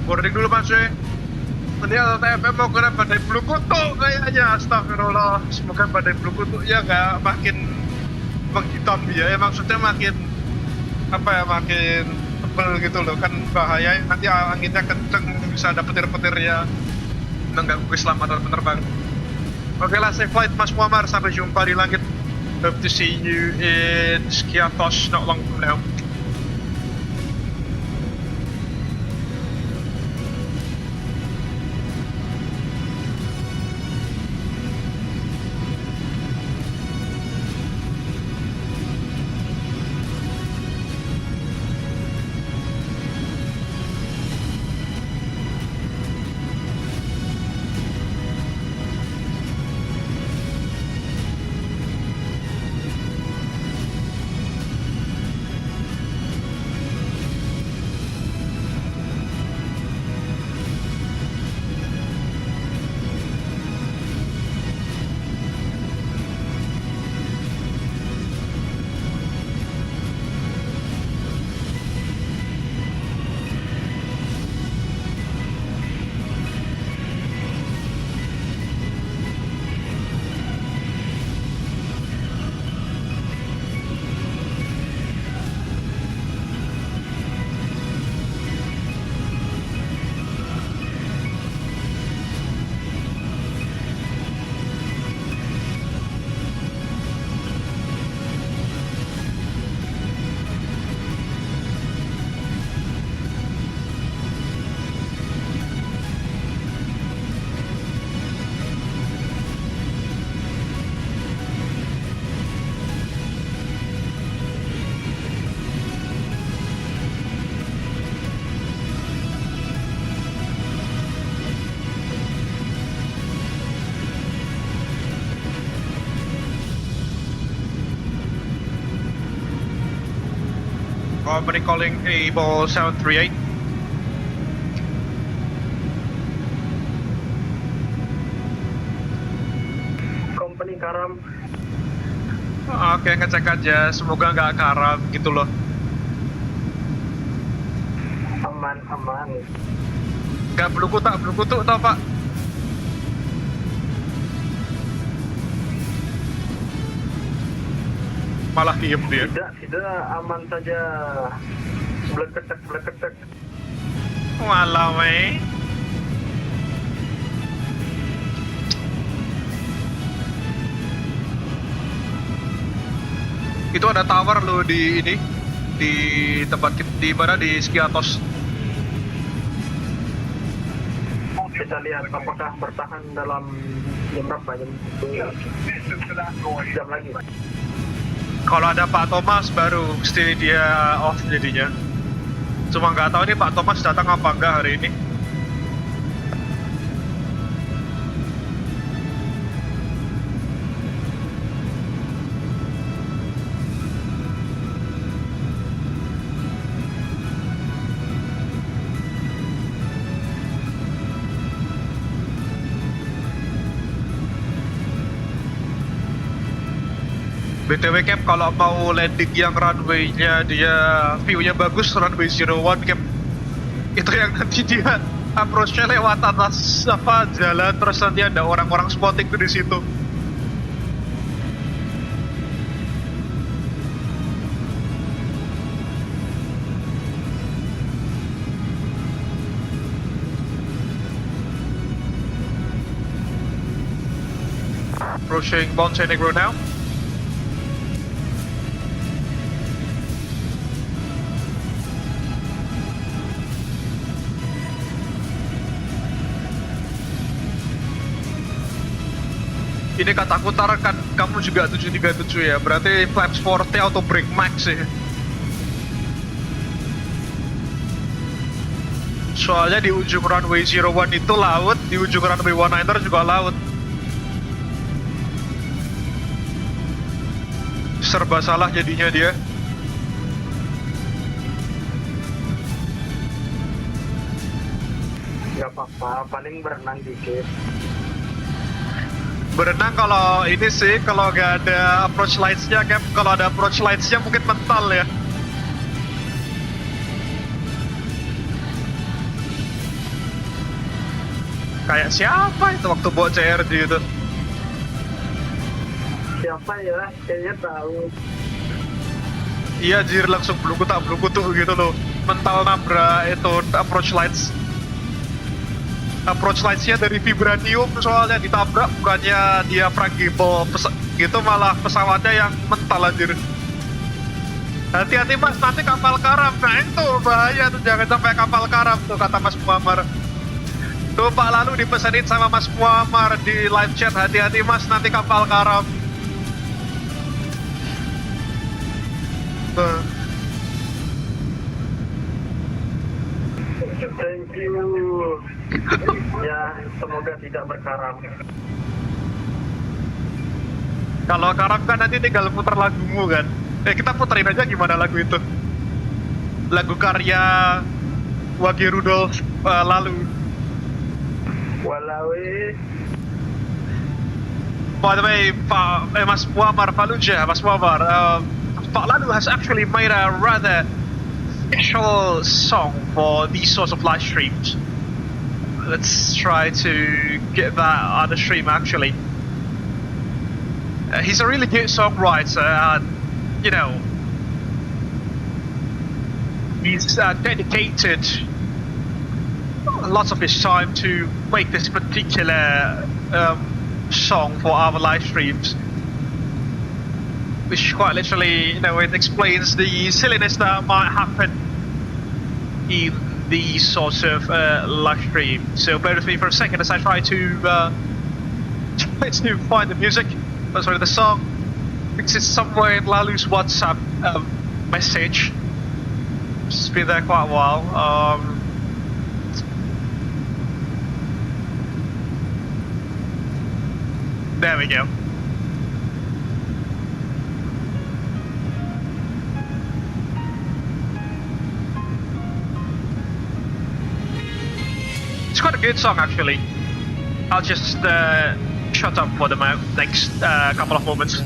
H: Boarding dulu Mas Swe. Ternyata TFM mau kena badai bulu kutuk kayaknya. Astagfirullah. Semoga badai bulu kutuknya nggak makin menghitam ya. Maksudnya makin apa ya, makin tebel gitu loh. Kan bahaya nanti anginnya kenceng, bisa ada petir-petir ya, mengganggu keselamatan penerbang. Oke lah, safe flight Mas Muammar, sampai jumpa di langit. Hope to see you in Skiathos not long from now. Company calling Abel 738.
E: Company karam.
H: Oke, ngecek aja, semoga nggak karam gitu loh.
E: Aman, aman.
H: Nggak belum kutuk tau Pak. Malah diem dia.
E: Tidak, aman saja. Bleketek.
H: Walau itu ada tower loh di ini, di tempat di mana, di Skiathos.
E: bisa lihat apakah bertahan dalam jam berapa, jam lagi.
H: Kalau ada Pak Thomas baru mesti dia off jadinya. Cuma nggak tahu nih Pak Thomas datang apa enggak hari ini. BTW Cap, kalau mau landing yang runway-nya dia view-nya bagus, runway 01 Cap, itu yang nanti dia approach-nya lewat atas apa jalan, terus nanti ada orang-orang spotting tuh di situ. Approaching Montenegro now. Ini kataku kan kamu juga 737 ya, berarti flaps forte atau brake max sih. Soalnya di ujung runway 01 itu laut, di ujung runway 19 juga laut. Serba salah jadinya dia.
E: Gak apa-apa, paling berenang dikit.
H: Berenang kalau ini sih, kalau nggak ada approach lights-nya, Cap. Kalau ada approach lights-nya mungkin mental ya. Kayak siapa itu waktu bawa CRJ itu?
E: Siapa ya? Kayaknya tahu.
H: Iya, jir langsung belum kutu gitu loh. Mental nabrak itu approach lights. Approach lights-nya dari vibranium soalnya ditabrak, bukannya dia fragile gitu, malah pesawatnya yang mental anjir. Hati-hati Mas, nanti kapal karam. Nah itu bahaya tuh, jangan sampai kapal karam tuh kata Mas Muammar. Tuh Pak lalu dipesanin sama Mas Muammar di live chat, hati-hati Mas, nanti kapal karam. Tuh.
E: Thank you. Ya, semoga tidak berkaram.
H: Kalau karam kan nanti tinggal putar lagumu kan. Kita puterin aja gimana lagu itu. Lagu karya Wage Rudolf lalu.
E: Walawi.
H: By the way, Mas Muammar Fallujah, Mas Muammar, Pak Lalu has actually made a rather special song for these sorts of live streams. Let's try to get that on the stream actually. He's a really good songwriter, and you know, he's dedicated lots of his time to make this particular song for our live streams, which quite literally, you know, it explains the silliness that might happen in these sorts of live stream. So bear with me for a second as I try to find the music. Oh, sorry, the song. Because it's somewhere in Lalu's WhatsApp message. It's been there quite a while. There we go. It's quite a good song actually. I'll just shut up for the next couple of moments.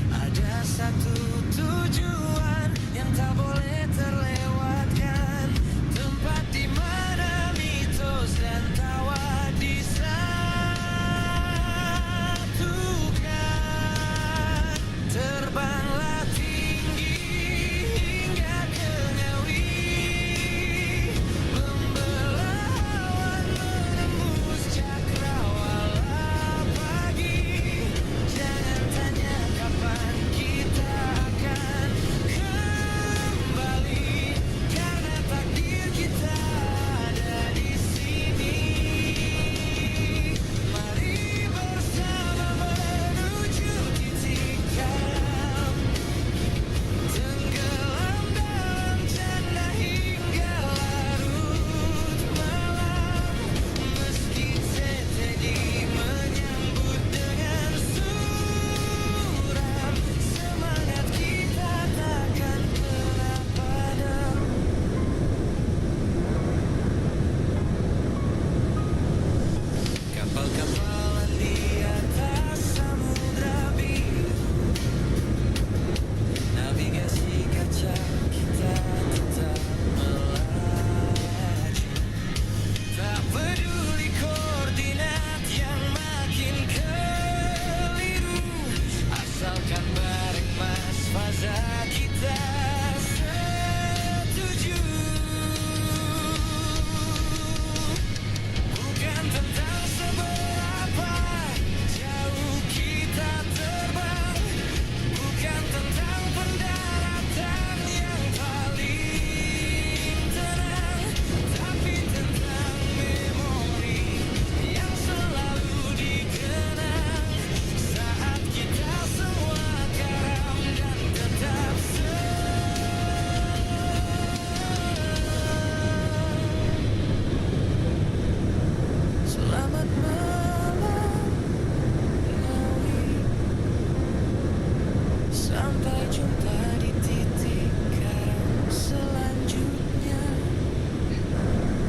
I: Ada satu tujuan.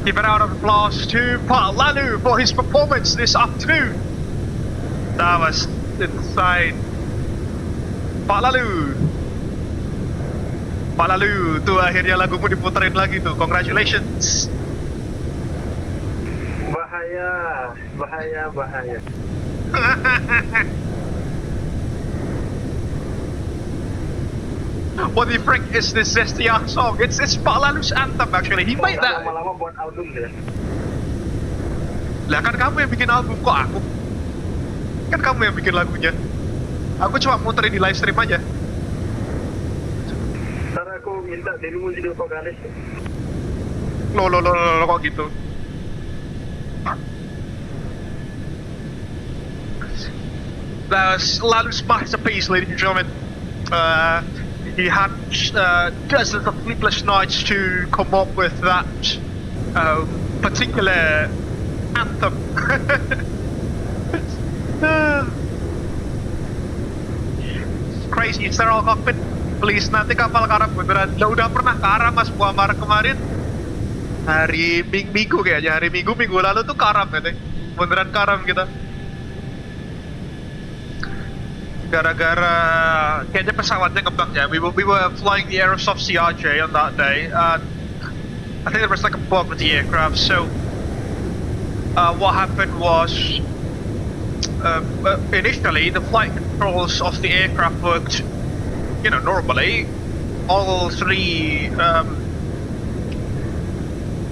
H: Give a round of applause to Pak Lalu for his performance this afternoon. That was insane. Pak Lalu. Pak Lalu, tuh akhirnya lagumu diputerin lagi tuh. Congratulations.
E: Bahaya.
H: What the frick is this STR song? It's Pak Lalu's anthem actually. He made that.
E: Lama-lama buat album deh.
H: Lah kan kamu yang bikin album, kok aku? Kan kamu yang bikin lagunya. Aku cuma muterin di live stream aja.
E: Ntar aku minta dirimu jadi vokalis.
H: Lo kok gitu? That's Lalu's masterpiece, ladies and gentlemen. He had dozens of sleepless nights to come up with that particular anthem. Crazy sterile cockpit. Please, nanti kapal karam beneran. Lo udah pernah karam Mas Muammar kemarin? Hari Minggu kayaknya, hari Minggu lalu tuh karam katanya. Beneran karam kita. Gara-gara kayaknya pesawatnya ngebug ya. We were flying the Aerosoft CRJ on that day, and I think there was like a bug with the aircraft. So what happened was initially the flight controls of the aircraft worked, normally. All three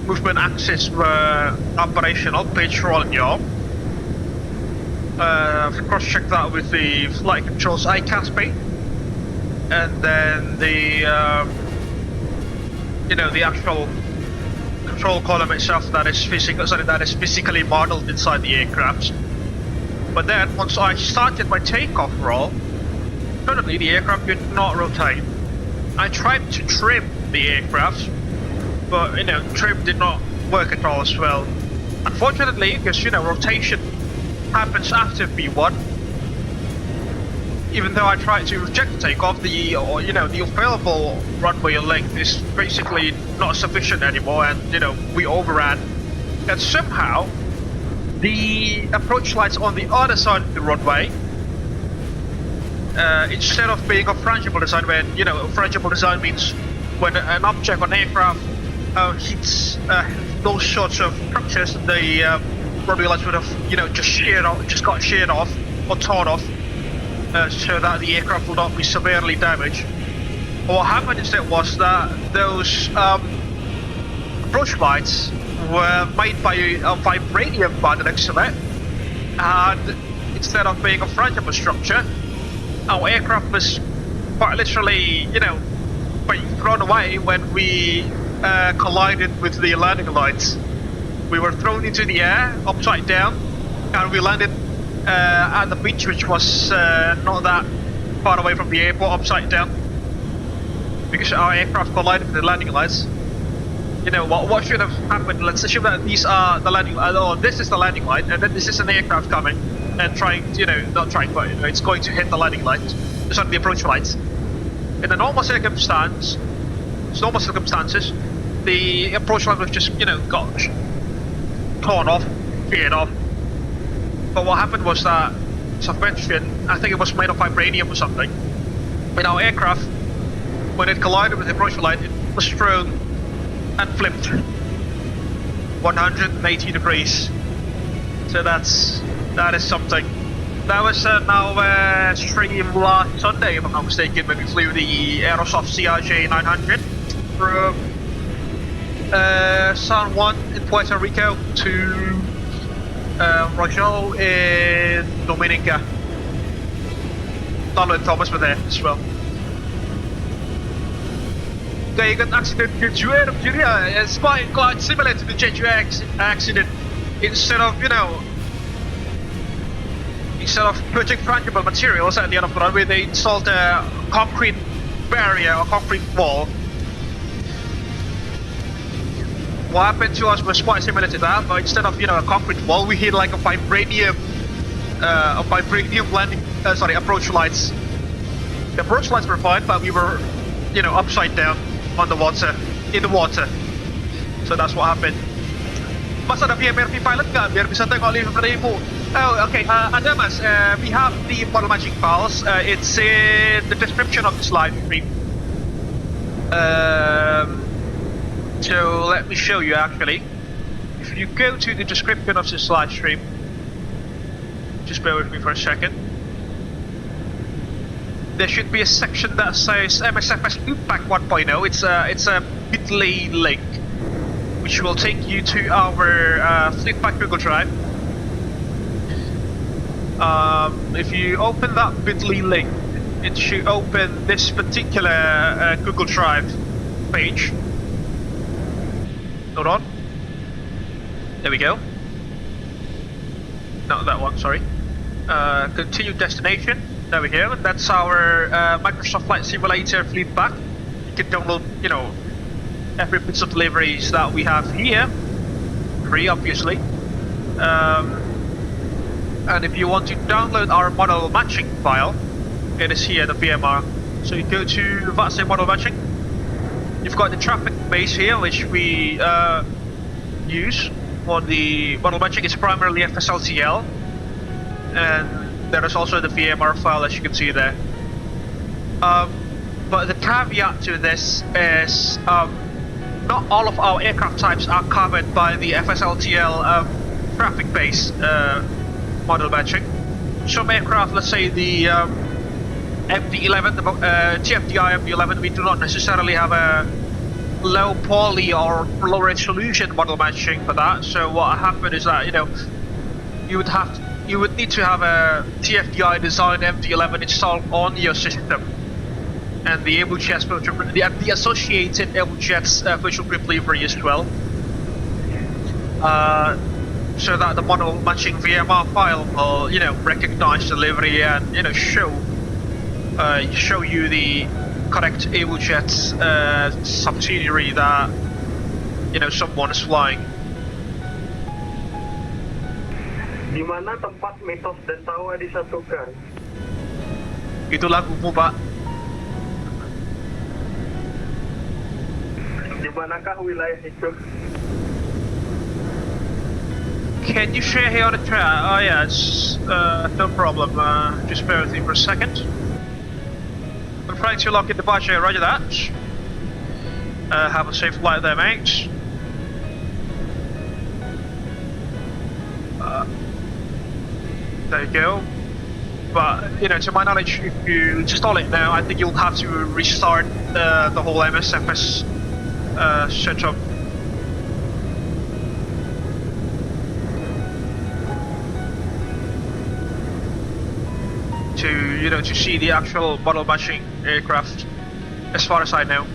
H: movement axes were operational: pitch, roll, and yaw. Cross-check that with the flight controls ICASP, and then the the actual control column itself that is physically modeled inside the aircraft. But then once I started my takeoff roll, suddenly the aircraft did not rotate. I tried to trim the aircraft, but trim did not work at all as well. Unfortunately, because rotation happens after V1. Even though I tried to reject the takeoff, the available runway length is basically not sufficient anymore, and we overran. And somehow, the approach lights on the other side of the runway, instead of being a frangible design, when frangible design means when an object on aircraft hits those sorts of structures, the runway lights would have, just got sheared off or torn off, so that the aircraft would not be severely damaged. What happened instead was that those approach lights were made by a vibranium by the looks of it, and instead of being a frangible structure, our aircraft was quite literally, being thrown away when we collided with the landing lights. We were thrown into the air, upside down, and we landed at the beach, which was not that far away from the airport, upside down. Because our aircraft collided with the landing lights. What should have happened? Let's assume that these are the landing light, or this is the landing light, and then this is an aircraft coming and trying, not trying, but it's going to hit the landing light, sorry, the approach lights. In the normal circumstances, the approach light was just, got torn off, sheared off. But what happened was that suspension, I think it was made of vibranium or something, in our aircraft, when it collided with the approach light, it was thrown and flipped 180 degrees. So that is something. That was our stream last Sunday, if I'm not mistaken, when we flew the Aerosoft CRJ 900 from San Juan in Puerto Rico to Rojal in Dominica. Lalo and Thomas were there as well. They got accident in Jeju, Nigeria. It's quite similar to the Jeju accident. Instead of putting frangible materials at the end of the runway, they installed a concrete barrier or concrete wall. What happened to us was quite similar to that, but instead of a concrete wall, we hit like a vibranium landing, approach lights. The approach lights were fine, but we were, upside down on the water, in the water. So that's what happened. Mas ada VMRP pilot nggak? Biar bisa tengok live dari ibu. Oh, okay. Ada mas. We have the model matching files. It's in the description of this live stream. So let me show you actually. If you go to the description of this live stream, just bear with me for a second. There should be a section that says MSFS Loopback 1.0. It's a bit.ly link, which will take you to our Fleetback Google Drive. If you open that bit.ly link, it should open this particular Google Drive page. Hold on. There we go. Not that one, sorry. Continue destination. There we go. That's our Microsoft Flight Simulator Fleetback. You can download, you know, every bits of deliveries that we have here. Free, obviously. And if you want to download our model matching file, it is here, the VMR. So you go to VATSIM model matching. You've got the traffic base here, which we use on the model matching. It's primarily FSLTL, and there is also the VMR file, as you can see there. But the caveat to this is not all of our aircraft types are covered by the FSLTL traffic base model matching. Some aircraft, let's say the MD-11, the TFDI MD-11, we do not necessarily have a low poly or low resolution model matching for that. So what happened is that, you know, you would need to have a TFDI designed MD-11 installed on your system, and the Abel Jets Virtual Group, the associated Abel Jets Virtual Group livery as well, so that the model matching VMR file will, you know, recognize the livery and, you know, show you the correct Abel Jets subsidiary that, you know, someone is flying.
E: Di mana tempat mitos dan tawa disatukan?
H: Itu lagumu, Pak.
E: Di manakah wilayah itu?
H: Can you share here on the chat? Oh yeah, it's no problem. Just bear with me for a second. I'm trying to lock in the departure. Roger that. Have a safe flight there, mate. There you go. But, you know, to my knowledge, if you install it now, I think you'll have to restart the whole MSFS setup. To, you know, to see the actual model matching aircraft, as far as I know.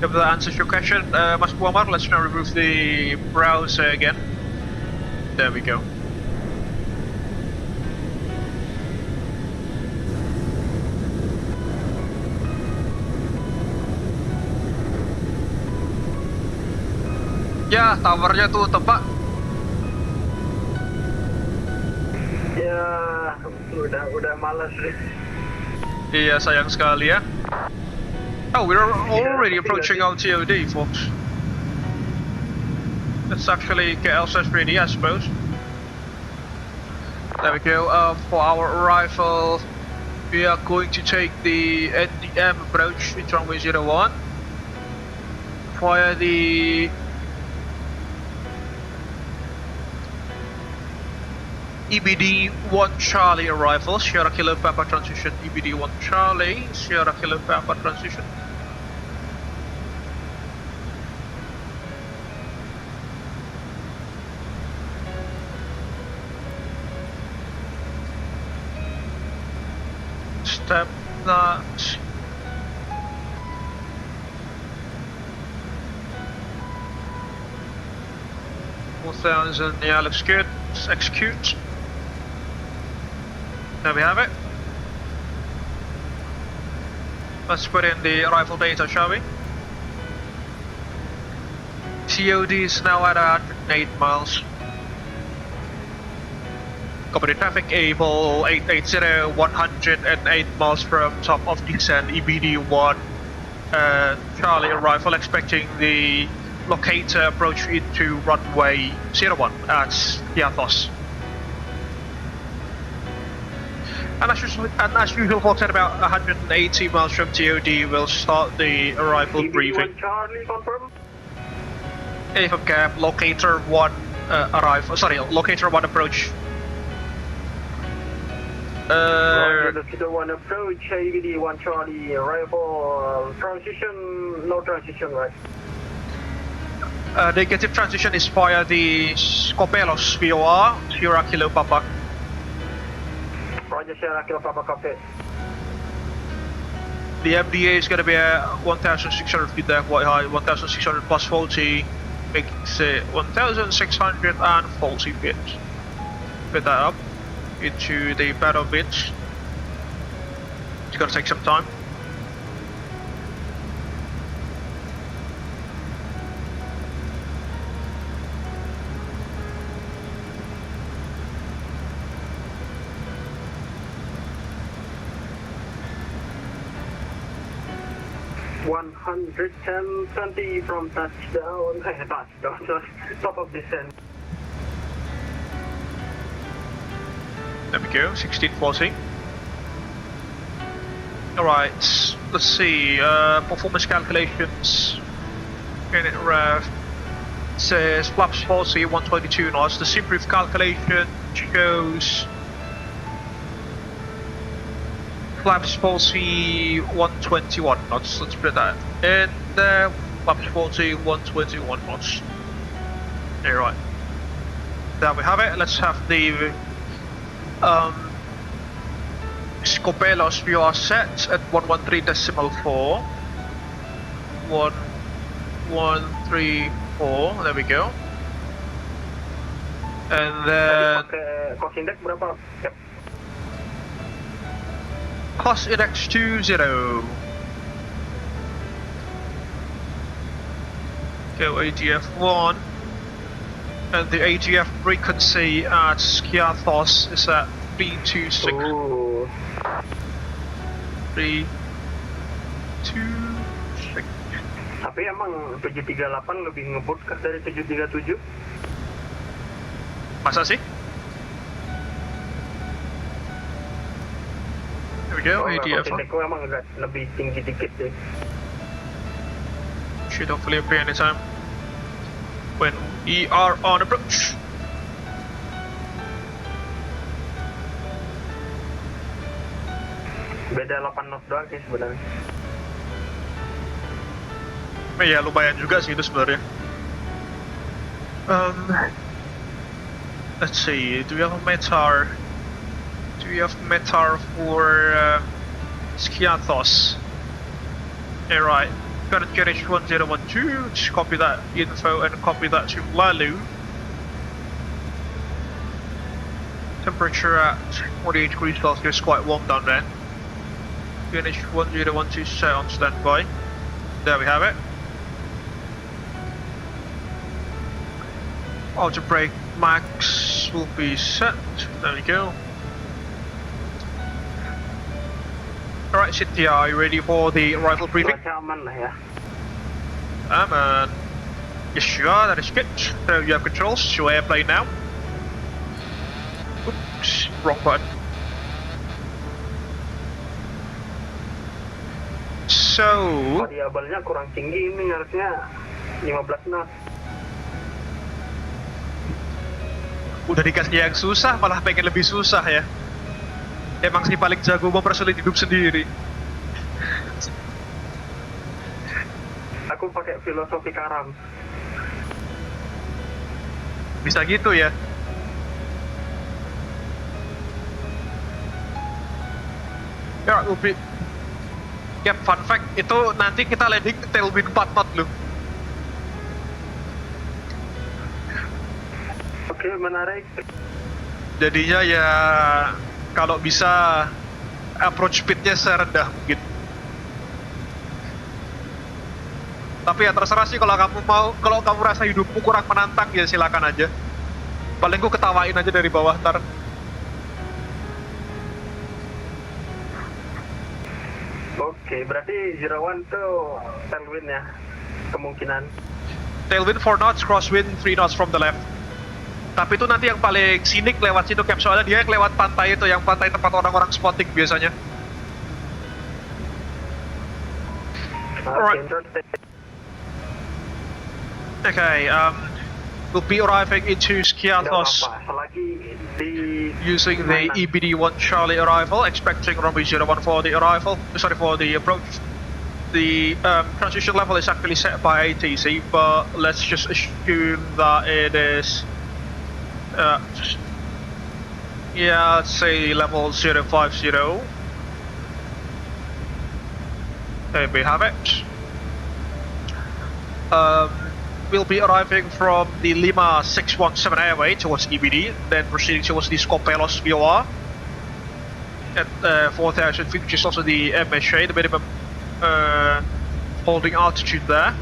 H: If that answers your question, Mas Muhammad, let's now remove the browser again. There we go. Ya, towernya tutup, Pak.
E: Ya, udah malas deh.
H: Iya, sayang sekali ya. Oh, we're already approaching our TOD, folks. Let's actually get ourselves ready, I suppose. There we go. For our arrival, we are going to take the NDM approach in runway 01 via the EBD-1 Charlie arrival, Sierra Kilo Papa transition, EBD-1 Charlie, Sierra Kilo Papa transition. Step that. 4000, yeah, looks good. Let's execute. There we have it. Let's put in the arrival data, shall we? TOD is now at 108 miles. Copy the traffic, Abel 880, 108 miles from top of descent, EBD-1 Charlie arrival, expecting the locator approach into runway 01 at Skiathos. And as usual, folks, at about 180 miles from TOD, we'll start the arrival briefing.
E: Charlie, confirm.
H: AFM cap, locator 1 locator 1 approach.
E: Locator 1 approach, AVD 1 Charlie, arrival, transition, no transition, right?
H: Negative transition is via the Skiathos VOR, Sierra Kilo Papa.
E: Roger, Sierra Kilo Papa, copy.
H: The MDA is going to be at 1,600 feet there, quite high, 1,600 plus 40, makes it 1,640 feet. Put that up into the battle bits. It's going to take some time.
E: $120 from touchdown, top of descent.
H: There we go, 1640. Alright, let's see, performance calculations. Unit ref says flaps 40, 122 knots. The SimBrief calculation shows flaps 40, 121 knots. Let's put that in there. Flaps 40, 121 knots. Alright. There we have it. Let's have the Skiathos VOR set at 113.4. 1134. There we go. And then
E: cost index berapa? Yep.
H: Cost index 20. Go AGF 1. And the AGF frequency at Skiathos is at 326.
E: Ooh.
H: 326.
E: Tapi emang 738 lebih ngebut dari 737?
H: Masa sih? There we go, AGF 1.
E: Emang agak lebih tinggi dikit deh.
H: Should hopefully appear anytime when we are on approach.
E: Beda 8 knot doang sih sebenarnya.
H: Ya lumayan juga sih itu sebenarnya. Let's see, do we have a METAR? Do we have METAR for Skiathos? Alright. Current carriage 1012, just copy that info and copy that to Lalu. Temperature at 48 degrees Celsius, quite warm down there. Carriage 1012 set on standby. There we have it. Auto brake max will be set. There we go. Alright, Cynthia, are you ready for the arrival briefing?
E: Aman.
H: Yes, you are, that is good. So you have controls to airplane now. Oops, wrong button. So...
E: variabelnya kurang tinggi ini, harusnya 15 knot.
H: Udah dikasih yang susah, malah pengen lebih susah ya. Emang sih paling jago mempersulit hidup sendiri.
E: Aku pakai filosofi karam.
H: Bisa gitu ya. Ya, Upi. Ya, fun fact, itu nanti kita landing tailwind 4 knot loh.
E: Oke, menarik.
H: Jadinya ya kalau bisa approach speednya serendah mungkin. Tapi ya terserah sih, kalau kamu mau, kalau kamu rasa hidupmu kurang menantang ya silakan aja. Paling gue ketawain aja dari bawah ntar.
E: Oke, berarti 01 tuh tailwind ya, kemungkinan.
H: Tailwind 4 knots, crosswind 3 knots from the left. Tapi itu nanti yang paling sinik lewat situ Cap, soalnya dia lewat pantai itu, yang pantai tempat orang-orang spotting biasanya. Alright. Okay, we'll be arriving into Skiathos using the EBD1 Charlie arrival, expecting runway 01 for the arrival, sorry, for the approach. The transition level is actually set by ATC, but let's just assume that it is, yeah, let's say level 050. There we have it. We'll be arriving from the Lima 617 airway towards EBD, then proceeding towards the Skiathos VOR at 4,000 feet, which is also the MSA, the minimum holding altitude there.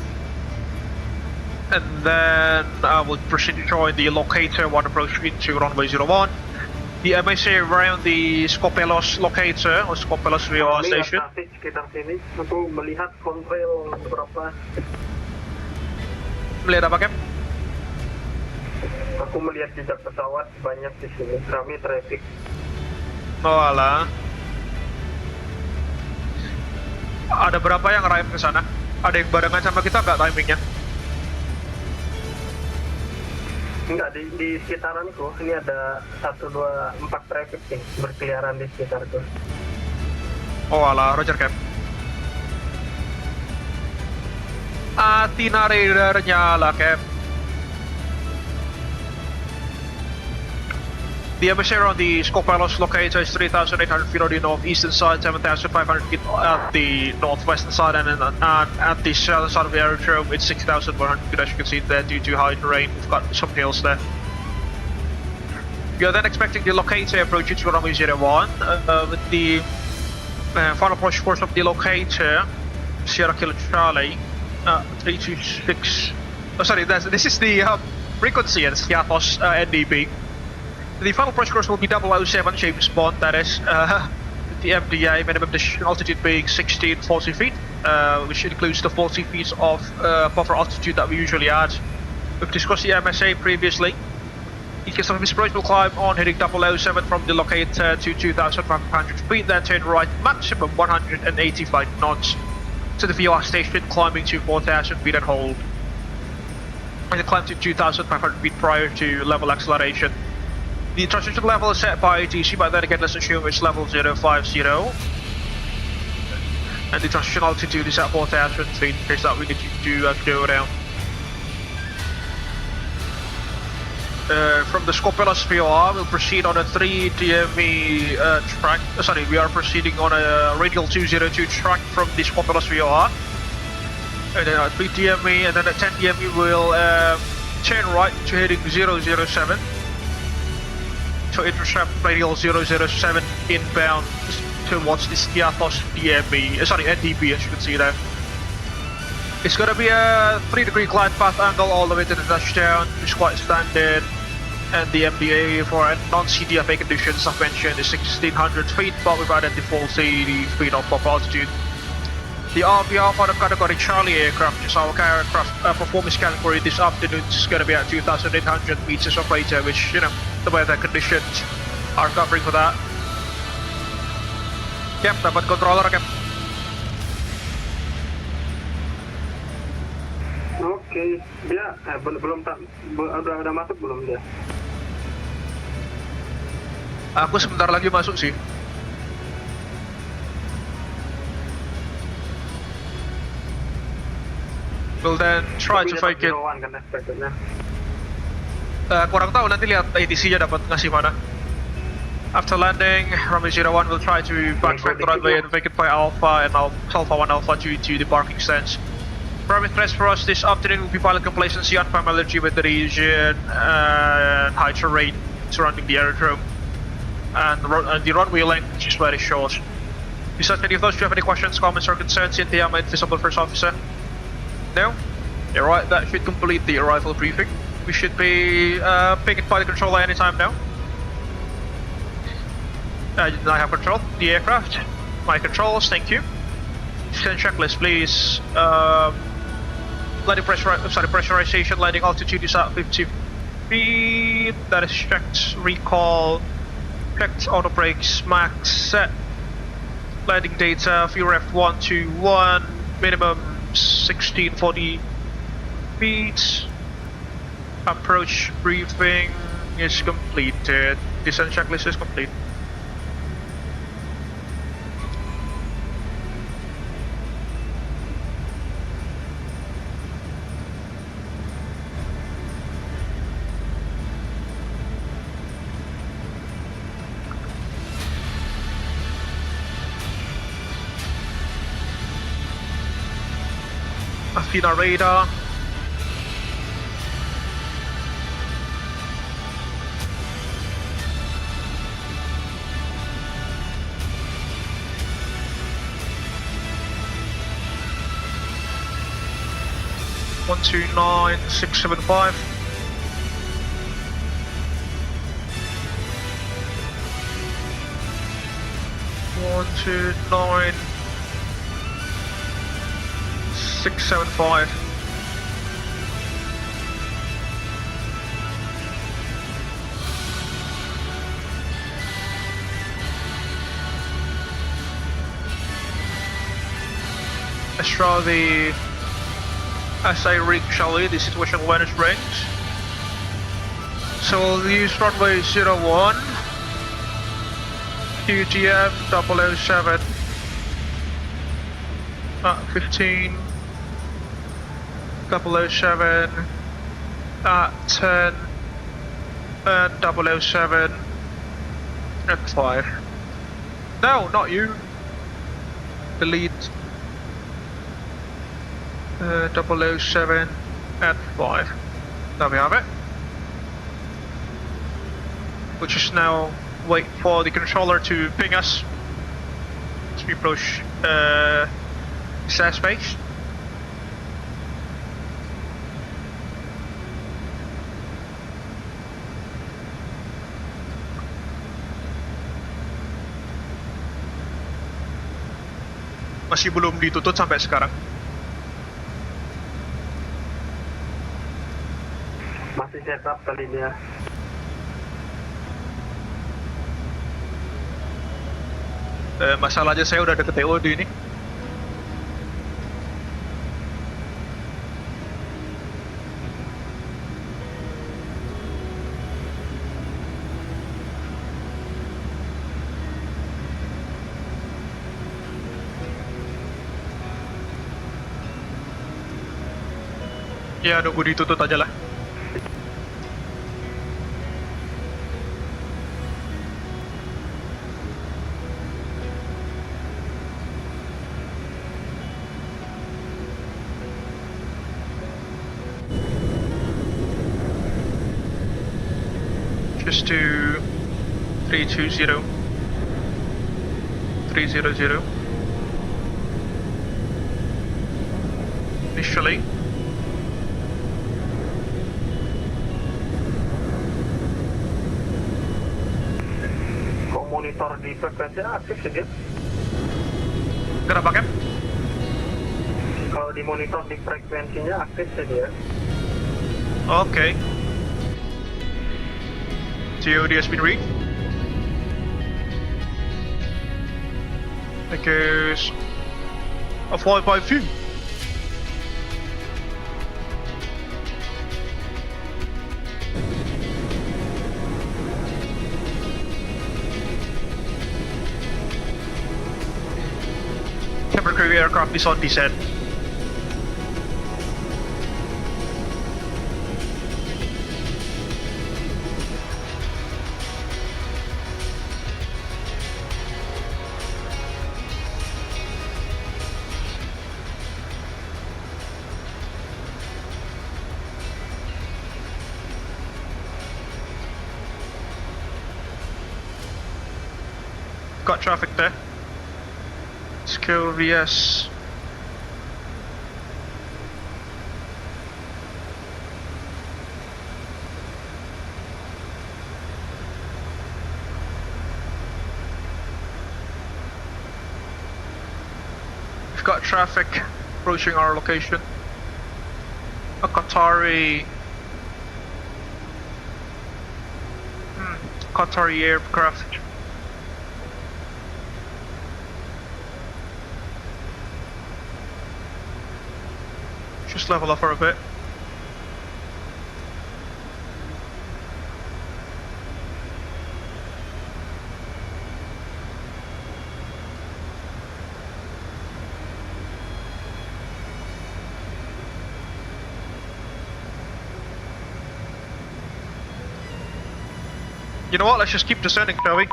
H: And then we'll proceed to join the locator 1 approach into runway 01. The MSA around the Skiathos locator or Skiathos VOR station.
E: Sekitar sini untuk melihat konvoy beberapa.
H: Melihat apa, Cap?
E: Aku melihat jejak pesawat banyak di sini, ramai traffic.
H: Oh alah. Ada berapa yang arrive ke sana? Ada yang barengan sama kita nggak timingnya?
E: Enggak, di sekitaranku ini ada 1, 2, 4 traffic nih berkeliaran di sekitarku.
H: Oh alah, Roger Cap. Itinerary nyala, Cap. The MSA on the Skiathos locator is 3,800 feet on the northeastern side, 7,500 feet at the northwestern side, and at the southern side of the aerodrome it's 6,100 feet, as you can see there, due to high terrain. We've got some hills there. We are then expecting the locator approaching to runway 01 with the final approach course of the locator, Sierra Kilo Charlie, 326. Oh, sorry, this is the frequency at Skiathos NDB. The final approach course will be 007 James Bond, that is, the MDA minimum altitude being 1640 feet, which includes the 40 feet of buffer altitude that we usually add. We've discussed the MSA previously. In case of misapproach, we'll climb on heading 007 from the locator to 2,500 feet, then turn right maximum 185 knots to the VOR station, climbing to 4,000 feet and hold. And then climb to 2,500 feet prior to level acceleration. The transition level is set by ATC, but then again let's assume it's level 050. And the transition altitude is at 4,000 feet, in case that we need to go around. From the Skiathos VOR, we'll proceed on a 3 DME track. Sorry, we are proceeding on a radial 202 track from the Skiathos VOR. And then at 3 DME, and then at 10 DME we'll turn right to heading 007. To intercept radial 007 inbound towards the Skiathos NDB, as you can see there. It's going to be a 3-degree glide path angle all the way to the touchdown, which is quite standard. And the MDA for non-CDFA conditions I've mentioned is 1,600 feet, but we've added the 40 feet of buffer altitude. The RVR for the category Charlie aircraft, which is our aircraft performance category this afternoon, is going to be at 2,800 meters of greater, which, you know, the weather conditions are covering for that. Cap, dapat controller, Cap.
E: Oke, dia belum udah masuk belum dia?
H: Aku sebentar lagi masuk sih. We'll then try to fake it. Kurang tahu, nanti lihat ATC-nya dapat ngasih mana. After landing, runway 01 will try to backtrack the runway and vacate by Alpha and Alpha 1 Alpha due to the parking stance. Primary threats for us this afternoon will be pilot complacency, unfamiliarity with the region, and high terrain surrounding the aerodrome, and the runway length, which is very short. Besides any of those, do you have any questions, comments, or concerns? Cynthia, my invisible first officer? No? You're right, that should complete the arrival briefing. We should be picking by the controller anytime now. I have control the aircraft. My controls, thank you. Send checklist, please. landing pressurization, landing altitude is at 50 feet. That is checked. Recall. Checked auto brakes. Max set. Landing data. VRF 121. Minimum 1640 feet. Approach briefing is completed. Descent checklist is complete. Athena radar. One two nine 675. One two nine 675. Let's draw the SA rig, shall we? The situation awareness range. So we'll use runway 01, QGM 007 at 15, 007 at 10, and 007 at 5. No, not you. Delete. 007 at 5. There we have it. We'll just now wait for the controller to ping us as we approach this airspace. Masih belum ditutup sampai sekarang.
E: Masih setup kali ini ya.
H: Masalahnya saya udah deket TOD ini. Ya nunggu ditutup aja lah. Just to 320 300 initially.
E: Monitor di frekuensinya aktif sih dia.
H: Kenapa Cap?
E: Kalau di monitor di frekuensinya aktif sih dia.
H: Okay. TOD has been reached. That goes a flyby view. Crew aircraft is on descent. Got traffic there. Skill VS. We've got traffic approaching our location. Qatari aircraft. Just level off for a bit. You know what, let's just keep descending, shall we?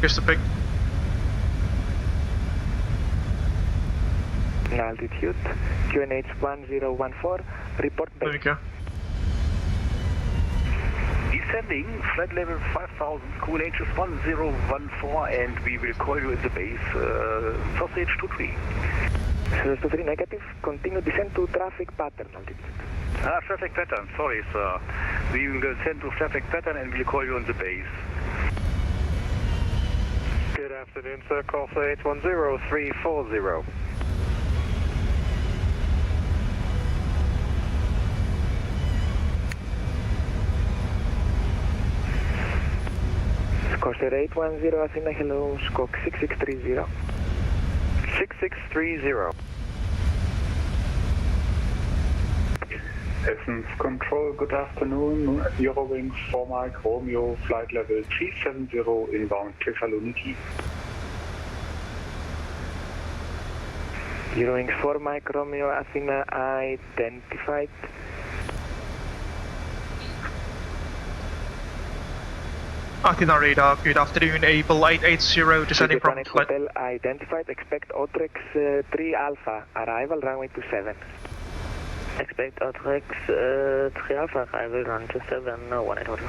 H: Here's the ping.
C: Altitude, QNH 1014, report back.
H: There we go.
D: Descending, flight level 5000, QNH is 1014, and we will call you at the base, sausage 23.
C: Sausage 23 negative, continue descend to traffic pattern altitude.
D: Traffic pattern, sorry sir. We will send to traffic pattern and we'll call you on the base.
C: Good afternoon, sir. Call for 810340. Corsair 810, Athena, hello, squawk 6630. 6630.
J: Essence Control, good afternoon. Eurowings 4 Mike Romeo, flight level 370 inbound Thessaloniki.
C: Eurowings 4 Mike Romeo, Athena identified.
H: Athena radar, good afternoon, Abel 880 descending from flight.
C: Hotel identified, expect Otrex 3 Alpha, arrival runway 27.
G: Expect Otrex 3 Alpha, arrival runway 27, no 18 hotel.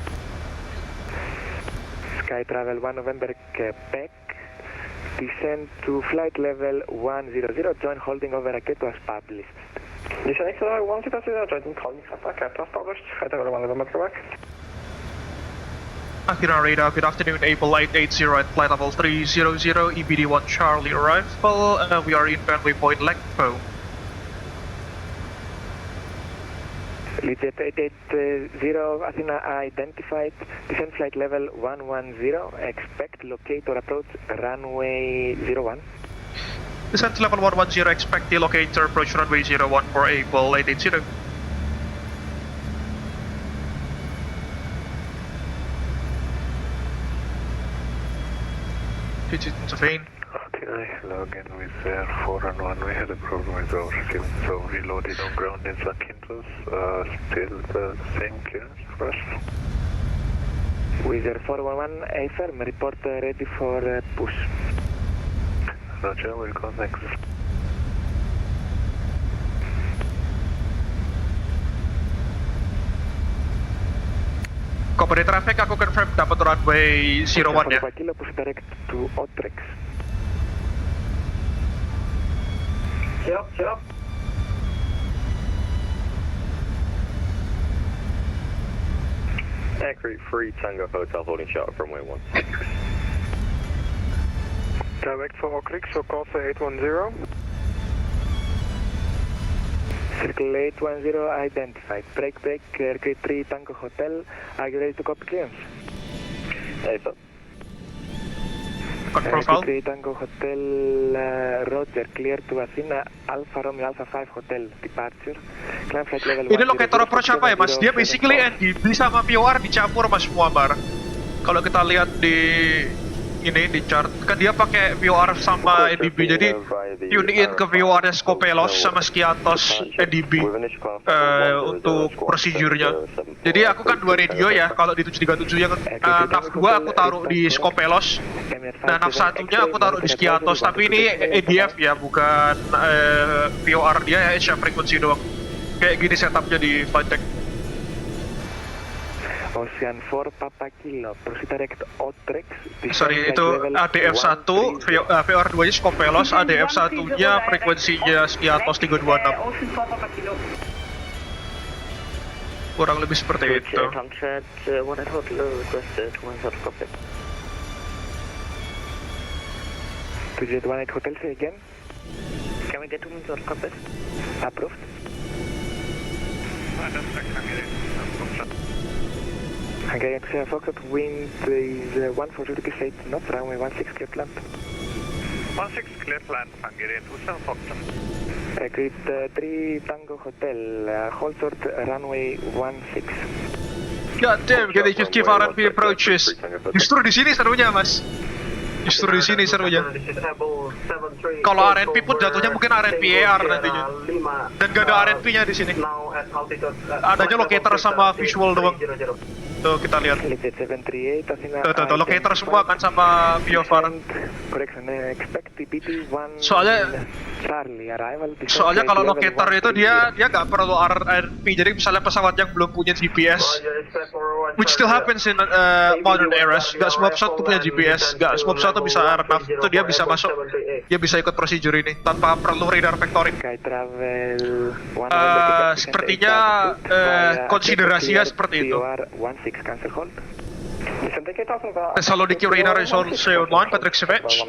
C: Sky Travel 1 November Quebec, descend to flight level 100, join holding over Raketo as published.
E: Descending to 100, join holding as published, Sky Travel 1 November Quebec.
H: Athena radar, good afternoon, Abel 880 at flight level 300, EBD1 Charlie arrival, we are in runway point Legpo.
C: Leadjet 880, Athena identified, descend flight level 110, expect locate or approach runway 01.
H: Descent level 110, expect the locator approach runway 01 for Abel 880. Intervene.
F: Hello again with Air 411. We had a problem with our receiver, so reloaded on ground in Zakynthos. Still the same clearance for us.
C: With Air 411, A firm, report ready for push.
F: Roger, we'll go next.
H: Copy traffic, aku confirm dapat runway 01 ya.
C: Kilo push direct to Otrex.
E: Siap.
I: Accurate free Tango Hotel holding shot from runway 1.
C: Direct for Otrex, so call for 810. Circle 810 identified. Break, Aircraft 3 Tango Hotel. Are you ready to copy clearance?
I: Hey, sir.
H: Profile.
C: 3 Tango Hotel, Roger, clear to Athena, Alfa Romeo Alpha 5 Hotel, departure. Climb flight level 1.
H: Ini locator approach apa ya mas? Dia basically NDB sama POR dicampur mas Muammar. Kalau kita lihat di ini di chart, kan dia pakai VOR sama NDB, jadi tune in ke VOR-nya Skopelos sama Skiathos NDB untuk prosedurnya. Jadi aku kan 2 radio ya, kalau di 737 yang NAV 2 aku taruh di Skopelos, nah NAV 1-nya aku taruh di Skiathos, tapi ini ADF ya, bukan VOR dia ya, Asia frequency doang. Kayak gini setupnya di flight deck.
C: Ocean 4 Papa Kilo, proceed direct Otrex.
H: Sorry, itu ADF1, VOR2-nya Skopelos, ADF1-nya frekuensinya Skiathos 326. Kurang lebih seperti itu.
C: Jet 18 Hotel, say again.
G: Can we get 2 minutes on compass?
C: Approved. Hungarian to Foxtrot, wind is 140 degrees 8 knots, runway 16 clear plant.
U: 16 clear plant, Hungarian 27 Foxtrot.
C: Agreed, 3 Tango Hotel, hold short, runway 16.
H: God damn, can they just give RNP approaches? Justru di sini serunya, Mas. Justru di sini serunya. Kalau RNP pun jatuhnya mungkin RNPAR nantinya. Dan gak ada RNP-nya di sini. Adanya locator sama visual doang. Tuh kita lihat. Tuh, locator semua kan sama VOFR. Soalnya kalau locator itu dia nggak perlu RNP. Jadi misalnya pesawat yang belum punya GPS, which still happens in modern eras. Gak semua pesawat tuh punya GPS. Gak semua pesawat tuh bisa RNAV. Itu dia bisa masuk. Dia bisa ikut prosedur ini tanpa perlu radar factoring. Sepertinya konsiderasinya seperti itu. Thessaloniki radar is also online, Patrick Savage.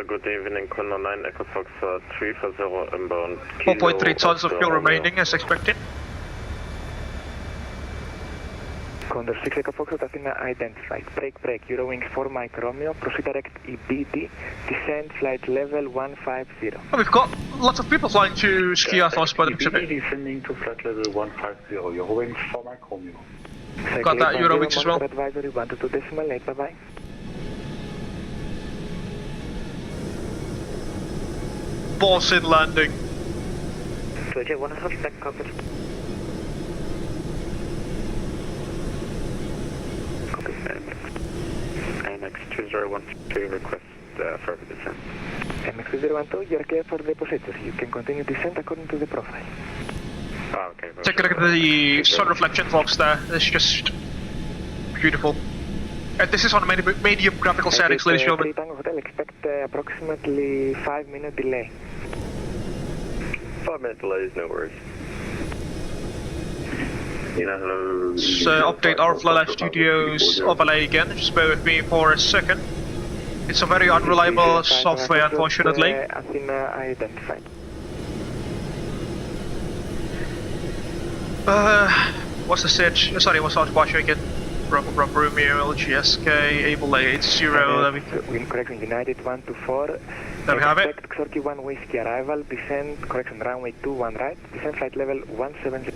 I: Good evening, Condor 9, Echo Fox 340 inbound.
H: 4.3 tons of fuel remaining as expected.
C: Condor 6 Echo Fox, Athena identified. Break, Eurowings 4 Mike Romeo, proceed direct EBD, descend flight level 150.
H: Oh, we've got lots of people flying to Skiathos by the looks of it.
J: Descending to flight level 150, Eurowings 4 Mike Romeo.
H: Got that Eurowings as well.
C: Advisory 122.8, bye-bye.
H: Boss in landing.
G: Jet 1.5 back covered.
I: MX2012 request further descent.
C: MX2012, you're clear for depositors. You can continue descent according to the profile.
I: Oh, okay.
H: Take a look at the sun reflection vlogs there. It's just beautiful. And this is on medium graphical settings, ladies and gentlemen.
C: Tango Hotel, expect approximately 5-minute delay.
I: 5-minute delay is no worries.
H: So update our Flylife Studios overlay again, just bear with me for a second. It's a very unreliable software, unfortunately.
C: Athena identified.
H: What's the sitch? Sorry, what's our watch again? Bravo Romeo, LGSK, Abel 80, there we go.
C: Wind correction, United 124.
H: There we have it.
C: Expect Xorky 1 Whiskey arrival, descend, correction, runway 21 right, descend flight level 170.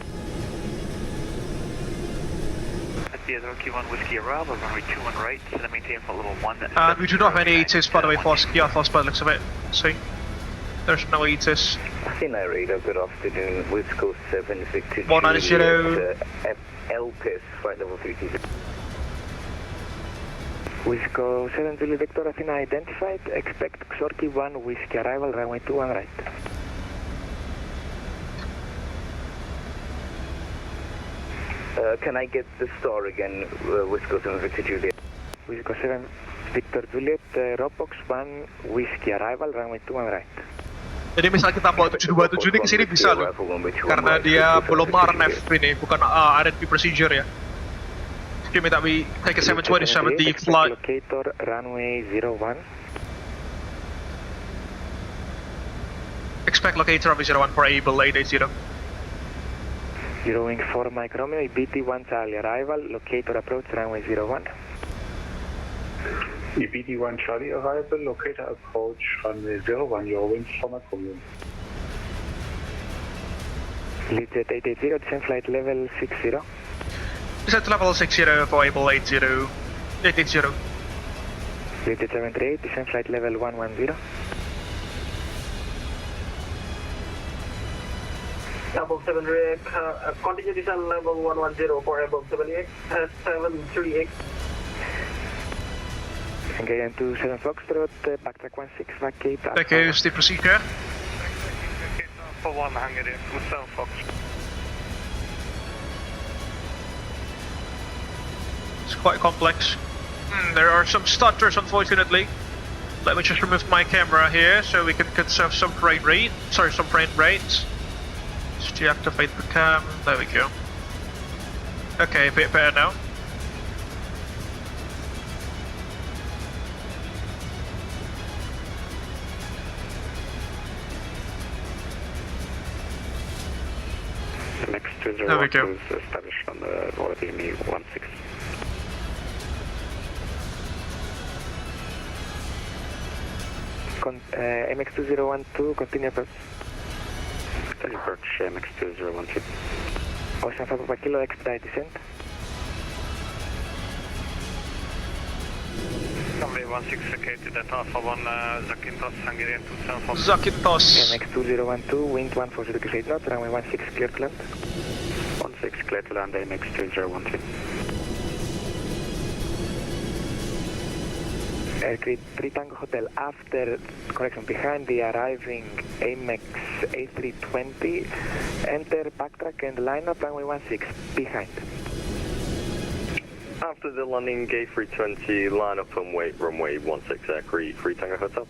D: Xorky 1 Whiskey arrival, runway 21 right, descend and maintain flight level 1.
H: And we do not have any ETIS, by the way, for Skiathos by the looks of it. See? There's no ETIS.
I: Athena radar, good afternoon, Wisco 762.
H: 190.
I: LPIS, flight level 320.
C: Wisco 7 Julie Victor, Athena identified, expect Xorky 1 Whiskey arrival, runway 21 right.
I: Can I get the star again, Wisco 7 Victor Juliet?
C: Wisco 7 Victor Juliet, Robox 1 Whiskey arrival, runway 21 right.
H: Jadi misal kita bawa 727 ini kesini bisa loh, karena dia belum RNF ini, bukan RNP procedure ya. Give me that we take a 727 the flight.
C: Locator runway 01.
H: Expect locator runway 01 for Abel 880.
C: Eurowings 4 Mike Romeo, EBT 1 Charlie arrival, locator approach runway 01.
J: EBD 1 Charlie arrival, locator approach runway 01, Eurowings 4 Mike Romeo.
C: Leadjet 880, descend flight level 60.
H: Descent level 60 for Abel 880.
C: Leadjet 738, descend flight level 110.
E: Abel 738, continue descent level 110 for Abel 738.
C: Hungarian 27 Foxtrot, backtrack 16, vacate.
H: Thank you, Steve procedure.
U: For 1 Hungarian 27 Foxtrot.
H: It's quite complex. There are some stutters, unfortunately. Let me just remove my camera here so we can conserve some frame rate. Sorry, some frame rates. Just deactivate the cam. There we go. Okay, a bit better now.
A: There we go.
D: Established on the VATSIM 16.
L: MX2012, continue approach.
D: Continue approach, MX2012.
L: Ocean 5 Papa Kilo, expedite descent.
U: Runway 16 located at Alpha 1, Skiathos, Hungarian 274.
A: Skiathos.
L: MX2012, wind 140 knots, runway 16 clear to land.
D: 16 clear to land, MX2012.
L: Aircrew 3 Tango Hotel, after, correction, behind the arriving AMEX A320, enter backtrack and line up runway 16, behind.
I: After the landing, gate 320, line up and wait, runway 16, Aircrew 3 Tango Hotel.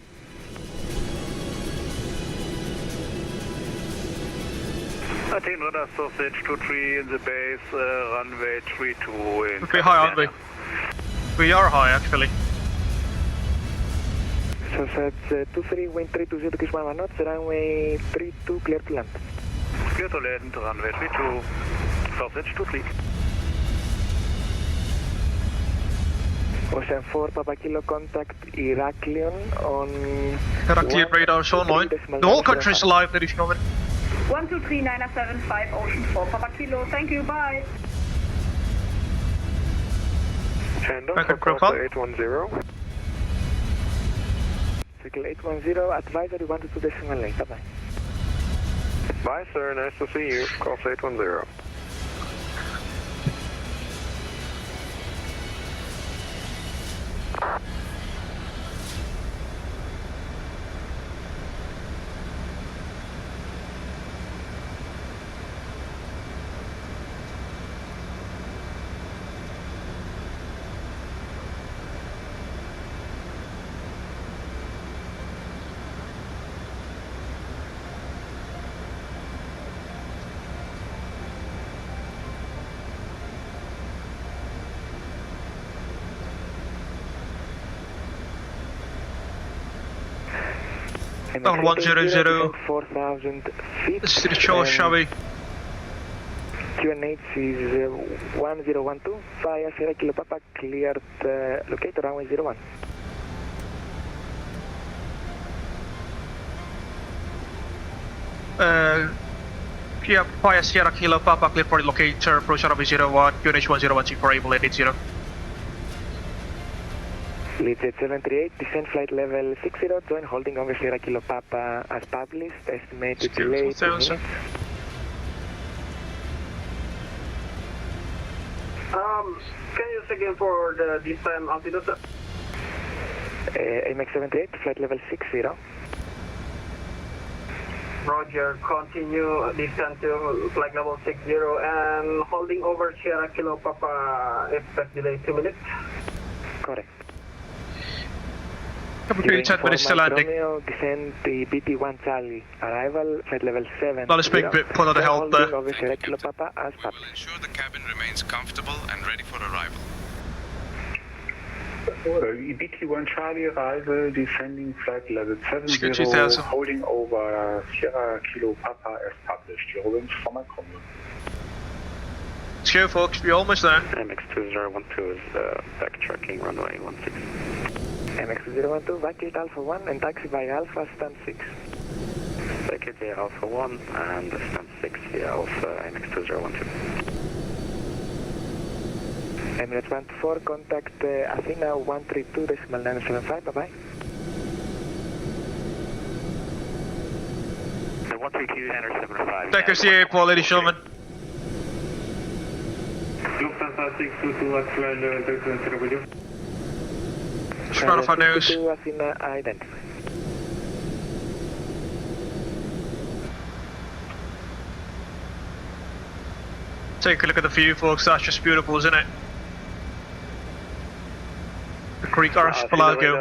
U: Attain radar sausage 23 in the base, runway 32 in.
A: Okay, high, aren't we? We are high, actually.
L: So that's 23, wind 320 degrees 1 knots, runway 32, clear to land.
U: Clear to land, runway 32, sausage 23.
L: Ocean 4, Papa Kilo, contact Heraklion on...
A: Heraklion radar shown line. The whole country is alive, ladies and gentlemen.
V: 123.975, Ocean 4, Papa Kilo, thank you, bye.
A: Backup profile.
L: 810. Circle 810, advisory 122.8, bye-bye.
J: Bye, sir, nice to see you. Call 810.
A: Down 100.
L: 4,000 feet.
A: This is the show, shall we?
L: QNH is 1012 via Sierra Kilo Papa, cleared locator runway 01.
A: Yeah, via Sierra Kilo Papa, clear for the locator, approach runway 01, QNH 101 for Abel 880.
L: Leadjet 738, descent flight level 60, join holding over Sierra Kilo Papa as published, estimated delay 2 minutes.
E: Can you say again for the descent altitude?
L: AMX 78, flight level 60.
E: Roger, continue descent to flight level 60 and holding over Sierra Kilo Papa, expect delay 2 minutes.
L: Correct.
A: Between 10 minutes to landing.
L: Romeo, descend the BT1 Charlie, arrival, flight level 7.
A: Not a big bit put on the help there.
L: Over Sierra Kilo Papa as
B: We will ensure the cabin remains comfortable and ready for arrival.
J: BT1 Charlie arrival, descending flight level 70, holding over Sierra Kilo Papa as published. Your winds from my command.
A: Let's go, folks, we're almost there.
D: MX2012 is backtracking runway 16.
L: MX012, vacate Alpha 1 and taxi by Alpha, stand 6.
D: Vacate via Alpha 1 and stand 6 via Alpha MX2012.
L: Emirates 14, contact Athena 132.975, bye-bye.
D: 132.975.
A: Take us to the airport, ladies and gentlemen.
C: Lufthansa 622 actual 0W.
A: Front of our nose.
L: Athena identified.
A: Take a look at the view, folks, that's just beautiful, isn't it? The Greek archipelago.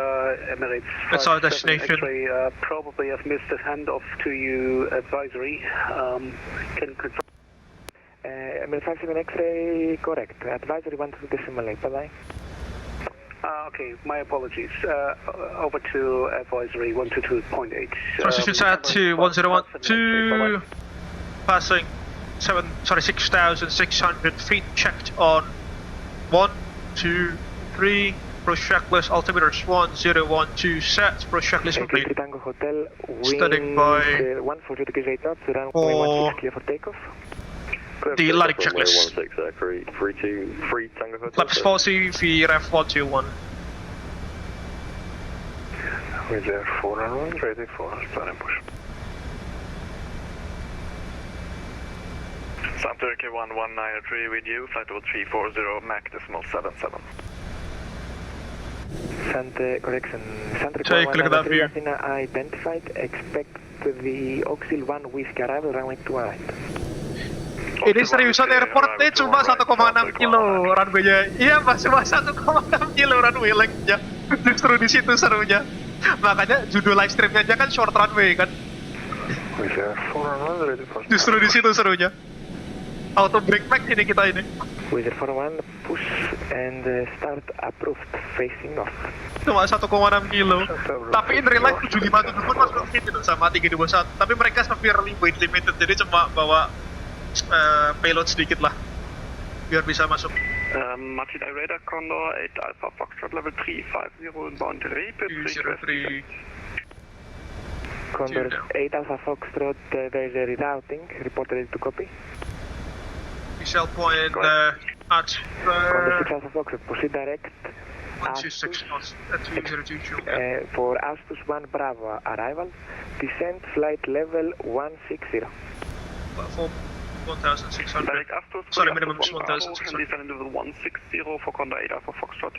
A: That's our destination.
W: Actually, probably have missed a handoff to you advisory. Can confirm.
L: Emirates 57 X-ray, correct. Advisory 1.8, bye-bye.
W: Okay, my apologies. Over to advisory 122.8.
A: Transition set to 1012. Passing.
H: 6,600 feet checked on 1, 2, 3. Approach checklist, altimeters 1012 set. Approach checklist complete.
L: Tango Hotel,
H: Studying by
L: 140 degrees 8 knots, runway 16 clear for takeoff.
H: The landing checklist.
I: 3 Tango Hotel.
H: Flaps 40, VRF 121.
J: With there 401, ready for start and push.
U: South Turkey 1193 with you, flight level 340, Mach decimal 77.
L: Correction.
H: Take a look at that view.
L: Athena identified. Expect the Auxil 1 Whiskey arrival, runway 28.
H: Ini seriusan airportnya cuma 1,6 kilo runway-nya. Iya mas, cuma 1,6 kilo runway lengthnya. Justru di situ serunya. Makanya judul live streamnya aja kan short runway kan. Justru di situ serunya. Auto brake pack ini kita ini.
L: Weather 41, push and start approved, facing off.
H: Cuma 1,6 kilo. Tapi in real life 757 pun masuk gitu sama 321. Tapi mereka severely weight limited, jadi cuma bawa payload sedikit lah biar bisa masuk.
U: Martin Radar Condor 8 Alpha Foxtrot level 350 inbound repeat
H: 303.
L: Condor 8 Alpha Foxtrot, there is a rerouting, report ready to copy.
H: Visual point at
L: Condor 6 Alpha Foxtrot, proceed direct
H: 126 knots at 302.
L: For Astus 1 Bravo arrival, descent flight level 160.
H: For 1,600.
U: Direct Astus,
H: sorry, minimum is
U: 1,600. Descend level 160 for Condor 8 Alpha Foxtrot.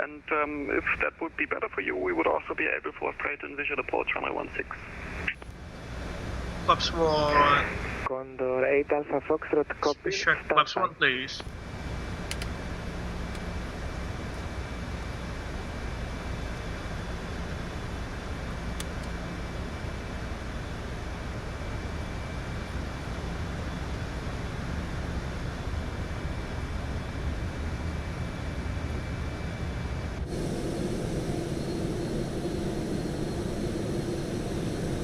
U: And if that would be better for you, we would also be able for straight and visual approach runway 16.
H: Flaps 1.
L: Condor 8 Alpha Foxtrot, copy.
H: Check flaps 1, please.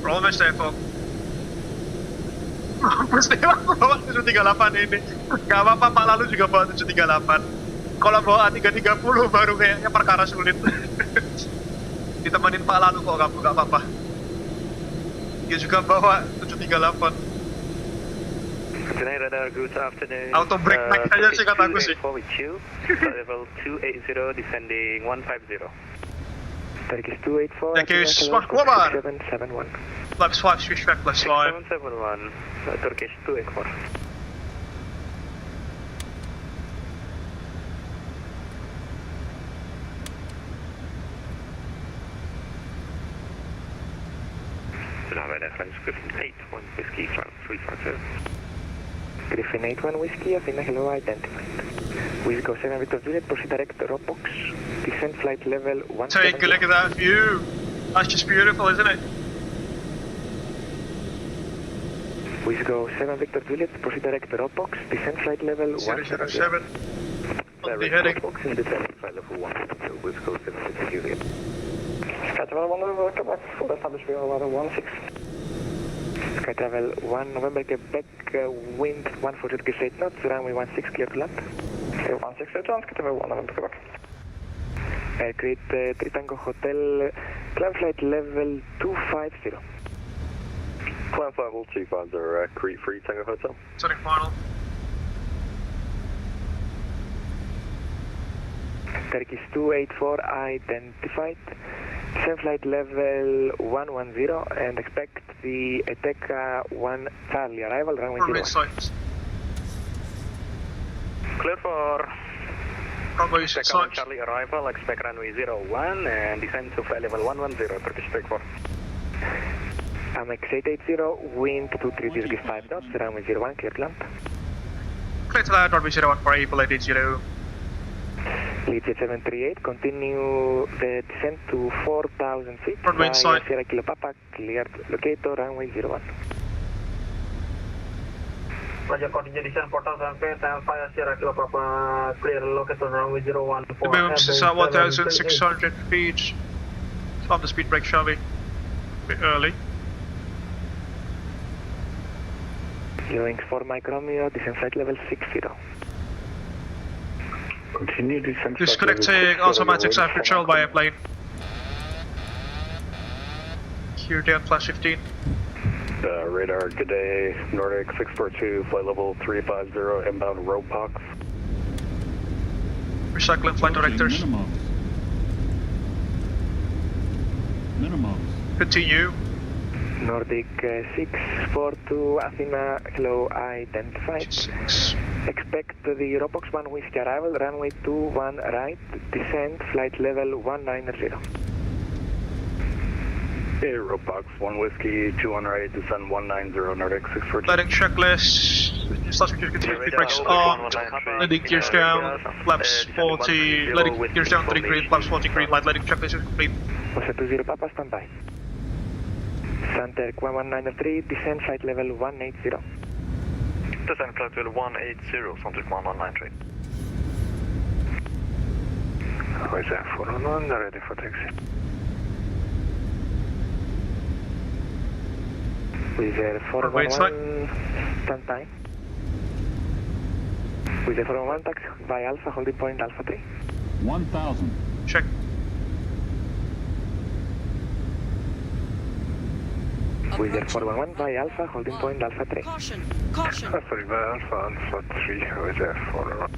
H: We're almost there, Fog. Mesti aku bawa 738 ini. Gak apa-apa, Pak lalu juga bawa 738. Kalau bawa A330 baru kayaknya perkara sulit. Ditemenin Pak lalu kok gak apa-apa. Dia juga bawa 738.
D: Radar, good afternoon.
H: Auto brake pack aja sih kataku sih.
D: Level 280 descending 150.
L: Turkish 284.
H: Turkish 141.
L: 771.
H: Flaps 5, switch back, plus 5.
D: 771. Turkish 284. Radar, French Griffin 81 Whiskey, France 350.
L: Griffin 81 Whiskey, Athena, hello, identified. We'll go 7 Victor Juliet, proceed direct Robox, descent flight level 170.
H: Take a look at that view. That's just beautiful, isn't it?
L: We'll go 7 Victor Juliet, proceed direct Robox, descent flight level
H: 007. On the heading.
D: Robox and descent flight level 1, so we'll go 7 Victor Juliet.
W: Skytravel 1 Quebec, full establish weather 16.
L: Skytravel 1 November Quebec, wind 140 degrees 8 knots, runway 16 clear to land.
W: 16 to land, Skytravel 1 November Quebec.
L: Create 3 Tango Hotel, climb flight level 250.
I: Climb flight level 250, Crete 3 Tango Hotel.
H: Setting final.
L: Turkish 284 identified. Descent flight level 110 and expect the ETECA 1 Charlie arrival, runway 01.
D: Clear for
H: runway
D: ETECA 1 Charlie arrival, expect runway 01 and descend to flight level 110, Turkish take 4.
L: Amex 880, wind 23 degrees 5 knots, runway 01, clear to land.
H: Clear to land, runway 01 for Abel 880.
L: Leadjet 738, continue the descent to 4,000 feet.
H: Runway inside.
L: Sierra Kilo Papa, cleared locator, runway 01.
E: Roger, continue descent 4,000 feet and fire Sierra Kilo Papa, clear locator, runway 01.
H: The minimum is at 1,600 feet. On the speed brake, shall we? A bit early.
L: Wings 4 Mike Romeo, descent flight level 60.
J: Continue descent.
H: Disconnecting automatics and control by airplane. Gear down flash 15.
I: Radar, good day. Nordic 642, flight level 350, inbound rope box.
H: Recycling flight directors.
M: Minimum.
H: Continue.
L: Nordic 642, Athena, hello, identified. Expect the Robox 1 Whiskey arrival, runway 21 right, descent, flight level 190.
I: Hey, Robox 1 Whiskey, 21 right, descend 190, Nordic 642.
H: Landing checklist. Slash gears continue, brakes on. Landing gears down, flaps 40. Landing gears down 3 green, flaps 40 green light. Landing checklist is complete.
L: Jose 20 Papa, standby. Santer 1193, descent flight level 180.
D: Descent flight level 180, Santer 1193.
W: Jose 411, ready for taxi.
L: With the 411, standby. With the 411 taxi by Alpha, holding point Alpha 3.
M: 1000.
H: Check.
L: With the 411 by Alpha, holding point Alpha 3.
Q: Caution, caution.
W: Sorry, by Alpha 3, with the 411.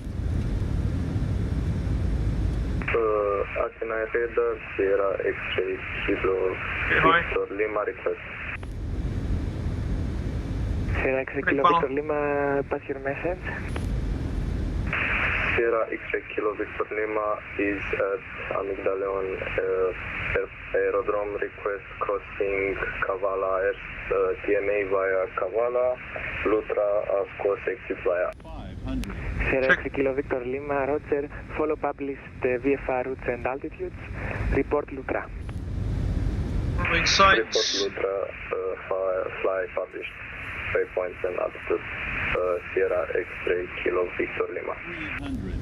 I: Athena Radar, Sierra X-ray, Kilo, Victor Lima request.
L: Sierra X-ray Kilo Victor Lima, pass your message.
I: Sierra X-ray Kilo Victor Lima is at Amygdaleon Aerodrome, request crossing Kavala, TMA via Kavala, Lutra, Ascos exit via.
L: Sierra X-ray Kilo Victor Lima, Roger, follow published VFR routes and altitudes, report Lutra.
H: Inside.
I: Report Lutra, fly published waypoints and altitude. Sierra X-ray Kilo Victor Lima.
M: 300.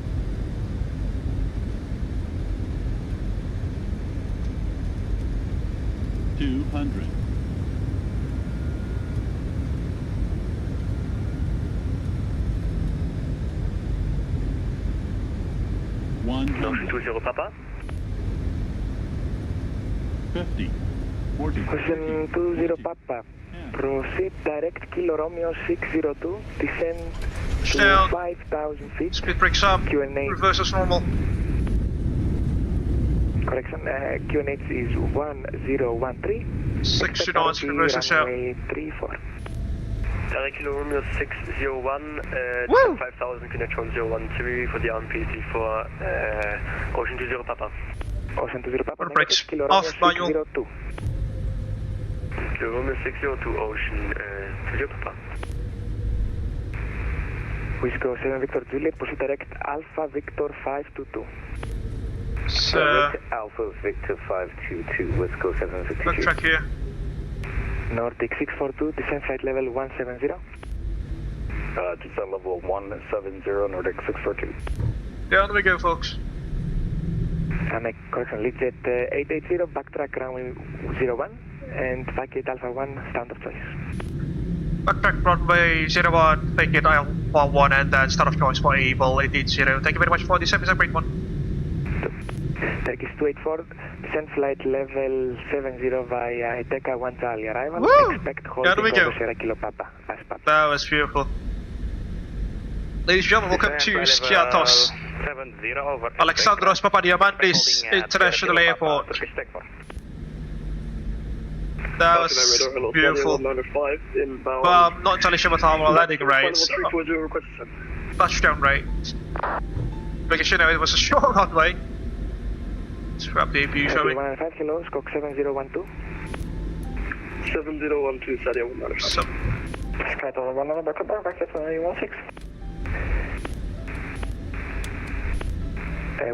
M: $200. $100.
D: Papa.
M: 50. 40.
L: Question 20 Papa. Proceed direct Kilo Romeo 602, descend to
H: down.
L: 5,000 feet.
H: Speed brakes up.
L: QNH.
H: Reverse as normal.
L: Correction, QNH is 1013.
H: 60 knots, reverse as out.
L: 34.
D: Direct Kilo Romeo 601, 5000, connect 1013 for the RMPC for Ocean 20 Papa.
L: Ocean 20 Papa,
H: brakes
L: Kilo
H: off,
L: Romeo
H: manual.
L: 602.
D: Kilo Romeo 602, Ocean 20 Papa.
L: Whiskey 7 Victor Juliet, proceed direct Alpha Victor 522.
D: Alpha Victor 522, Whiskey 752.
H: Look track here.
L: Nordic 642, descent flight level 170.
I: Descent level 170, Nordic 642.
H: Down we go, folks.
L: Correction, Leadjet 880, backtrack runway 01, and vacate Alpha 1, standard choice.
H: Backtrack runway 01, vacate Alpha 1, and then start of choice for Abel 880. Thank you very much for this episode, great one.
L: Turkish 284, descent flight level 70 via Ithaca 1 Charlie arrival.
H: Woo!
L: Expect holding
H: Down we go.
L: Sierra Kilo Papa.
H: That was beautiful. Ladies and gentlemen, welcome to Skiathos.
D: 70 over.
H: Alexandros Papadiamandis International Airport. That was beautiful. But I'm not entirely sure what our landing rates. Touchdown rate. Because you know it was a short runway. Let's grab the view, shall we?
L: 5 hello, Skok 7012.
U: 7012, Sadia 195.
H: So,
L: Sky Tower 1 back up, back at 16.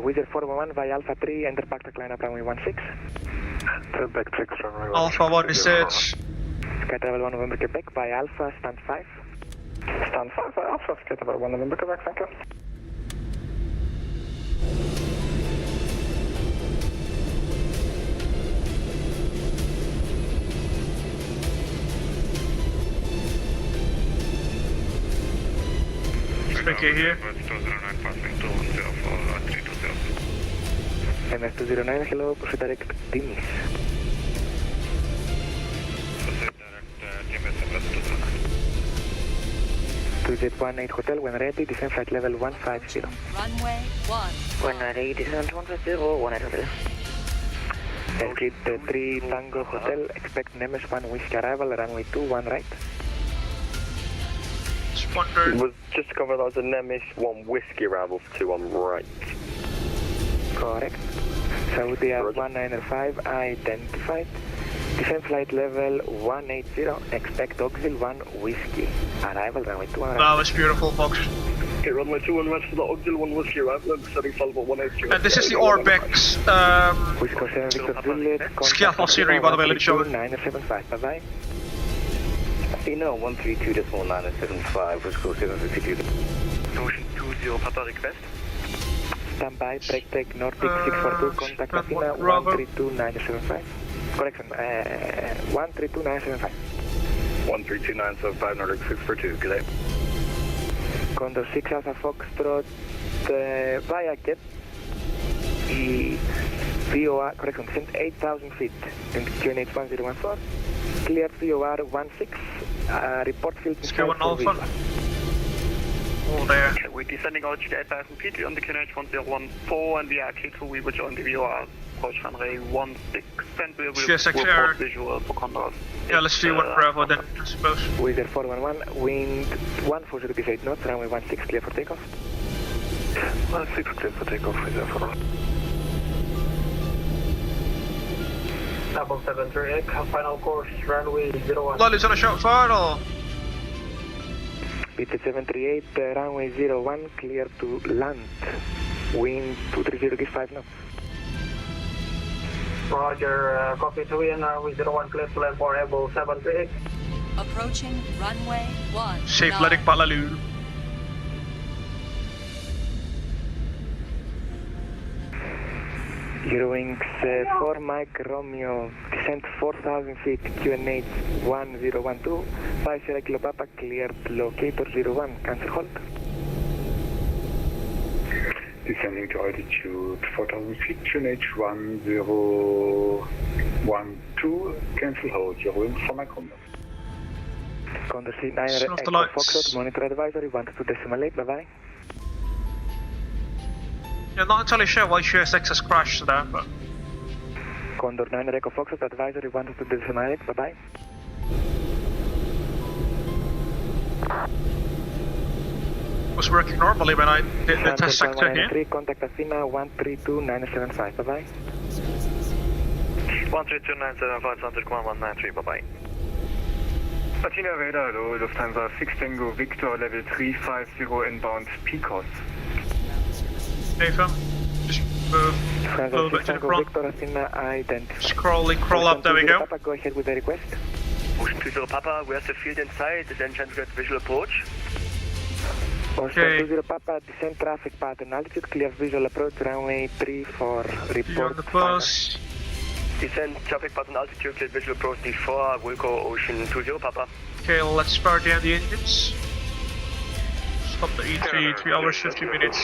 L: Wizard 411 via Alpha 3, enter backtrack line up runway 16.
W: Turn back 6 runway 16.
H: Alpha 1 is set.
L: Sky Tower 1 November Quebec via Alpha, stand 5.
W: Stand 5 by Alpha, Sky Tower 1 November Quebec, thank you.
H: Okay, here.
L: MS209, hello, proceed direct Timis. To Jet 18 Hotel, when ready, descend flight level 150.
Q: Runway 1.
L: When ready, descend 150, 18 Hotel. Exit 3 Tango Hotel, expect Nemes 1 Whiskey arrival, runway 21 right.
H: Wondered.
I: Was just to cover that was a Nemes 1 Whiskey arrival for 21 right.
L: Correct. Saudi 195 identified. Descend flight level 180, expect Auxil 1 Whiskey. Arrival runway 21 right.
H: That was beautiful, folks.
I: Okay, runway 21 right for the Auxil 1 Whiskey arrival and setting flight level 180.
H: And this is the Orbex Skiathos series, by the way, let me show it.
L: 975, bye-bye.
I: Ina 132.975, Wisco 752.
C: Ocean 20 Papa request.
L: Standby, break Nordic 642, contact Athena 132.975. Correction, 132.975.
I: 132.975, Nordic 642, good day.
L: Condor 6 Alpha Foxtrot via Jet. The VOR, correction, descent 8,000 feet in QNH 1014. Clear VOR 16, report field
H: Skill Alpha. Oh, there.
U: Okay, we're descending altitude 8,000 feet on the QNH 1014 and via K2 we will join the VOR approach runway 16 and we will report visual for Condors.
H: Yeah, let's do 1 Bravo then, I suppose.
L: Wizard 411, wind 140 degrees 8 knots, runway 16 clear for takeoff.
I: 16 clear for takeoff, Wizard 411.
E: 738, final course, runway 01.
H: Lolly's on a shot final.
L: It's 738, runway 01, clear to land. Wind 230 degrees 5 knots.
E: Roger, copy to in, runway 01, clear to land for Abel 738.
Q: Approaching runway 1.
H: Safe letting Palalu.
L: Eurowings 4 Mike Romeo, descent 4,000 feet, QNH 1012, 5 Sierra Kilo Papa, cleared locator 01, cancel hold.
J: Descending to altitude 4,000 feet, QNH 1012, cancel hold, Eurowings 4 Mike Romeo.
L: Condor C9 Echo Foxtrot, monitor advisory, 1-2.8, bye-bye.
H: Yeah, not entirely sure why QSX has crashed there, but...
L: Condor 9 Echo Foxtrot, advisory 1-2.8, bye-bye.
H: Was working normally when I did the test sector here.
L: 3, contact Athena 132.975, bye-bye.
C: 132.975, Santos Command 193, bye-bye. Athena radar, hello, Lufthansa 6 Tango Victor, level 350 inbound Picos.
H: Nathan, just move a little bit to the front.
L: Victor, Athena identified.
H: Scrolling, crawl up, there we go.
L: Papa, go ahead with the request.
I: Ocean 20 Papa, where's the field in sight, then transmit visual approach.
L: Ocean 20 Papa, descent traffic pattern, altitude, clear visual approach, runway 34, report
H: on the bus.
I: Descent traffic pattern, altitude, clear visual approach, D4, Wilco, Ocean 20 Papa.
H: Okay, let's start down the engines. Stop the E3, 3 hours, 50 minutes.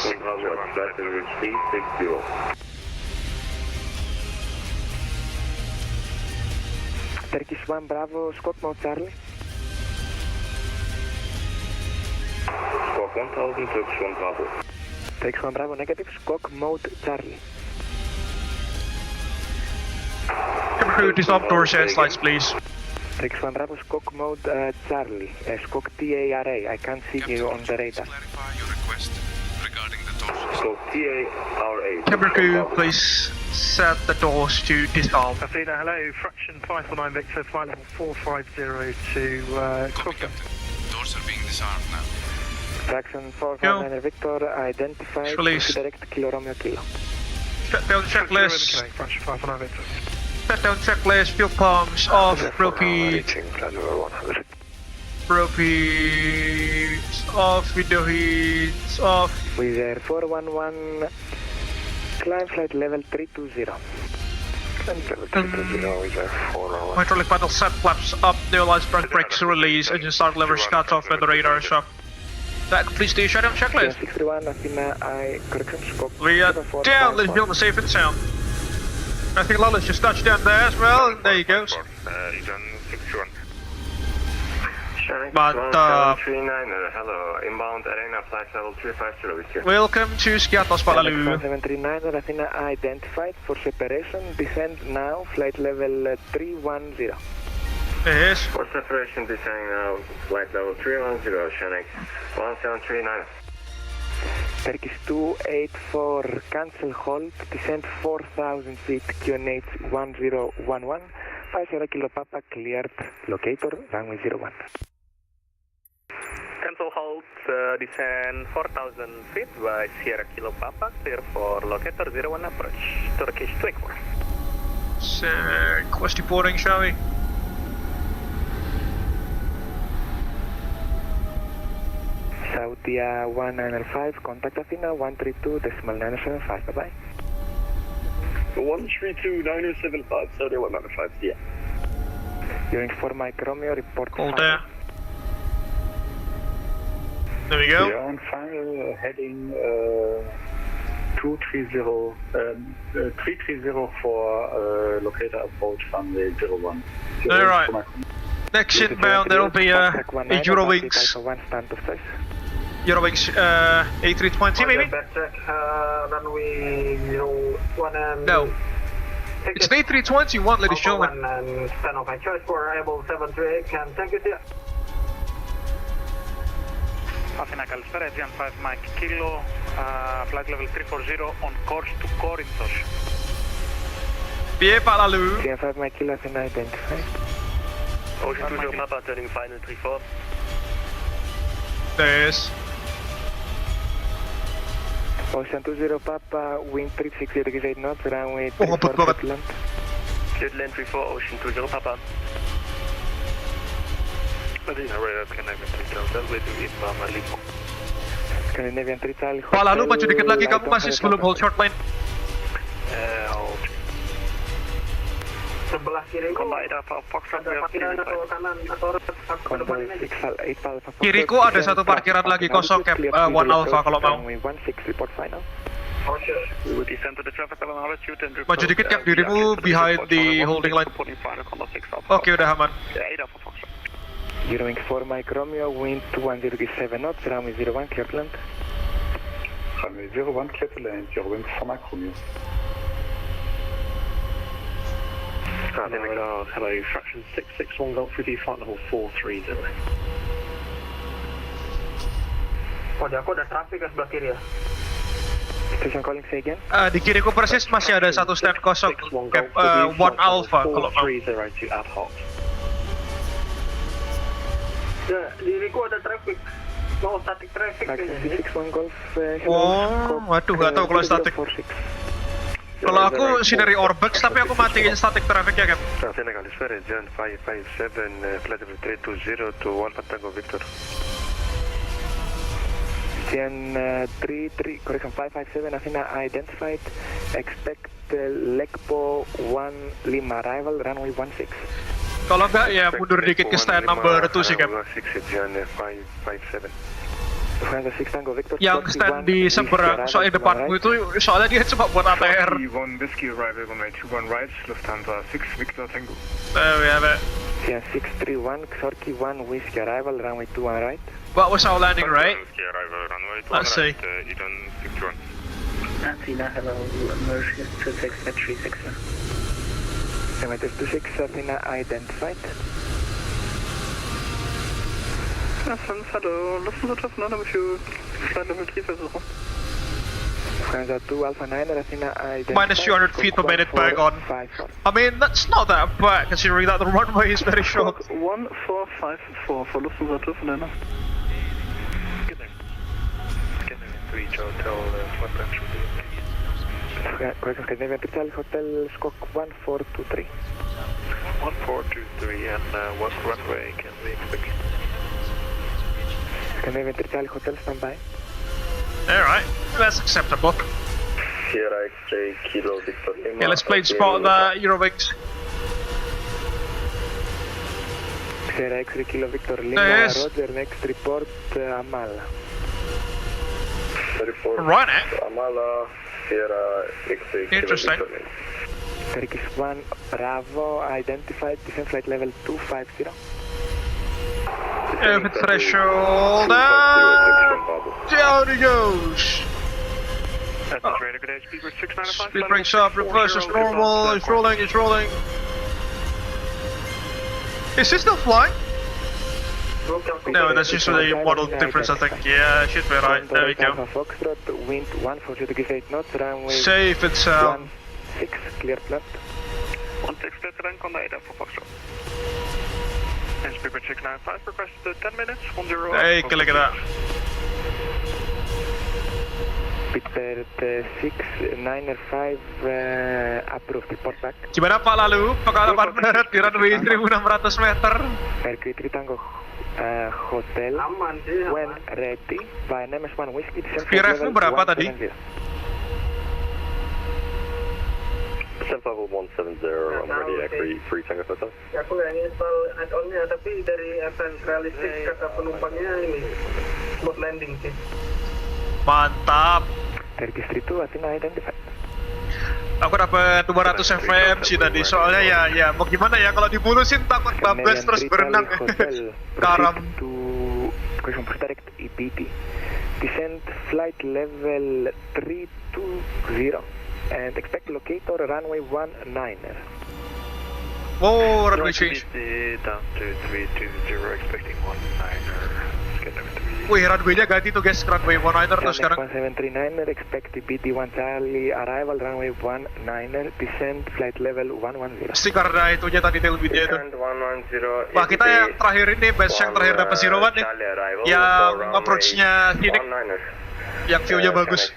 L: Turkish 1 Bravo, Scott Mode Charlie.
I: Squawk 1000, Turkish 1 Bravo.
L: Turkish 1 Bravo, negative, Squawk Mode Charlie.
H: Cabin crew, dissolve doors and slides, please.
L: Turkish 1 Bravo, Squawk Mode Charlie, Squawk TARA, I can't see you on the radar.
B: Clarify your request regarding the doors.
I: So TARA.
H: Cabin crew, please set the doors to dissolve.
C: Athena, hello, fraction 549 Victor, flight level 450 to
B: Copy, Captain. Doors are being disarmed now.
L: Fraction 449 Victor, identified, direct Kilo Romeo Kilo.
H: Shutdown checklist.
C: Fraction 549 Victor.
H: Shutdown checklist, fuel pumps off, propane off, window heats off.
L: Wizard 411, climb flight level 320.
H: Hydraulic panel set flaps up, neolights, front brakes release, engine start levers cut off, and the radar is up. That completes the shutdown checklist.
L: 631, Athena, correction, scope.
H: We are down, ladies and gentlemen, safe and sound. I think Lola's just touched down there as well, and there you go. But,
I: hello, inbound arena flight level 350 with you.
H: Welcome to Skiathos, Pak Lalu.
L: 739, Athena identified for separation, descend now, flight level 310.
H: Yes.
I: For separation, descend now, flight level 310, Shanix 1739.
L: Turkish 284, cancel hold, descend 4,000 feet, QNH 1011, 50 Kilo Papa, cleared, locator, runway 01.
N: Cancel hold, descend 4,000 feet by Sierra Kilo Papa, clear for locator 01 approach, Turkish 284.
H: So, request reporting, shall we?
L: Saudia 1905, contact Athena 132.975, bye bye.
I: 132.975, Saudia 1905, yeah.
L: Hearing for Mike Romeo, report.
H: Hold there. There we go.
J: We are on final heading 330 for locator approach runway 01.
H: Alright. Next inbound there will be a Eurowings. Eurowings A320 maybe?
E: Runway 01 and...
H: No. It's an A321, ladies and gentlemen.
E: And stand of my choice for Abel 738, and thank you, dear.
T: Athena, Kaliméra, Aegean 5 Mike Kilo, flight level 340 on course to Corinthos.
H: Bien, Pak Lalu.
L: Aegean 5 Mike Kilo, Athena identified.
N: Ocean 20 Papa, turning final 34.
H: Yes.
L: Ocean 20 Papa, wind 360 degrees 8 knots, runway 34 land.
N: Cleared land 34, Ocean 20 Papa.
L: Scandinavian 3 Charlie.
H: Pak Lalu, maju dikit lagi, kamu masih sebelum hold short line.
E: Sebelah kiri
H: kiriku ada satu parkiran lagi kosong, Cap 1 Alpha kalau mau. Maju dikit, Cap, dirimu behind the holding line. Oke, udah aman.
L: Eurowings 4 Mike Romeo, wind 210.7 knots, runway 01, clear to land.
J: Runway 01, clear to land, Eurowings 4 Mike Romeo.
I: Hello, fraction 661 Golf with you, flight level 430.
E: Kode aku ada traffic ke sebelah kiri ya.
L: Station calling say again.
H: Di kiriku persis masih ada satu stand kosong, Cap 1 Alpha kalau mau.
E: Ya, diriku ada traffic. Mau static traffic kayaknya.
L: 61 Golf.
H: Oh, waduh, gak tau kalau static. Kalau aku scenery Orbex, tapi aku matiin static traffic ya, Cap.
I: Athena Kaliméra, Aegean 557, flight level 320 to 1 Tango Victor.
L: Aegean 33, correction 557, Athena identified, expect Lekpo 15 arrival, runway 16.
H: Kalau enggak ya mundur dikit ke stand number 2 sih, Cap. Yang stand di seberang, soalnya depanmu itu, soalnya dia cuma buat ATR. We have it.
L: Yeah, 631, Xorki 1, Whiskey arrival, runway 21 right.
H: What was our landing rate? Let's see.
W: Athena, hello, Mauritius 26 at 361.
L: Estimated 26, Athena identified.
U: Hello, Lufthansa 9 with you, flight level 350.
L: Lufthansa 2 Alpha 9, Athena identified.
H: Minus 200 feet per minute back on. I mean, that's not that bad considering that the runway is very short.
U: 1454 for Lufthansa 2 for Lena.
N: Reach hotel, flight plan should be.
L: Correction, Scandinavian 3 Charlie Hotel, Skok 1423.
N: 1423 and what runway can we expect?
L: Scandinavian 3 Charlie Hotel, standby.
H: Alright, that's acceptable.
I: Sierra X-ray, Kilo Victor Lima.
H: Yeah, let's play spot the Eurowings.
L: Sierra X-ray, Kilo Victor Lima,
H: Yes.
L: Roger, next report, Amal.
A: Right,
I: Amala, Sierra X-ray.
A: Interesting.
L: Turkish 1, Bravo, identified, descent flight level 250.
A: Over threshold, down he goes! Speed brakes up, reverse is normal, it's rolling, it's rolling. Is he still flying? No, that's just a model difference, I think. Yeah, should be right. There we go.
L: Foxtrot, wind 140 degrees 8 knots, runway
A: safe and sound.
L: 16, clear flat.
U: 16 terrain, Conda for Foxtrot. And Speedbird 695, request 10 minutes, 10.
A: Hey, look at that.
L: Speedbird 695, approved, report back.
A: Gimana Pak Lalu? Pengalaman mendarat di runway 1600 meter.
L: Aircrew Tango Hotel, when ready, by MS1 Whiskey, descent flight level 170.
A: Berapa tadi?
I: 170, I'm ready, Aircrew 3 Tango Hotel.
E: Ya, aku nggak install add-onnya, tapi dari event realistik kata penumpangnya ini smooth landing sih.
A: Mantap.
L: Turkish 32, Athena identified.
A: Aku dapat 200 FVM sih tadi, soalnya ya mau gimana ya kalau dibulusin takut bablas terus berenang. Karam.
L: Question for direct EBD. Descent flight level 320 and expect locator runway 19er.
A: Whoa, runway change.
D: Down to 320, expecting 19er.
A: Wih, runway-nya ganti tuh guys, runway 19er tuh sekarang.
L: 1739er, expect BD 1 Charlie, arrival runway 19er, descent flight level 110.
A: Pasti karena itunya tadi televideo itu.
I: 110.
A: Wah, kita yang terakhir ini, batch yang terakhir dapat 01 nih. Yang approach-nya Phoenix. Yang view-nya bagus.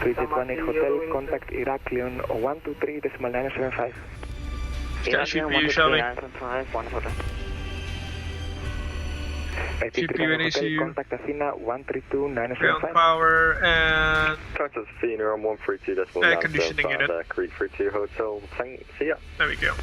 L: 318 Hotel, contact Iraklion 123.975.
A: Station view, shall we?
L: GPU and ACU. Contact Athena 132.975.
A: Ground power and
I: Contact Athena on 132.975.
A: air conditioning unit.
I: Creek 32 Hotel. See ya.
A: There we go.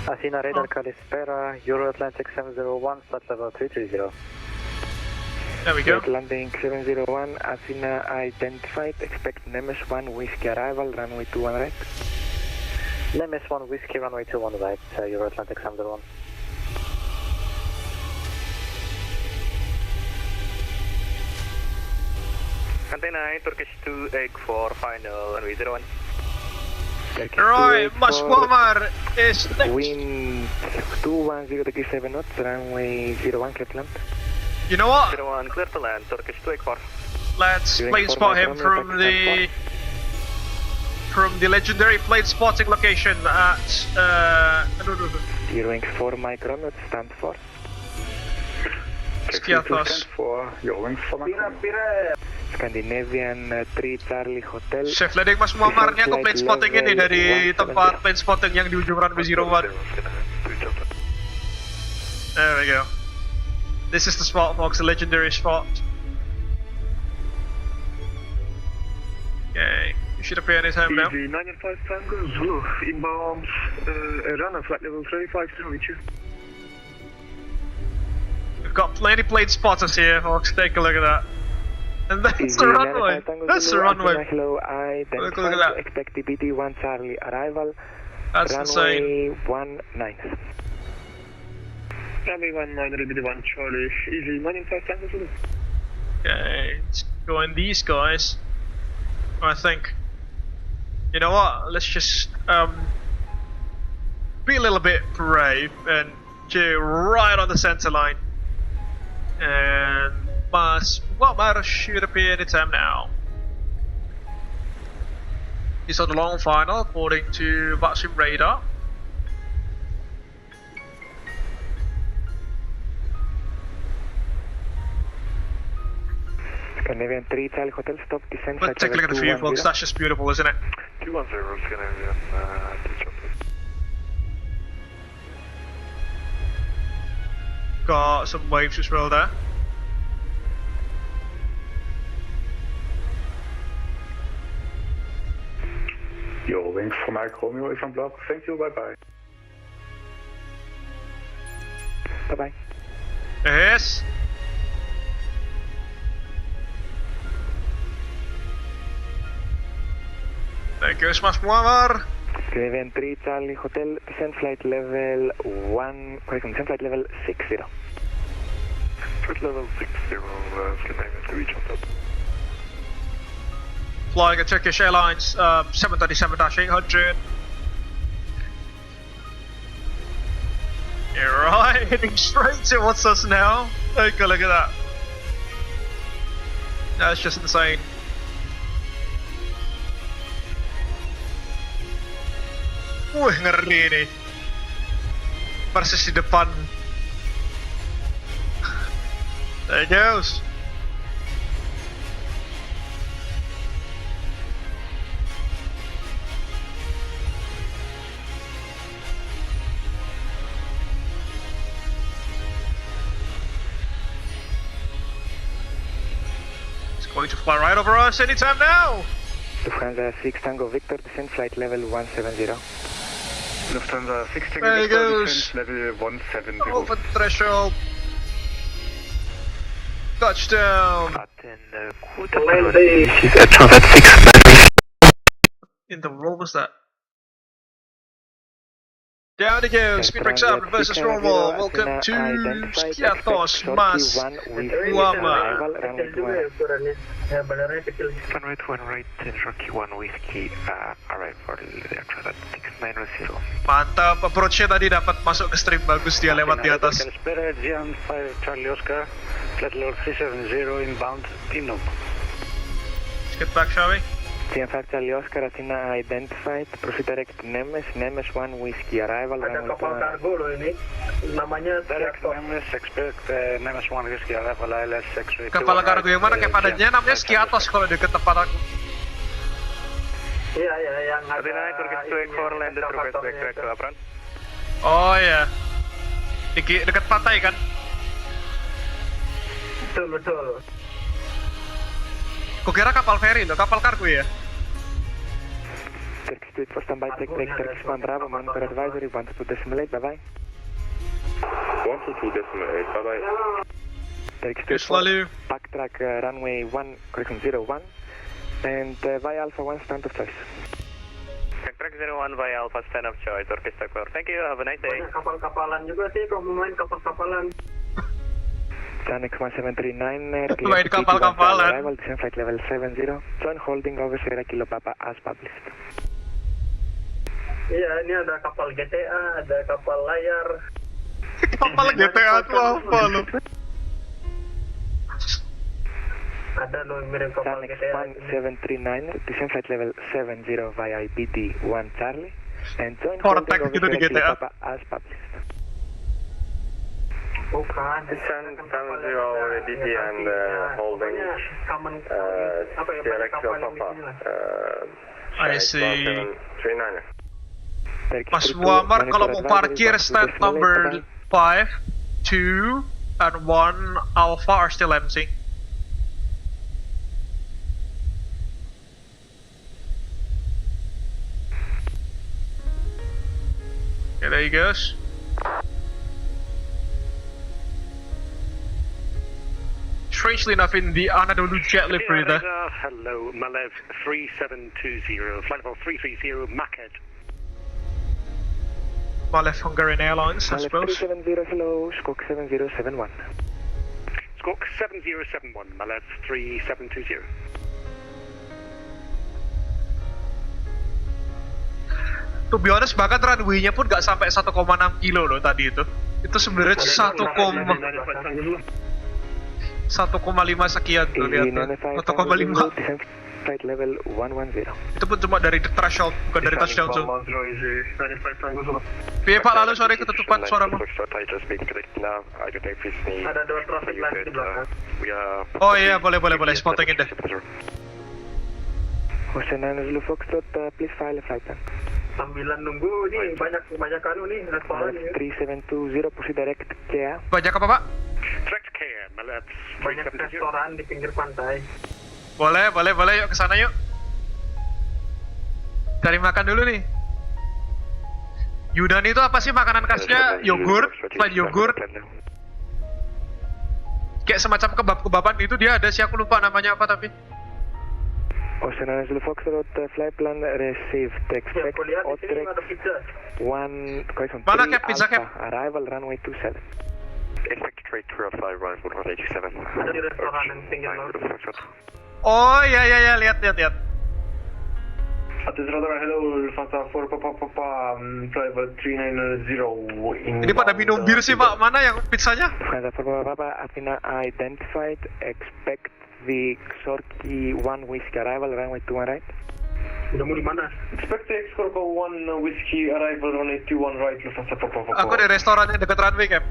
W: Athena radar Kaliméra, Euro Atlantic 701, flight level 330.
A: There we go.
L: Landing 701, Athena identified, expect Nemes 1 Whiskey arrival, runway 21 right.
W: Nemes 1 Whiskey, runway 21 right, Euro Atlantic 701.
N: Antenna Turkish 284, final runway 01.
A: Right, Mas Muammar is next.
L: Wind 210 degrees 7 knots, runway 01 clear to land.
A: You know what?
N: 01 clear to land, Turkish 284.
A: Let's plane spot him from the legendary plane spotting location at
L: Zero 4 micron, stand for.
A: Skiathos.
L: Scandinavian 3 Charlie Hotel.
A: Chef landing Mas Muammarnya ke plane spotting ini dari tempat plane spotting yang di ujung runway 01. There we go. This is the spot, folks, the legendary spot. Okay, you should appear anytime now.
J: 905 Tango Zulu, inbound, runner flight level 35, reach you.
A: We've got plenty plane spotters here, folks, take a look at that. And that's the runway, that's the runway.
L: Hello,
A: look at that.
L: Expect BD 1 Charlie arrival,
A: that's
L: runway
A: insane.
L: 19.
J: Runway 19, 1 Charlie, easy 905 Tango Zulu.
A: Okay, let's go in these guys. I think, you know what, let's just be a little bit brave and go right on the center line. And Mas Muammar should appear anytime now. He's on the long final according to VATSIM radar.
L: Scandinavian 3 Charlie Hotel, stop descent.
A: Let's take a look at the view, folks. That's just beautiful, isn't it?
I: 210 Scandinavian 2
A: Got some waves as well there.
I: Your
J: wings for Mike Romeo is on block. Thank you, bye-bye.
L: Bye-bye.
H: Yes. Thank you, Mas Muammar.
L: Canadian 3 Charlie Hotel, descent flight level 1, correction, descent flight level 60.
C: Flight level 60, Canadian 3 on top.
H: Flying a Turkish Airlines 737-800. You're right, heading straight towards us now. Take a look at that. That's just insane. Wih, ngeri nih. Persis di depan. There it goes. It's going to fly right over us anytime now.
L: Lufthansa 6 Tango Victor, descent flight level 170.
C: Lufthansa 6 Tango
H: There he
C: Victor,
H: goes.
C: descent level 170.
H: Over the threshold. Touchdown. In the roll was that? Down he goes. Speed breaks up. Reverses normal. Welcome to Skiathos, Mas Muammar.
W: Runway 1 right, Rocky 1 Whiskey, arrive for the Transat 6910.
H: Mantap, approach-nya tadi dapat masuk ke stream bagus dia lewat di atas.
W: Kaliméra, Gian 5 Charlie Oscar, flight level 370 inbound, Dino.
H: Let's get back, shall we?
L: Gian 5 Charlie Oscar, Athena identified, proceed direct to Nemes, Nemes 1 Whiskey, arrival.
E: Ada kapal kargo loh ini, namanya
W: Direct to Nemes, expect Nemes 1 Whiskey, arrival, ILS X-ray.
H: Kapal kargo yang mana kayak padanya namanya Skiathos kalau deket tempat aku.
E: Iya, yang ada
N: Athena, Turkish 284 landed, request backtrack to apron.
H: Oh ya, dekat pantai kan?
E: Betul.
H: Kukira kapal feri loh, kapal kargo ya?
L: Turkish 2 for standby, take break, Turkish 1 Bravo, monitor advisory, 122.8, bye-bye.
I: 122.8, bye-bye.
L: Turkish 2
H: Selalu.
L: backtrack runway 1, correction 01, and via Alpha 1 stand of choice.
N: Backtrack 01 via Alpha stand of choice, Turkish 2. Thank you, have a nice day.
E: Banyak kapal-kapalan juga sih, kalau main kapal-kapalan.
L: Tanex 1739,
H: Main kapal-kapalan.
L: arrival, descent flight level 70, join holding over Sierra Kilo Papa as published.
E: Iya, ini ada kapal GTA, ada kapal layar.
H: Kapal GTA itu apa lo?
E: Ada loh yang mirip kapal
L: Tanex
E: GTA.
L: 1739, descent flight level 70 via IPD 1 Charlie, and join
H: Hortek
L: holding over
H: gitu di
L: Sierra Kilo
H: GTA.
L: Papa as published.
E: Bukan.
I: Descent 70 already and holding Sierra Kilo Papa.
H: I see.
I: 39.
H: Mas Muammar kalau mau parkir stand number 5, 2, and 1 Alpha are still empty. Okay, there he goes. Strangely enough, in the Anadolu jet livery there.
W: Hello, Malev 3720, flight level 330, Machead.
H: Malef Hungarian Airlines, I
L: Malev
H: suppose.
L: 370, hello, Skok 7071.
W: Squawk 7071, Malev 3720.
H: To be honest, bahkan runway-nya pun nggak sampai 1,6 kilo loh tadi itu. Itu sebenarnya 1,5 sekian tuh lihat tuh. 1,5.
L: Flight level 110.
H: Itu pun cuma dari the threshold, bukan dari touchdown zone. Piye Pak, lalu sorry ketutupan suaramu.
E: Ada dua traffic light di belakang.
H: Oh iya, boleh, spottingin deh.
L: Hotel 9 Zulu Foxtrot, please file a flight plan.
E: Sambilan nunggu nih, banyak anu nih, restoran nih.
L: 3720, proceed direct KA.
H: Banyak apa Pak?
W: Direct KA, Malev
E: Banyak restoran di pinggir pantai.
H: Boleh, yuk kesana yuk. Dari makan dulu nih. Yudan itu apa sih makanan khasnya? Yogurt, selain yogurt. Kayak semacam kebab-kebaban itu dia ada sih, aku lupa namanya apa tapi.
L: Ocean Isle Foxtrot flight plan received. Expect Utrecht 1
H: Mana cap pizza cap?
L: Arrival runway 27.
F: Expect trade 205 arrival runway 27.
E: Ada di restoran yang pinggir laut.
H: Oh ya lihat.
I: Atis radar, hello, Lufthansa 4 Papa, flight 390
H: Ini pada minum bir sih Pak, mana yang pizzanya?
L: Lufthansa 4 Papa, Athena identified, expect the Xorki 1 Whiskey arrival, runway 21 right.
E: Udah mau di mana?
I: Expect the Xorki 1 Whiskey arrival, runway 21 right, Lufthansa 4 Papa.
H: Aku di restoran yang dekat runway cap.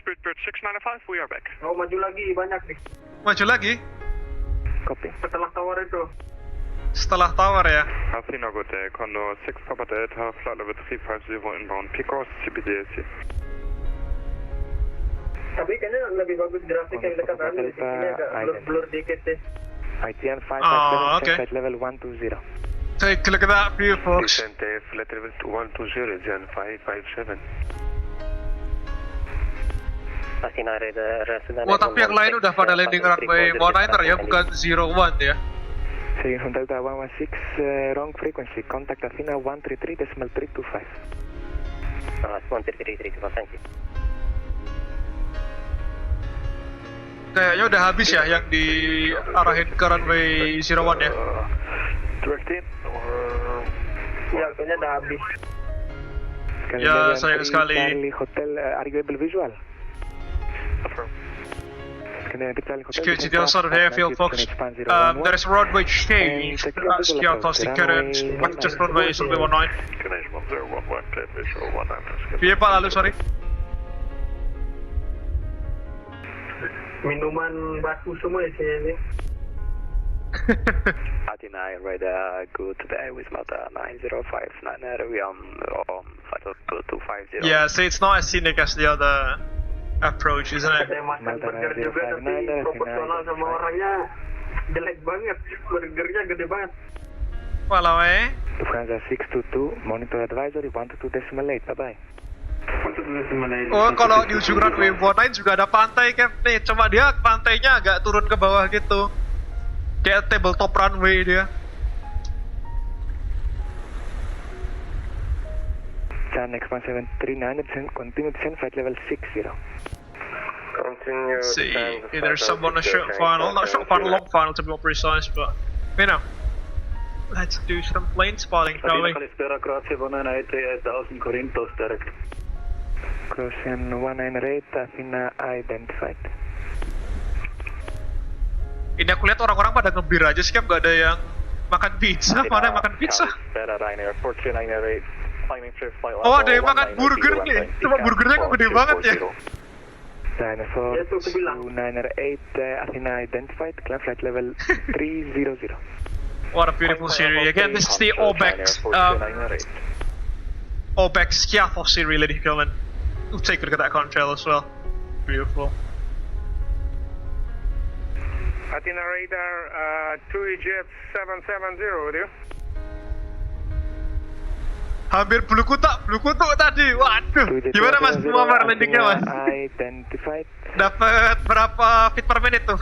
U: Spirit Bird 695, we are back.
E: Oh, maju lagi, banyak nih.
H: Maju lagi?
L: Copy.
E: Setelah tower itu.
H: Setelah tower ya?
I: Athena, good day, Condor 6 Papa Delta, flight level 350 inbound, Picos, CBDSC.
E: Tapi kayaknya lebih bagus grafik yang dekat runway, ini agak blur dikit sih.
L: ITN 557, flight level 120.
H: Take a look at that view, folks.
F: Descent flight level 120, ITN 557.
H: Wah, tapi yang lain udah pada landing runway 19 ya, bukan 01 ya.
L: Saying Delta 116, wrong frequency, contact Athena 133.325.
G: 133.325, thank you.
H: Kayaknya udah habis ya yang diarahin ke runway 01 ya?
I: Directed,
E: Ya, kayaknya udah habis.
H: Ya, sayang sekali.
L: Hotel, are you able visual?
H: Skiathos out of the airfield, folks. There is a roadway change. Skiathos, the current just runway is runway 19. Iya Pak, lalu sorry.
E: Minuman baku semua isinya ini.
D: Athena radar good today with Mata 9059 we flight 250.
H: Yeah, see, it's not as scenic as the other approach, isn't it?
E: Ada makan burger juga tapi proporsional sama orangnya jelek banget. Burgernya gede banget.
H: Walau
L: Lufthansa 622, monitor advisory 122.8, bye-bye.
H: Oh, kalau di ujung runway 19 juga ada pantai, Cap. Nih, cuma dia pantainya agak turun ke bawah gitu. Kayak tabletop runway dia.
L: Chan X1739, continue descent, flight level 60.
I: Continue.
H: See, there's someone a short final, not short final, long final to be more precise, but you know. Let's do some plane spotting, shall we?
W: Kaliméra, Croatia 198, 1000 Corinthos direct.
L: Croatian 198, Athena identified.
H: Ini aku lihat orang-orang pada ngebir aja sih, gak ada yang makan pizza. Mana yang makan pizza? Oh, ada yang makan burger nih. Cuma burgernya kok gede banget ya.
L: Dinosaur 298, Athena identified, climb flight level 300.
H: What a beautiful series. Again, this is the Obex Skiathos series, ladies and gentlemen. We'll take a look at that contrail as well. Beautiful.
T: Athena radar 2 Jets 770 with you.
H: Hampir bulu kutuk tadi. Waduh. Gimana Mas Muammar landingnya Mas?
L: Identified.
H: Dapat berapa feet per menit tuh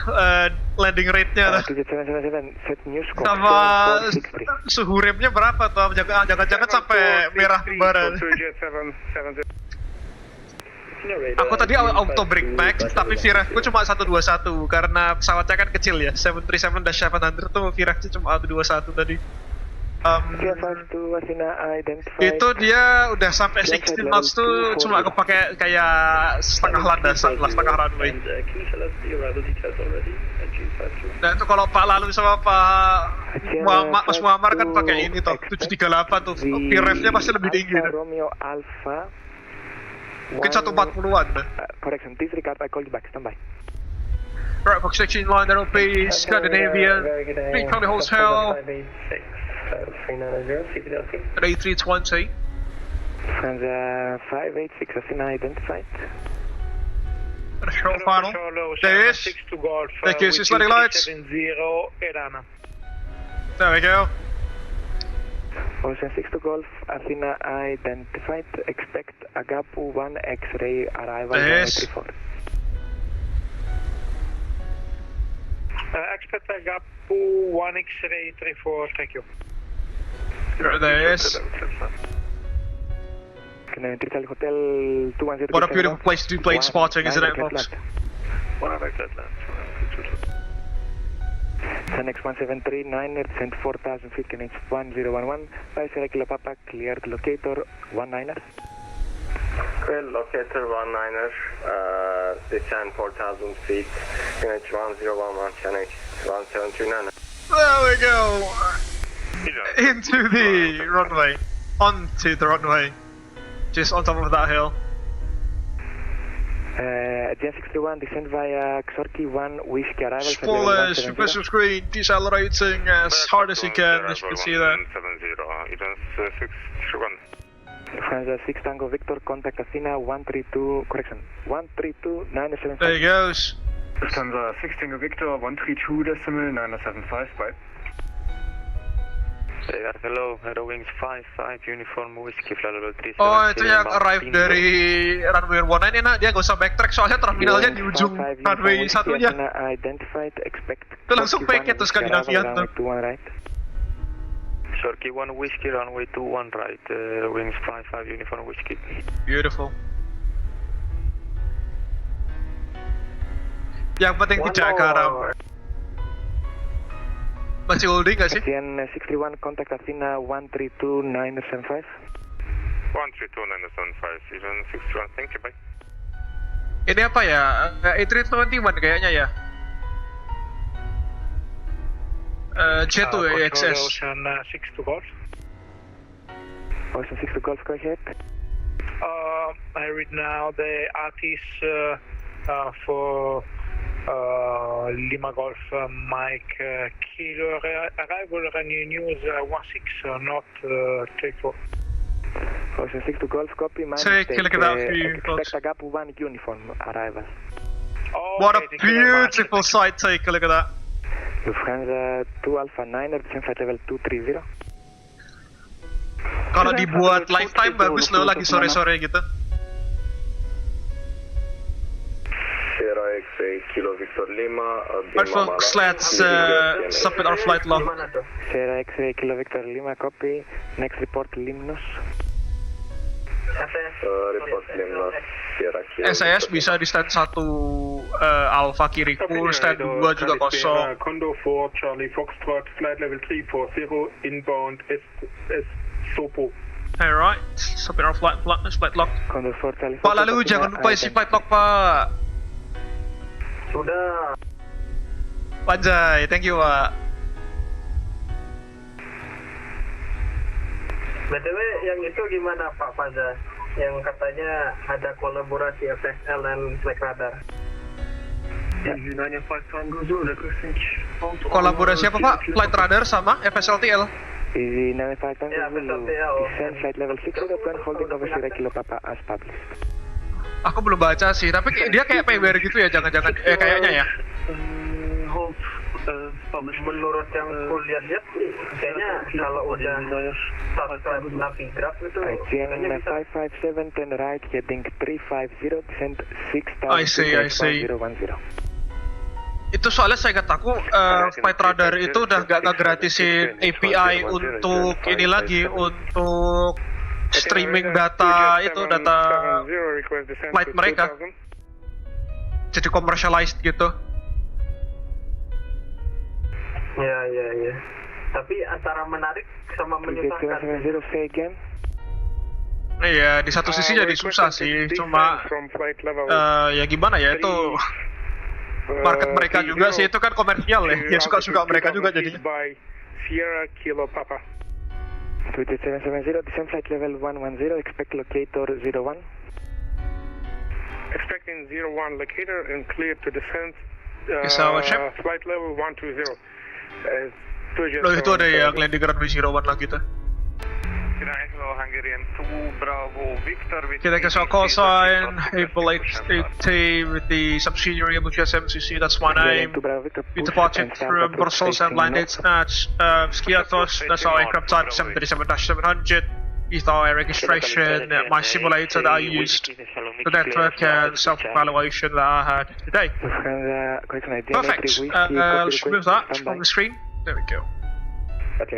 H: landing rate-nya? Sama suhu rem-nya berapa tuh? Jangan sampai merah kembaran. Aku tadi auto brake max, tapi VREF-ku cuma 121 karena pesawatnya kan kecil ya. 737-700 tuh VREF-nya cuma 121 tadi. Itu dia udah sampai 16 knots tuh cuma kepake kayak setengah landasan lah, setengah runway. Nah itu kalau Pak Lalu sama Pak Mas Muammar kan pakai ini toh 738 tuh, VREF-nya pasti lebih tinggi tuh. Mungkin 140-an.
L: Correction, disregard, I call you back, stand by.
H: Right, Fox 16 line, that'll be Scandinavian, Charlie Hotel, at A320.
L: Franza 586, Athena identified.
H: And a short final. There is. Thank you, sliding lights. There we go.
L: Ocean 6 to Golf, Athena identified, expect Agapu 1 X-ray arrival
H: yes.
L: 34.
W: Expect Agapu 1 X-ray 34, thank you.
H: There is.
L: Trital Hotel 210.
H: What a beautiful place to do plane spotting, isn't it, folks?
L: Next 173, descent 4,000 feet, KNH 1011, by Sierra Kilo Papa, cleared locator 19er.
I: Well, locator 19er, descent 4,000 feet, KNH 1011, KNH 1729.
H: There we go! Into the runway. Onto the runway. Just on top of that hill.
L: Gen 61, descend via Xorki 1, Whiskey arrival.
H: Spoilers, pressure screen, decelerating as hard as you can, as you can see there.
L: Lufthansa 6 Tango Victor, contact Athena 132, correction, 132.975.
H: There he goes.
K: Lufthansa 6 Tango Victor, 132.975, bye.
O: Hello, Aero Wings 55, uniform whiskey, flight level 37.
H: Oh, itu yang arrive dari runway 19 ya, dia gak usah backtrack soalnya terminalnya di ujung runway satunya. Itu langsung paket tuh Skandinavian tuh.
O: Shorty 1 whiskey, runway 21 right, Wings 55, uniform whiskey.
H: Beautiful. Yang penting tidak garam. Masih holding gak sih?
L: Gen 61, contact Athena 132.975.
P: 132.975, season 61, thank you, bye.
H: Ini apa ya? A321 kayaknya ya? Jet to AXS.
W: Ocean 6 to Golf.
L: Ocean 6 to Golf, go ahead.
W: I read now the artist for Lima Golf Mike Kilo arrival running news 16 not take 4.
L: Ocean 6 to Golf, copy.
H: Take a look at that view.
L: Expect Agapu 1 uniform arrival.
H: What a beautiful sight, take a look at that.
L: Lufthansa 2 Alpha 9er, descent flight level 230.
H: Kalau dibuat lifetime bagus loh, lagi sore-sore gitu.
I: Sierra X-ray Kilo Victor Lima.
H: Alright folks, let's submit our flight log.
L: Sierra X-ray Kilo Victor Lima, copy. Next report Limnos.
I: Report Limnos. Sierra Kilo.
H: SAS bisa di stand 1 Alpha kiriku, stand 2 juga kosong.
J: Condor 4 Charlie Foxtrot, flight level 340, inbound S Sopo.
H: Alright, submit our flight log.
L: Condor 4 Charlie.
H: Pak, lalu jangan lupa isi flight log, Pak.
E: Sudah.
H: Panjai, thank you, Pak.
E: BTW yang itu gimana Pak Faza? Yang katanya ada kolaborasi FSL dan Flight Radar.
H: Kolaborasi apa Pak? Flight Radar sama FSLTL?
L: Easy 95 Tango Zulu. Descend flight level 6 to the plan holding over Sierra Kilo Papa as published.
H: Aku belum baca sih, tapi dia kayak PBR gitu ya, jangan-jangan kayaknya ya.
E: Menurut yang aku lihat-lihat kayaknya kalau udah subscribe Navigraph itu
L: IGN 557 turn right heading 350 descent 6000
H: I see. Itu soalnya saya ingat aku Flight Radar itu udah gak gratisin API untuk ini lagi, untuk streaming data itu, data flight mereka jadi commercialized gitu.
E: Ya. Tapi antara menarik sama menyusahkan.
H: Iya, di satu sisi jadi susah sih, cuma ya gimana ya, itu market mereka juga sih, itu kan komersial ya suka-suka mereka juga jadinya.
J: Sierra Kilo Papa.
L: 2770, descent flight level 110, expect locator 01.
J: Expecting 01 locator and clear to descent flight level 120.
H: Loh, itu ada yang landing runway 01 lagi tuh. Okay, that gets our call sign, Abel Jets with the subsidiary Abel Jets MCC, that's my name. We departed from Brussels and landed at Skiathos, that's our aircraft type 737-700. With our registration, my simulator that I used, the network and self-evaluation that I had today. Perfect, let's remove that from the screen. There we go. Tapi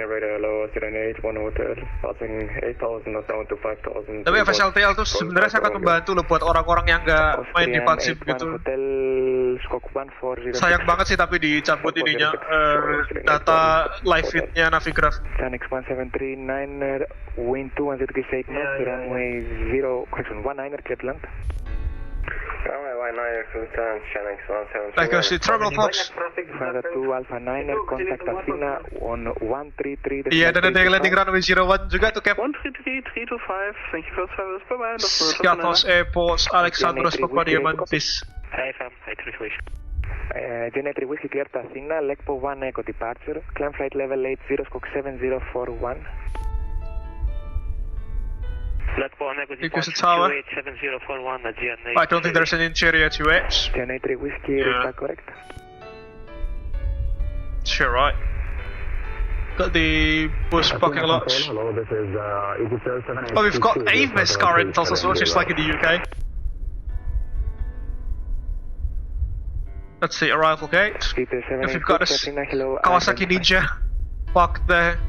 H: FSLTL tuh sebenarnya sangat membantu loh buat orang-orang yang nggak main di VATSIM gitu. Sayang banget sih tapi dicabut ininya data live feednya Navigraph.
L: Wind 210 knots, runway 0, 19 cleared land.
H: Like goes the Terminal Fox.
L: Father 2 Alpha 9, contact Athena on 133.
H: Iya, dan ada yang landing runway 01 juga tuh, Cap.
U: 133, 325, thank you for the service, bye-bye.
H: Skiathos Airport, Alexandros Papadiamandis.
L: Genetry Whiskey cleared Athena, Lekpo 1 Echo departure, climb flight level 807041.
H: Because the tower. I don't think there's an interior to it.
L: Genetry Whiskey, is that correct?
H: Sure, right. Got the bus parking lots.
I: Hello, this is
H: Oh, we've got AVMS car rentals as well, just like in the UK. That's the arrival gate. If you've got a Kawasaki Ninja parked there.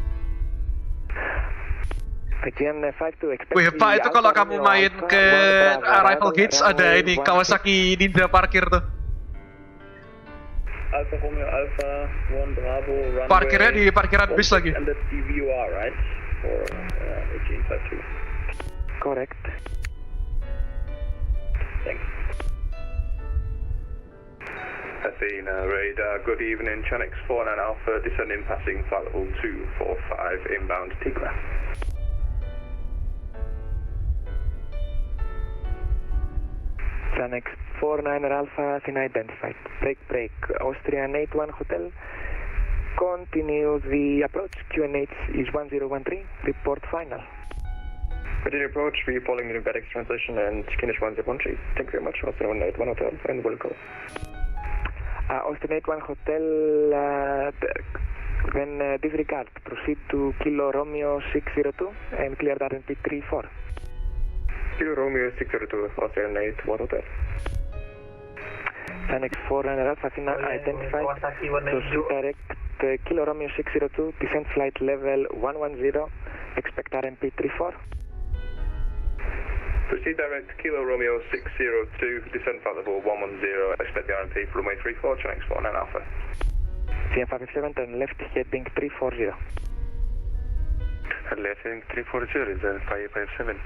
H: Wih, Pak, itu kalau kamu main ke arrival gates ada ini Kawasaki Ninja parkir tuh.
I: Alpha Romeo Alpha 1 Bravo runway.
H: Parkirnya di parkiran bis lagi.
I: And that's EBBR, right? For AG52.
L: Correct.
I: Thanks.
D: Athena radar, good evening, Chanix 49 Alpha, descending passing flight level 245, inbound Tigra.
L: Chanix 49 Alpha, Athena identified. Break, Austrian 81 Hotel. Continue the approach, QNH is 1013, report final.
I: Ready to approach, we're following the pneumatic transition and QNH 1013. Thank you very much, Austrian 81 Hotel, and welcome.
L: Austin 81 Hotel, then disregard, proceed to Kilo Romeo 602 and clear RNP 34.
I: Kilo Romeo 602, Austrian 81 Hotel.
L: Chanix 49 Alpha, Athena identified, proceed direct Kilo Romeo 602, descent flight level 110, expect RNP 34.
D: Proceed direct Kilo Romeo 602, descent flight level 110, expect the RMP for runway 34, Chanix 49 Alpha.
L: CM557, turn left heading 340.
O: Left heading 340, is that 557?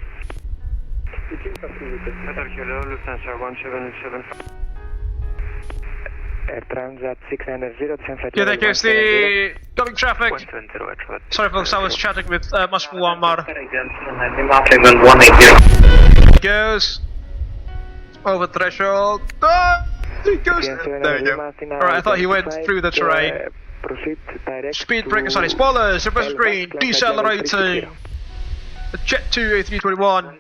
U: Hello, Lufthansa 1775.
L: Air Transat 690, descent flight
H: Yeah,
L: level
H: that gives the coming traffic.
O: 120,
H: Sorry folks, I was chatting with Masfu Ammar. Goes over threshold. Ah, he goes. There you go. Alright, I thought he went through the terrain. Speed breakers on his spoilers, super screen, decelerating. The Jet 2 A321.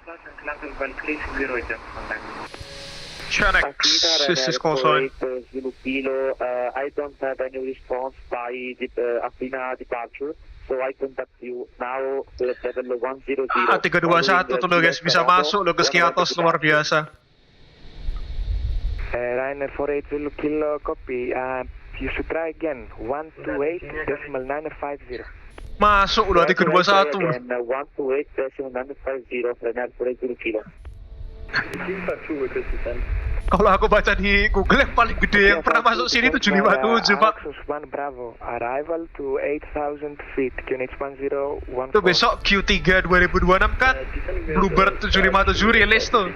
H: Chanix, this is call sign.
R: I don't have any response by the Athena departure. So I contact you now at level 100.
H: 321 tuh lo guys bisa masuk lo ke Skiathos, luar biasa.
L: Ryanair 480 kilo copy. You should try again. 128.950.
H: Masuk udah 321.
R: 128.950 Ryanair 480 kilo.
H: Kalau aku baca di Google yang paling gede yang pernah masuk sini 757, Pak.
L: Bravo, arrival to 8,000 feet, QNH 1014.
H: Tuh besok Q3 2026 kan Bluebird 757 rilis tuh.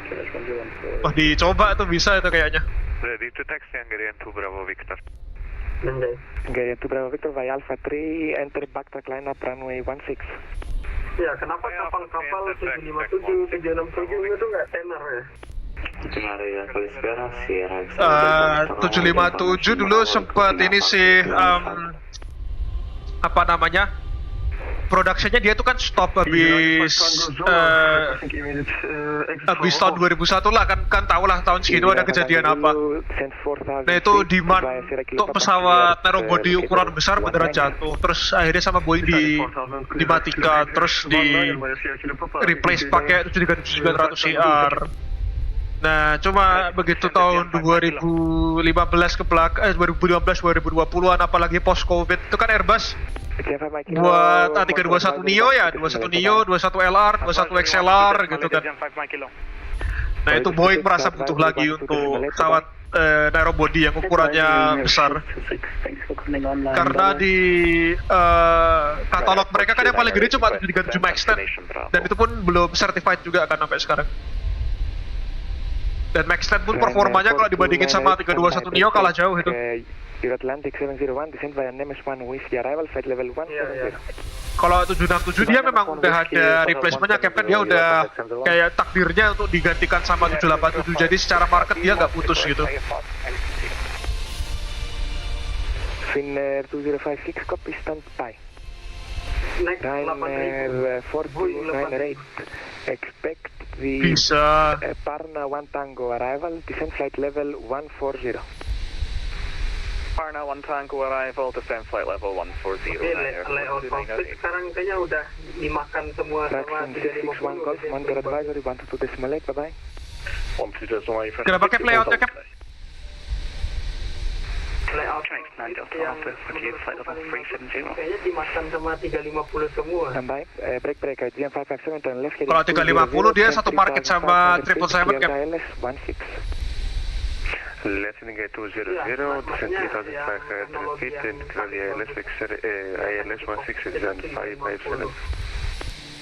H: Wah, dicoba tuh bisa itu kayaknya.
O: Ready to taxi Hungarian 2 Bravo Victor.
L: Hungarian 2 Bravo Victor via Alpha 3, enter backtrack line up runway 16.
E: Ya, kenapa kapal-kapal 757, 767 itu nggak tenar ya?
H: 757 dulu sempat ini sih apa namanya production-nya dia tuh kan stop habis tahun 2001 lah, kan tahu lah tahun segitu ada kejadian apa. Nah itu demand untuk pesawat narrow body ukuran besar beneran jatuh, terus akhirnya sama Boeing dimatikan, terus di replace pakai 737-900 CR. Nah cuma begitu tahun 2015 ke belakang, 2015-2020an apalagi post Covid itu kan Airbus buat A321 Neo ya, 21 Neo, 21 LR, 21 XLR gitu kan. Nah itu Boeing merasa butuh lagi untuk pesawat narrow body yang ukurannya besar. Karena di katalog mereka kan yang paling gede cuma 737 Max 10 dan itu pun belum certified juga kan sampai sekarang. Dan Max 10 pun performanya kalau dibandingin sama 321 Neo kalah jauh itu.
L: Euro Atlantic 701, descend via NMS1 Whiskey arrival, flight level 1.
H: Kalau 767 dia memang udah ada replacementnya, Captain, dia udah kayak takdirnya untuk digantikan sama 787, jadi secara market dia nggak putus gitu.
L: Finnair 2056, copy, stand by. Ryanair 4298, expect the Parna 1 Tango arrival, descend flight level 140.
D: Parna 1 Tango arrival, descend flight level 140.
E: Layout cockpit sekarang kayaknya udah dimakan semua sama 350.
L: Golf, Monitor advisory, 122 decimal 8, bye-bye.
H: Kenapa Cap layoutnya Cap?
E: Layout yang kayaknya dimakan sama 350 semua.
L: Standby, break, GM 557, turn left.
H: Kalau 350 dia satu market sama 777 Cap.
L: 16.
P: Let's indicate 200, descend 3,500 feet, and clearly ILS 16 and 557.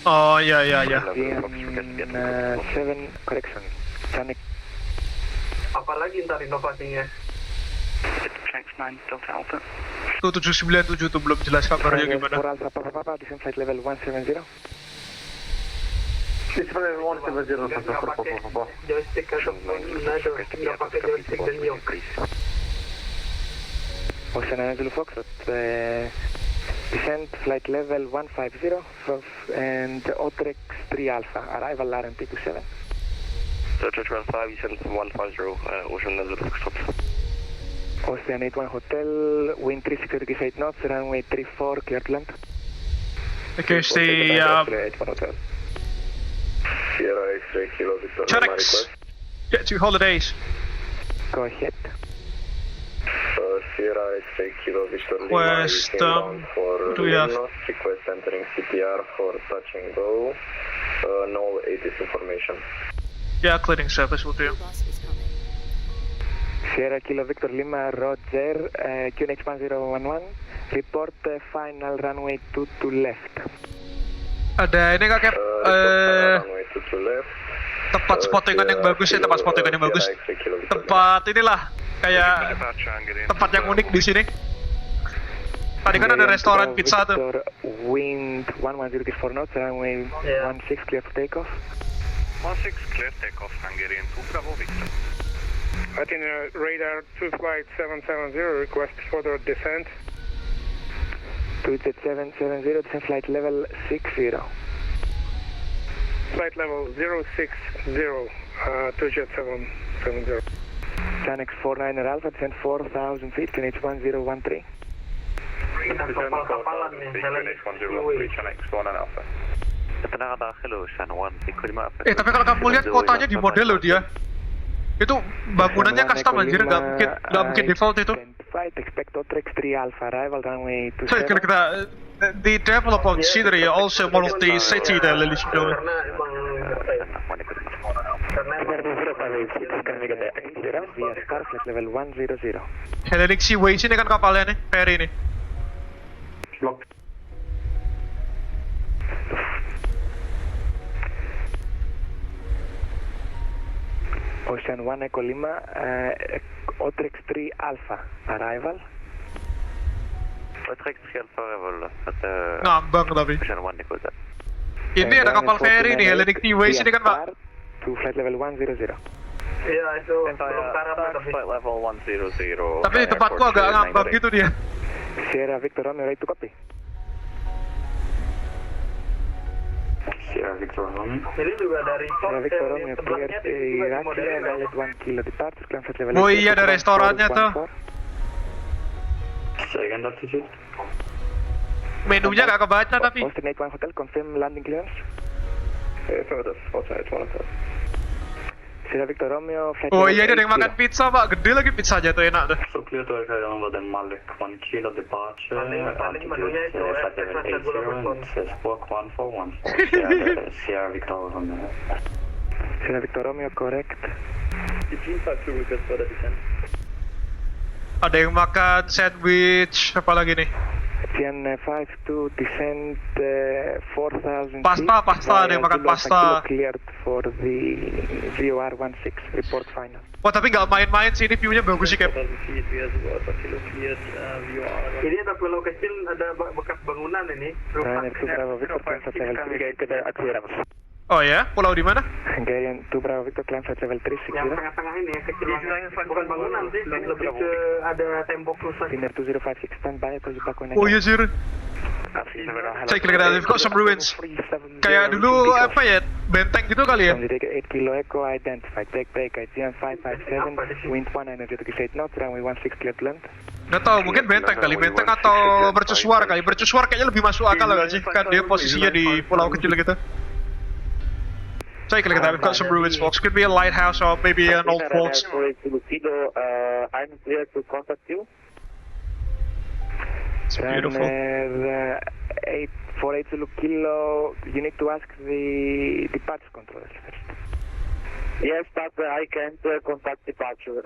H: Oh iya.
L: 7, correction. Sonic.
E: Apalagi ntar inovasinya?
H: Tuh 797 tuh belum jelas kabarnya gimana.
L: Papa, descend flight level 170.
E: Joystick atau nggak pakai joystick dan yoke.
L: Ocean Zulu Foxtrot, descend flight level 150 and Otrex 3 Alpha, arrival RMP 27.
P: Delta 12-5, descend 150, Ocean Zulu Foxtrot.
L: Ocean 81 Hotel, wind 360 degrees 8 knots, runway 34, clear to land.
H: Okay, stay
I: Sierra X-ray Kilo Victor
H: Cherex, get to holidays.
L: Go ahead.
I: Sierra X-ray Kilo Victor
H: West,
I: for request entering CPR for touch and go. No ATIS information.
H: Yeah, clearing service will do.
L: Sierra Kilo Victor Lima, Roger, QNH 1011, report final runway 2 to left.
H: Ada ini Kak Cap, tempat spottingan yang bagus ya, tempat inilah kayak tempat yang unik di sini. Tadi kan ada restoran pizza tuh.
L: Wind 110 4 knots, runway 16 clear for takeoff.
P: 16 clear takeoff, Hungarian 2 Bravo Victor.
K: Itinerary radar 2 flight 770, request further descent.
L: 2Jet770, descend flight level 60.
K: Flight level 060, 2Jet770.
L: Chanex 49er Alpha, descend 4,000 feet, QNH 1013.
E: Kapal-kapalan nih,
H: tapi kalau kamu lihat kotanya di model loh dia. Itu bangunannya custom anjir, nggak mungkin default itu. So the development scenery also one of the city that Lily show. Hellenic Seaways ini kan kapalnya nih, ferry ini.
L: Ocean 1 Echo Lima, Otrex 3 Alpha, arrival.
P: Otrex 3 Alpha arrival.
H: Ngambang tapi.
P: Ocean 1 Echo Z.
H: Ini ada kapal ferry nih, Hellenic Seaways ini kan Pak.
L: To flight level 100.
E: Iya itu belum karam tapi.
P: Flight level 100.
H: Tapi di tempatku agak ngambang gitu dia.
L: Sierra Victor Romeo, ready to copy.
P: Sierra Victor Romeo.
E: Jadi juga dari
L: Sierra Victor Romeo clear Iraklia, valid 1 kilo departure, climb flight level.
H: Oh iya, ada restorannya tuh.
P: Second altitude.
H: Menunya gak kebaca tapi.
L: Austin 81 Hotel, confirm landing clearance.
I: Affirmative, Austin 81 Hotel.
L: Sierra Victor Romeo, flight
H: Oh iya, ada yang makan pizza pak, gede lagi pizzanya tuh, enak tuh.
P: So clear to aircraft on the Malik 1 kilo departure, altitude flight level 80, says walk 1414, Sierra Victor Romeo.
L: Sierra Victor Romeo, correct.
I: request for the descent.
H: Ada yang makan sandwich, apa lagi nih?
L: Tian 5 to descent 4,000
H: Pasta, ada yang makan pasta.
L: Cleared for the VOR 16, report final.
H: Wah tapi nggak main-main sih, ini view-nya bagus sih Cap.
E: Jadi ada pulau kecil, ada bekas bangunan ini.
H: Oh ya, pulau di mana?
L: Garian 2 Bravo Victor, climb flight level 360.
E: Yang tengah-tengah ini, yang kecil, bukan bangunan sih, lebih ke ada tembok rusak.
L: Dinner 2056, standby, call you back when I
H: Oh iya sir. Check lagi, they've got some ruins. Kayak dulu apa ya, benteng gitu kali ya?
L: 8 kilo echo identified, break, ITM 557, wind 198 knots, runway 16 clear to land.
H: Nggak tahu, mungkin benteng kali, benteng atau mercusuar kali. Mercusuar kayaknya lebih masuk akal nggak sih? Kan dia posisinya di pulau kecil gitu. Take a look at that, we've got some ruins, folks. Could be a lighthouse or maybe an old fort.
R: I'm clear to contact you.
H: It's beautiful.
L: For 8 kilo, you need to ask the departure controllers first.
R: Yes, but I can't contact departure.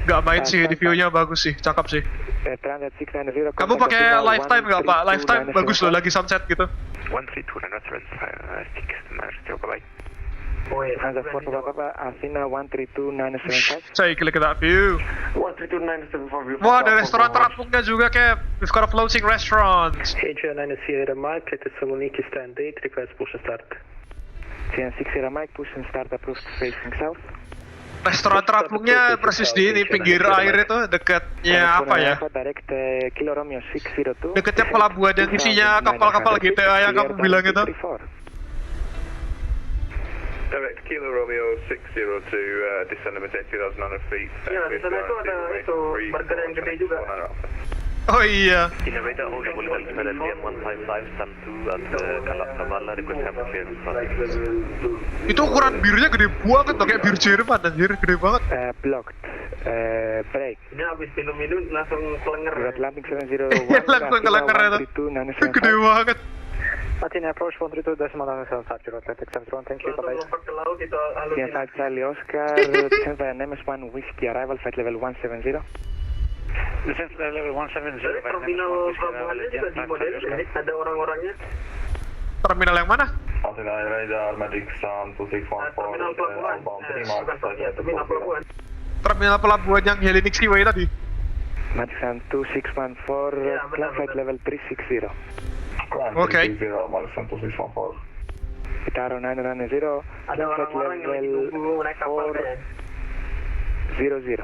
H: Gak main sih, di view-nya bagus sih, cakep sih. Kamu pakai lifetime nggak pak? Lifetime bagus loh, lagi sunset gitu.
L: 132,975. Oh yeah, Hansa 4 Papa, Athena 132,975.
H: Say, look at that view.
I: 132,975.
H: Wah, ada restoran terapungnya juga, Cap. We've got a floating restaurant.
W: Adrian 9 Sierra Mike, Thessaloniki stand 8, request push and start.
L: Sian 6 Sierra Mike, push and start approved facing south.
H: Restoran terapungnya persis di ini pinggir air itu, dekatnya apa ya? Dekatnya pelabuhan yang isinya kapal-kapal GTA yang kamu bilang itu.
I: Direct Kilo Romeo 602, descend limit 8,900 feet.
E: Iya, di sana itu ada itu burger yang gede juga.
H: Oh iya. Itu ukuran birnya gede banget, kayak bir Jerman anjir, gede banget.
L: Blocked. Break.
E: Ini habis minum langsung kelenger.
L: Berat landing 701.
H: Langsung kelenger itu. Gede banget.
W: Athena approach 132,975, Atlantic Center 1, thank you, bye-bye.
L: Sian 5 Charlie Oscar, descent by an MS1 Whiskey, arrival flight level 170.
W: Descent level 170.
E: Dari terminal pelabuhannya juga dimodelin, ada orang-orangnya.
H: Terminal yang mana?
I: Athena radar, medic sound 2614.
E: Terminal pelabuhan. Terminal pelabuhan.
H: Terminal pelabuhan yang Hellenic Seaway tadi.
L: Magic sound 2614, climb flight level 360.
H: Okay.
L: Itaro 990.
E: Ada orang-orang yang lagi nunggu naik kapal kayaknya.
L: 00.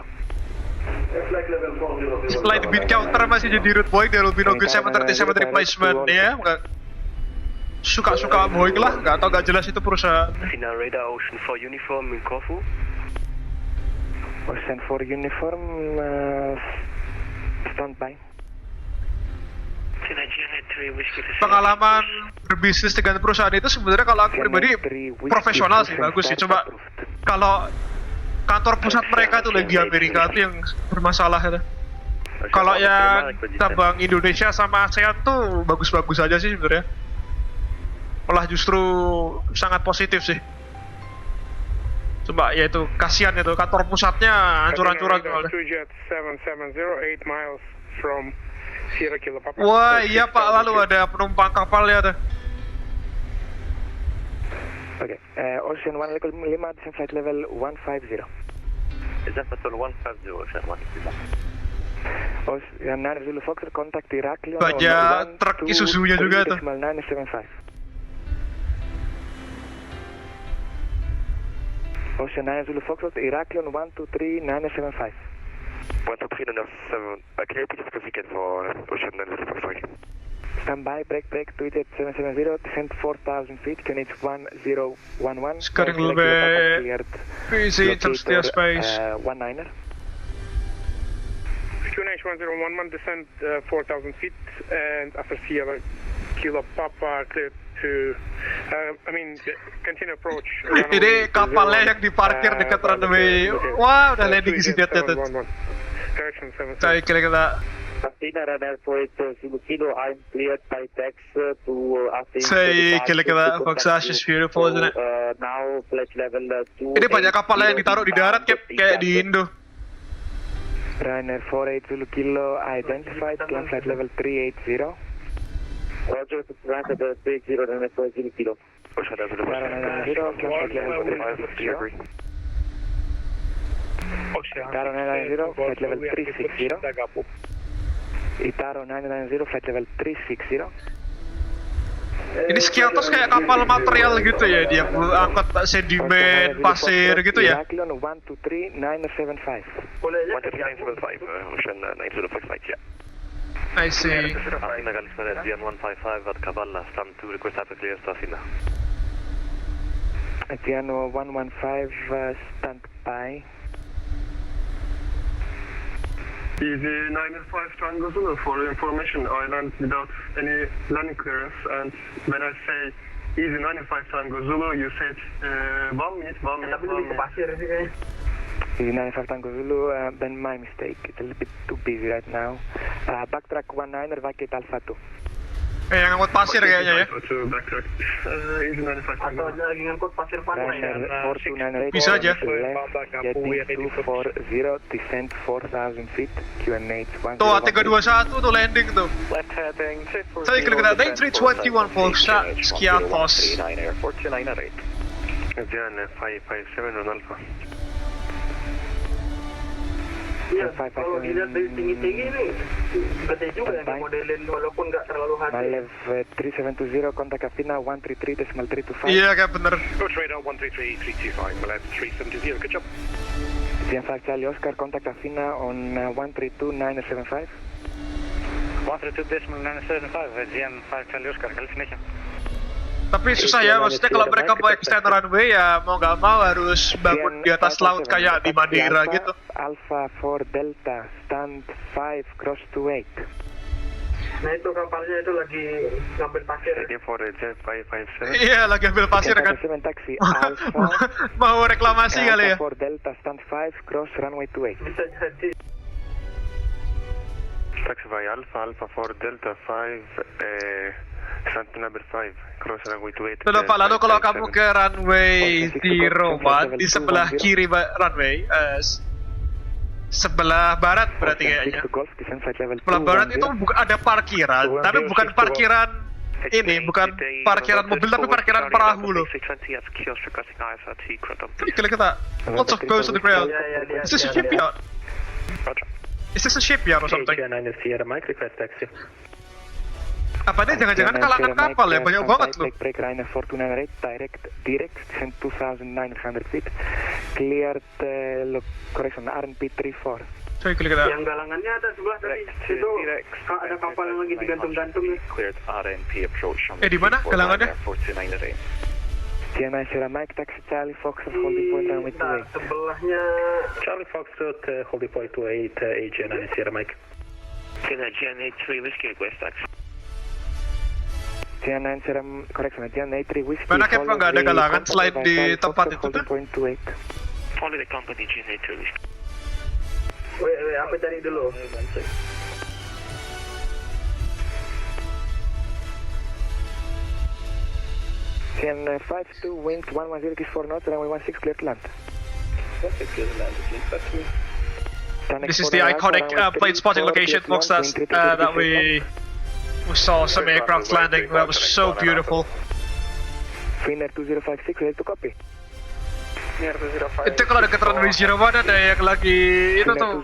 H: Setelah di beat counter masih jadi root boy, there will be no good 737 replacement ya. Suka-suka Boeing lah, nggak tau, nggak jelas itu perusahaan.
P: Final radar Ocean 4 uniform in Corfu.
L: Ocean 4 uniform standby.
H: Pengalaman berbisnis dengan perusahaan itu sebenarnya kalau aku pribadi profesional sih, bagus sih. Coba kalau kantor pusat mereka itu lagi di Amerika itu yang bermasalah itu. Kalau yang cabang Indonesia sama ASEAN tuh bagus-bagus aja sih sebenarnya. Malah justru sangat positif sih. Coba ya itu kasihan itu kantor pusatnya hancur-hancuran. Wah iya Pak, lalu ada penumpang kapalnya tuh.
L: Oke, Ocean 1 5 descent flight level 150.
P: Descent betul 150, Ocean 1.
L: Ocean 9 Zulu Foxer, contact Iraklion.
H: Banyak truk Isuzunya juga tuh.
L: 975. Ocean 9 Zulu Foxer, Iraklion 123,975.
P: 123,975. Can you repeat the certificate for Ocean 9 Zulu Foxer?
L: Stand by, break, 2Jet770, descent 4,000 feet, QNH 1011.
H: It's getting a little bit busy in terms of the airspace.
L: 19er.
K: QNH 1011, descent 4,000 feet, and after Sierra Kilo Papa cleared to, continue approach.
H: Ini kapalnya yang diparkir dekat runway. Wah, udah landing di sini tuh. Saya kira-kira.
R: Athena runner for Zulu Kilo, I'm cleared by tax to Athena.
H: Saya kira-kira Foxage is beautiful, isn't it?
R: Now flight level 2.
H: Ini banyak kapal yang ditaruh di darat kayak di Indo.
L: Runner 48 Zulu Kilo identified, climb flight level 380.
R: Roger, runner 380, runner 4 Zulu Kilo.
L: Runner 90, climb flight level 360. Itaro 990, flight level 360. Itaro 990, flight level 360.
H: Ini Skiathos kayak kapal material gitu ya, dia angkat sedimen, pasir gitu ya.
L: 123-975.
O: 123-975, ocean 905 flight, yeah.
H: I see.
O: Athena Kaliméra, DN155 at Kavala, stand to request traffic clearance to Athena.
L: DN115, stand by.
I: Easy 905 Tango Zulu, for information, I land without any landing clearance, and when I say Easy 95 Tango Zulu, you said 1 minute.
L: Easy 95 Tango Zulu, then my mistake, it's a little bit too busy right now. Backtrack 19er, vacate Alpha 2.
H: Yang ngangkut pasir kayaknya ya.
I: Easy 95 Tango Zulu.
E: Lagi ngangkut pasir pantai.
H: Bisa aja.
L: Jetting 240, descent 4,000 feet, QNH 101.
H: Tuh, 321 tuh landing tuh. Saya kira-kira 9321 folks, Skiathos.
O: Jan 557 on Alpha.
E: Iya, kalau dilihat dari tinggi-tinggi ini gede juga ya modelin walaupun nggak terlalu hati.
L: Malev 3720, kontak Athena 133.325.
H: Iya, kayak bener.
K: Approach radar 133.325, Malev 3720, good job.
L: Gian 5 Charlie Oscar, contact Athena on 132.975.
O: 132.975, Gian 5 Charlie Oscar, Kaliméra.
H: Tapi susah ya, maksudnya kalau mereka mau extend runway ya mau nggak mau harus bangun di atas laut kayak di Madeira gitu.
L: Alpha 4 Delta, stand 5, cross to 8.
E: Nah itu kapalnya itu lagi ngambil pasir.
H: Iya, lagi ambil pasir kan.
L: Taxi,
H: mau reklamasi kali ya.
L: Alpha 4 Delta, stand 5, cross runway 28.
E: Bisa jadi.
O: Taxi by Alpha 4 Delta 5, stand number 5, cross runway 28.
H: Sudah Pak, lalu kalau kamu ke runway 01 di sebelah kiri runway, sebelah barat berarti kayaknya. Sebelah barat itu ada parkiran, tapi bukan parkiran ini, bukan parkiran mobil, tapi parkiran perahu loh. Kira-kira, lots of boats on the ground. Is this a shipyard? Is this a shipyard or something? Apa ini jangan-jangan kalangan kapal ya, banyak banget loh.
L: Break Rainer 4298, direct, descent 2,900 feet, cleared, correction, RNP 34.
H: Saya klik ada.
E: Yang galangannya ada sebelah tadi, itu ada kapal yang lagi digantung-gantung ya.
H: Di mana galangannya?
L: Sienna Sierra Mike, taxi Charlie Fox, holding point runway 28.
E: Sebelahnya
I: Charlie Fox at holding point 28, AJ9 Sierra Mike.
O: GN 83 Whiskey West taxi.
L: Sienna Sierra, correction, Sienna 83 Whiskey.
H: Mana kayak nggak ada galangan selain di tempat itu tuh?
O: Only the company GN 83 Whiskey.
E: Wait, apa cari dulu?
L: Sienna 52, wind 110 keys 4 knots, runway 16, clear to land.
H: This is the iconic plane spotting location, folks, that we saw some aircraft landing. That was so beautiful.
L: Finnair 2056, ready to copy.
H: Itu kalau dekat runway 01 ada yang lagi itu tuh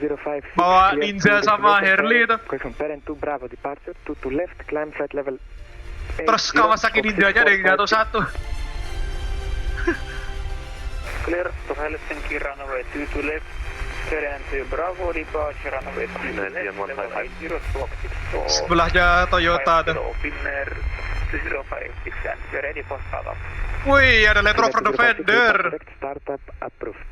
H: bawa Ninja sama Harley itu.
L: Parent 2 Bravo departure, 2 to left, climb flight level.
H: Terus Kawasaki Ninja-nya ada yang jatuh satu.
N: Clear to Helsinki runway 2 to left,
G: Bravo, departure runway 30, squawk 64.
H: Sebelahnya Toyota tuh.
G: Pinner 2056 and we're ready for startup.
H: Wih, ada Land Rover Defender.
L: Startup approved.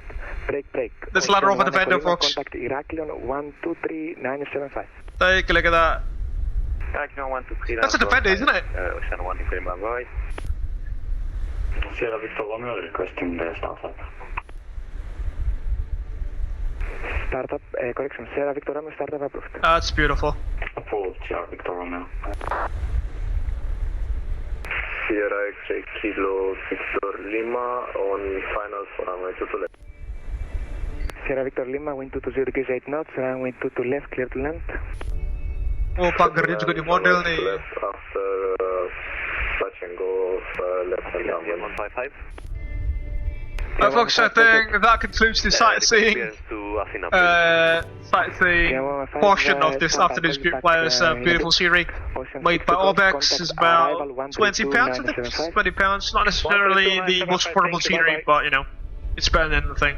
L: Break.
H: That's Land Rover Defender, folks.
L: Contact Iraklon 123975.
H: Take a look at that. That's a Defender, isn't it?
P: Ocean 1 avoid. Sierra Victor Romeo requesting the startup.
L: Startup, correction, Sierra Victor Romeo startup approved.
H: That's beautiful.
P: Approved, Sierra Victor Romeo.
I: Sierra X-ray Kilo Victor Lima on final for runway 22 left.
L: Sierra Victor Lima, wind 220 degrees 8 knots, runway 22 left, clear to land.
H: Oh, pagarnya juga di model nih.
I: Left after touch and go left and down 155.
H: Folks, I think that concludes the sightseeing portion of this afternoon's group flyers beautiful series. Made by Orbex is about 20 pounds, I think. 20 pounds, not necessarily the most portable scenery, but you know, it's better than anything.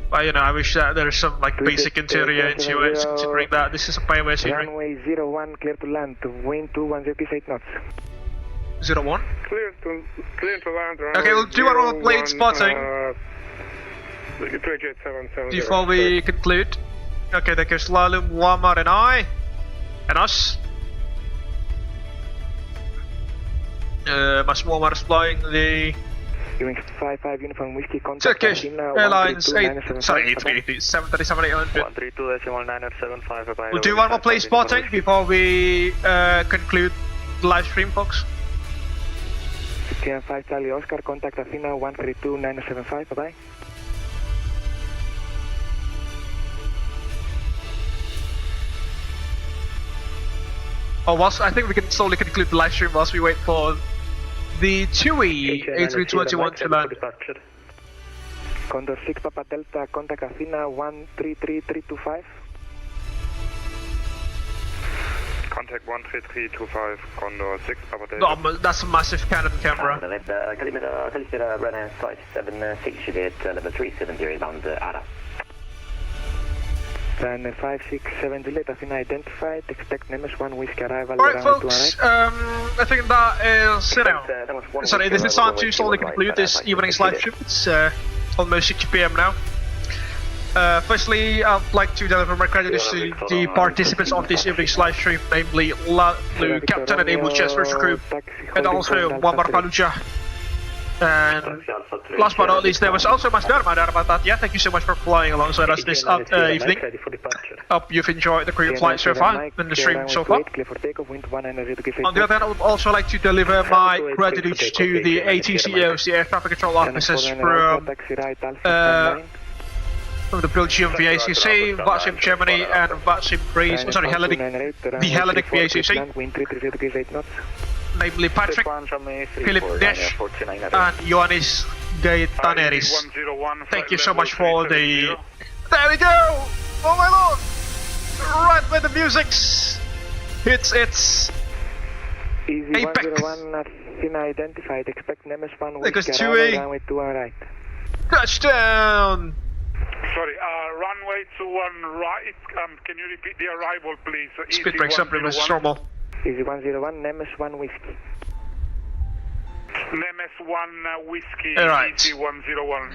H: But you know, I wish that there's some like basic interior into it, considering that this is a byway scenery.
L: Runway 01, clear to land, wind 210 degrees 8 knots.
H: 01?
K: Clear to land.
H: Okay, we'll do our own plane spotting. Before we conclude. Okay, there goes Lalu, Muammar and I. And us. Mas Muammar is flying the...
L: Doing 55 uniform whiskey contact.
H: Turkish Airlines 737-800.
N: 132.975.
H: We'll do one more plane spotting before we conclude the live stream, folks.
L: TM5 Charlie Oscar, contact Athena 132.975, bye-bye.
H: Oh, I think we can slowly conclude the live stream whilst we wait for the TUI A321 to land.
L: Condor 6 Papa Delta, contact Athena 133325.
I: Contact 13325, Condor 6 Papa Delta.
H: No, that's a massive Canon camera.
P: Kaliméra, Runway 576, Juliet, level 370, bound ARA.
L: Runway 567 Juliet, Athena identified, expect NMS1 whiskey arrival.
H: Alright folks, I think that is, you know, sorry, this is time to slowly conclude this evening's live stream. It's almost 6 PM now. Firstly, I'd like to deliver my gratitude to the participants of this evening's live stream, namely Lalu, Captain and Abel Jets Virtual Group, and also Muammar Fallujah. And last but not least, there was also Mas Darma. Yeah, thank you so much for flying alongside us this evening. Hope you've enjoyed the crew flight so far and the stream so far. On the other hand, I would also like to deliver my gratitude to the ATCOs, the Air Traffic Control Officers from the Belgium VACC, VATSIM Germany, and VATSIM Greece, the Hellenic VACC. Namely Patrick, Philip Desch, and Ioannis Gaetaneris. Thank you so much for the... There we go! Oh my lord! Right when the music's hits its apex.
L: Identified. Expect NMS1
H: there goes 2A. Touchdown!
I: Sorry, runway 21 right. Can you repeat the arrival, please?
H: Speed breaks up, reverse normal.
L: Easy 101, NMS1 whiskey.
I: NMS1 whiskey,
H: right.
I: Easy 101.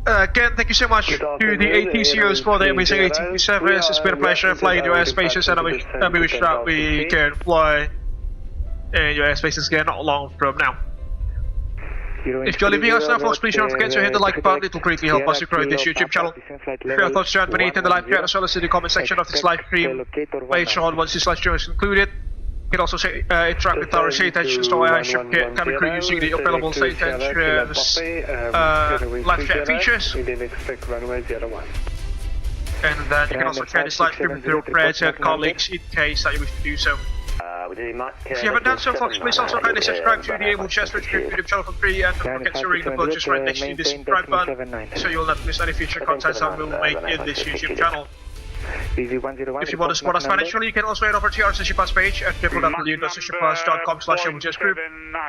H: Again, thank you so much to the ATCOs for the amazing ATC service. It's been a pleasure flying your airspaces, and we wish that we can fly in your airspaces again not long from now. If you're leaving us now, folks, please don't forget to hit the like button. It will greatly help us to grow this YouTube channel. Share your thoughts down beneath in the live chat as well as in the comment section of this live stream. Later on, once this live stream is concluded, you can also interact with our state engines to our ship cabin crew using the available state engines live chat features. And then you can also share this live stream with your friends and colleagues in case that you wish to do so. If you haven't done so, folks, please also kindly subscribe to the Abel Jets Virtual Group YouTube channel for free, and don't forget to ring the bell just right next to the subscribe button so you'll not miss any future content that we'll make in this YouTube channel. If you want to support us financially, you can also head over to our SushiPass page at www.sushipass.com/aviajetgroup.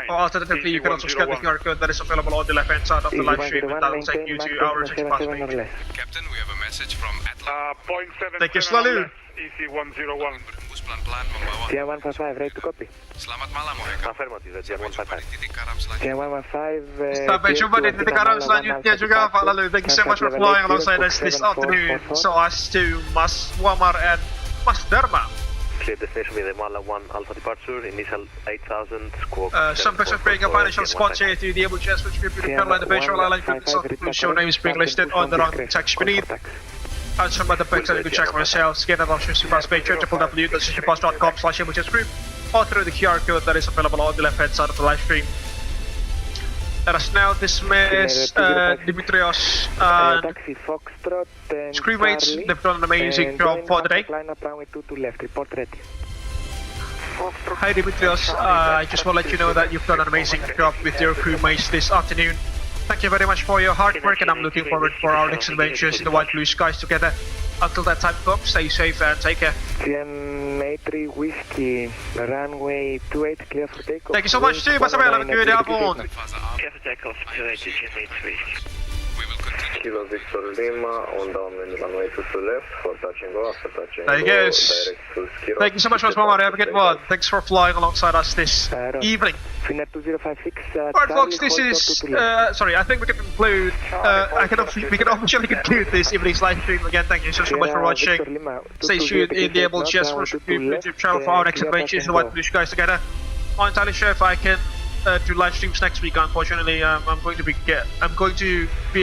H: Or alternatively, you can also scan the QR code that is available on the left-hand side of the live stream, and that will take you to our SushiPass page.
B: Captain, we have a message from Atlas.
K: 0.7.
H: Thank you, Slalu.
K: EC101.
B: Pelan membawa.
L: CM155, ready to copy.
B: Selamat malam, Moeka.
L: Affirmative, CM155.
B: CM155.
H: Sampai jumpa di titik karam selanjutnya juga, Pak Lalu. Thank you so much for flying alongside us this afternoon. So as to Mas Wamar and Mas Dharma.
M: Clear destination with Mala 1 Alpha departure, initial 8000, squawk.
H: Some persons bring a financial squad to the Abel Jets Virtual Group, the Carolina Visual Airline Group, the show name is being listed on the wrong text beneath. And some other picks that you can check for yourself, scan it on SushiPass page at www.sushipass.com/aviajetgroup or through the QR code that is available on the left hand side of the live stream. Let us now dismiss Dimitrios and Screenmates. They've done an amazing job for the day. Hi Dimitrios, I just want to let you know that you've done an amazing job with your crewmates this afternoon. Thank you very much for your hard work, and I'm looking forward for our next adventures in the white blue skies together. Until that time comes, stay safe and take care.
L: CM83 Whiskey, runway 28 clear for takeoff.
H: Thank you so much too, Masabel. Have a good afternoon.
M: Clear for takeoff, 28 CM83.
S: Kilo Victor Lima, on down in runway 22 left, for touching go, after touching
H: there you go. Thank you so much, Mas Mamar. Have a good one. Thanks for flying alongside us this evening.
L: Finnair 2056.
H: Alright folks, this is, sorry, I think we can conclude, we can officially conclude this evening's live stream. Again, thank you so much for watching. Stay tuned in the Abel Jets Virtual Group YouTube channel for our next adventures in the white blue skies together. I'm not entirely sure if I can do live streams next week. Unfortunately, I'm going to be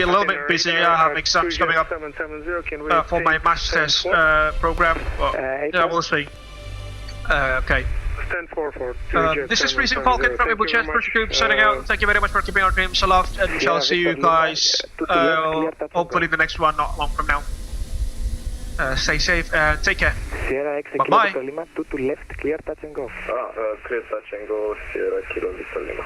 H: a little bit busy. I have exams coming up for my master's program. Well, yeah, we'll see. Okay. This is Freezing Falcon from Abel Jets Virtual Group signing out. Thank you very much for keeping our dreams aloft, and we shall see you guys hopefully the next one not long from now. Stay safe and take care.
L: Sierra X
H: bye bye.
L: Kilo Lima, 2 to left, clear touch and go.
S: Clear touch and go, Sierra Kilo Victor Lima.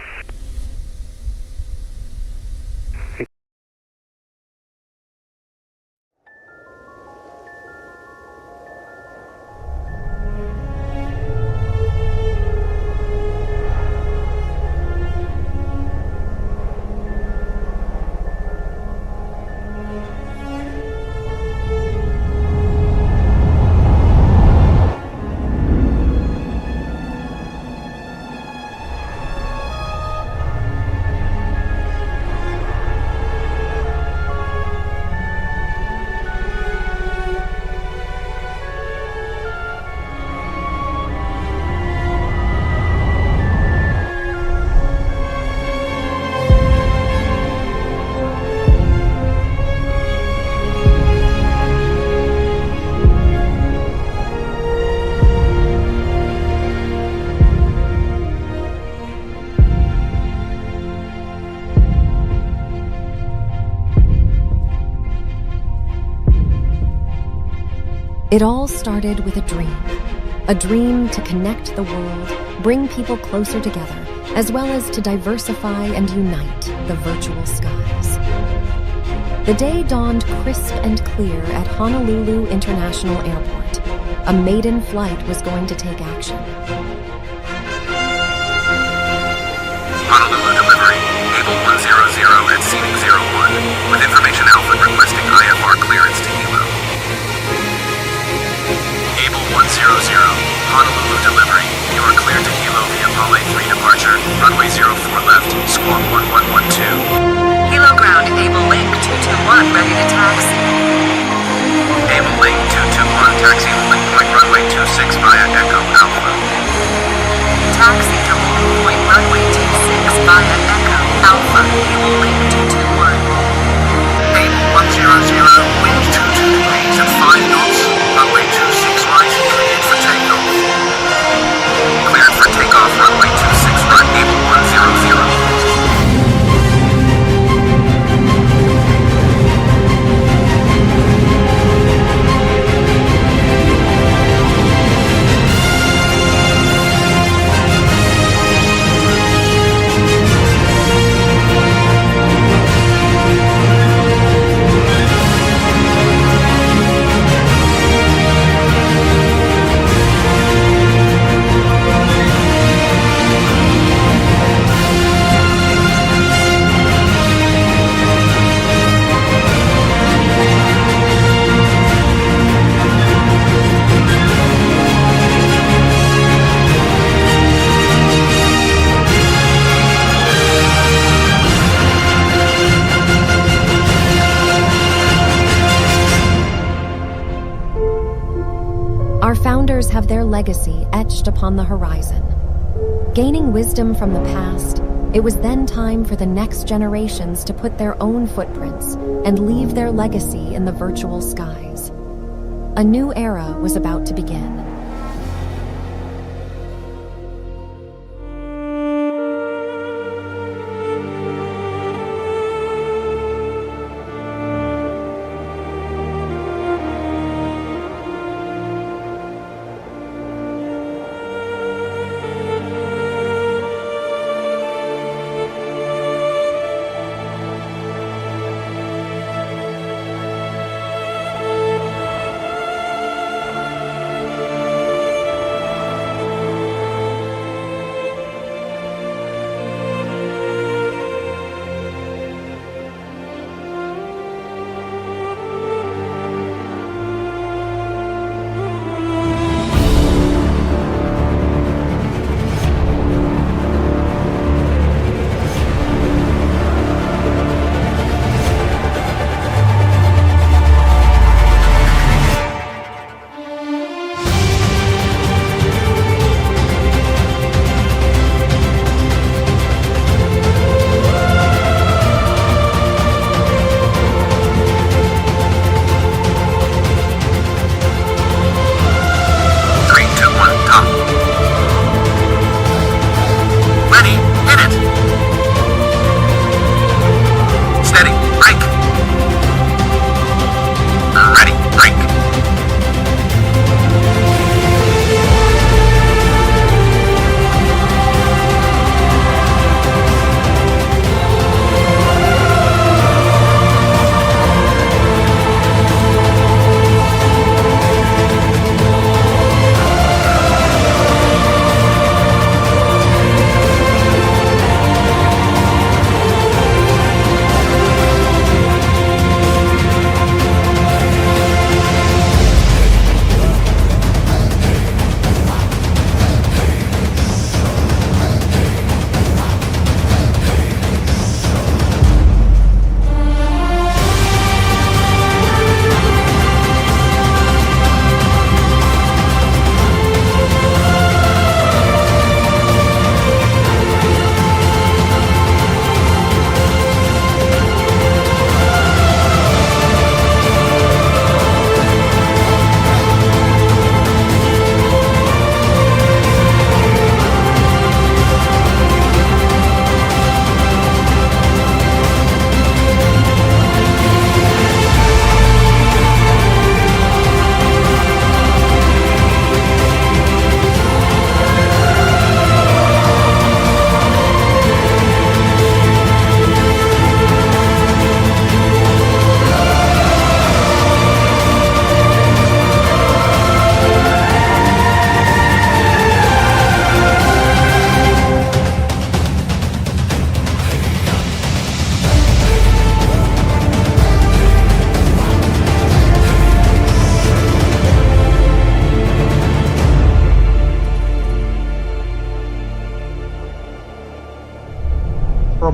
V: It all started with a dream to connect the world, bring people closer together, as well as to diversify and unite the virtual skies. The day dawned crisp and clear at Honolulu International Airport. A maiden flight was going to take action.
X: Honolulu delivery, Abel 100 at seating 01, with information Alpha requesting IFR clearance to Hilo. Abel 100, Honolulu delivery, you are cleared to Hilo via Pale 3 departure, runway 04 left, squawk 1112.
Y: Hilo ground, Abel Link 221, ready to taxi.
X: Abel Link 221, taxi link point runway 26 via Echo Alpha.
V: Our founders have their legacy etched upon the horizon. Gaining wisdom from the past, it was then time for the next generations to put their own footprints and leave their legacy in the virtual skies. A new era was about to begin.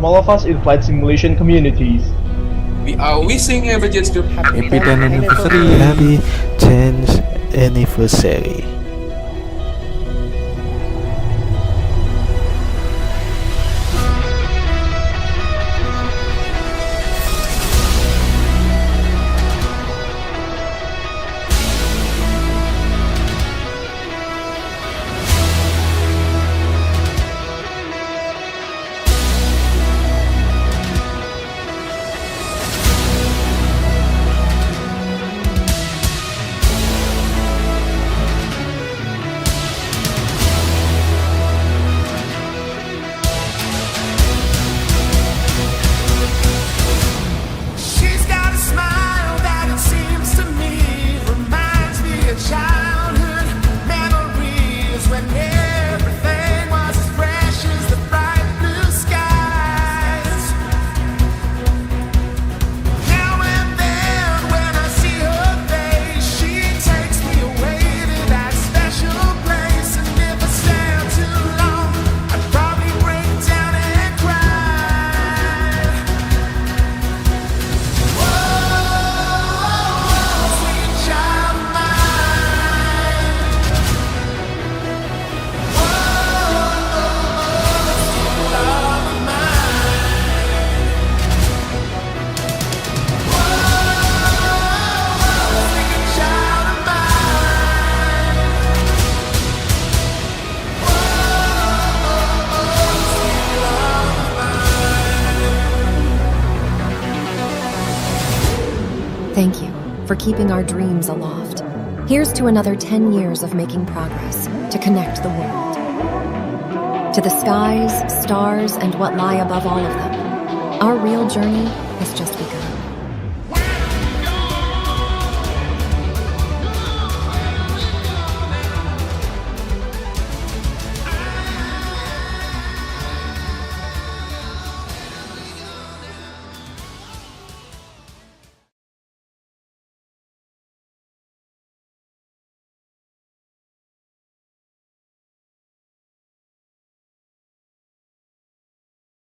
A: from all of us in flight simulation communities.
C: We are wishing Abel Jets Group happy
F: 10th anniversary. Happy 10th anniversary.
V: Thank you for keeping our dreams aloft. Here's to another 10 years of making progress to connect the world. To the skies, stars, and what lie above all of them. Our real journey has just begun.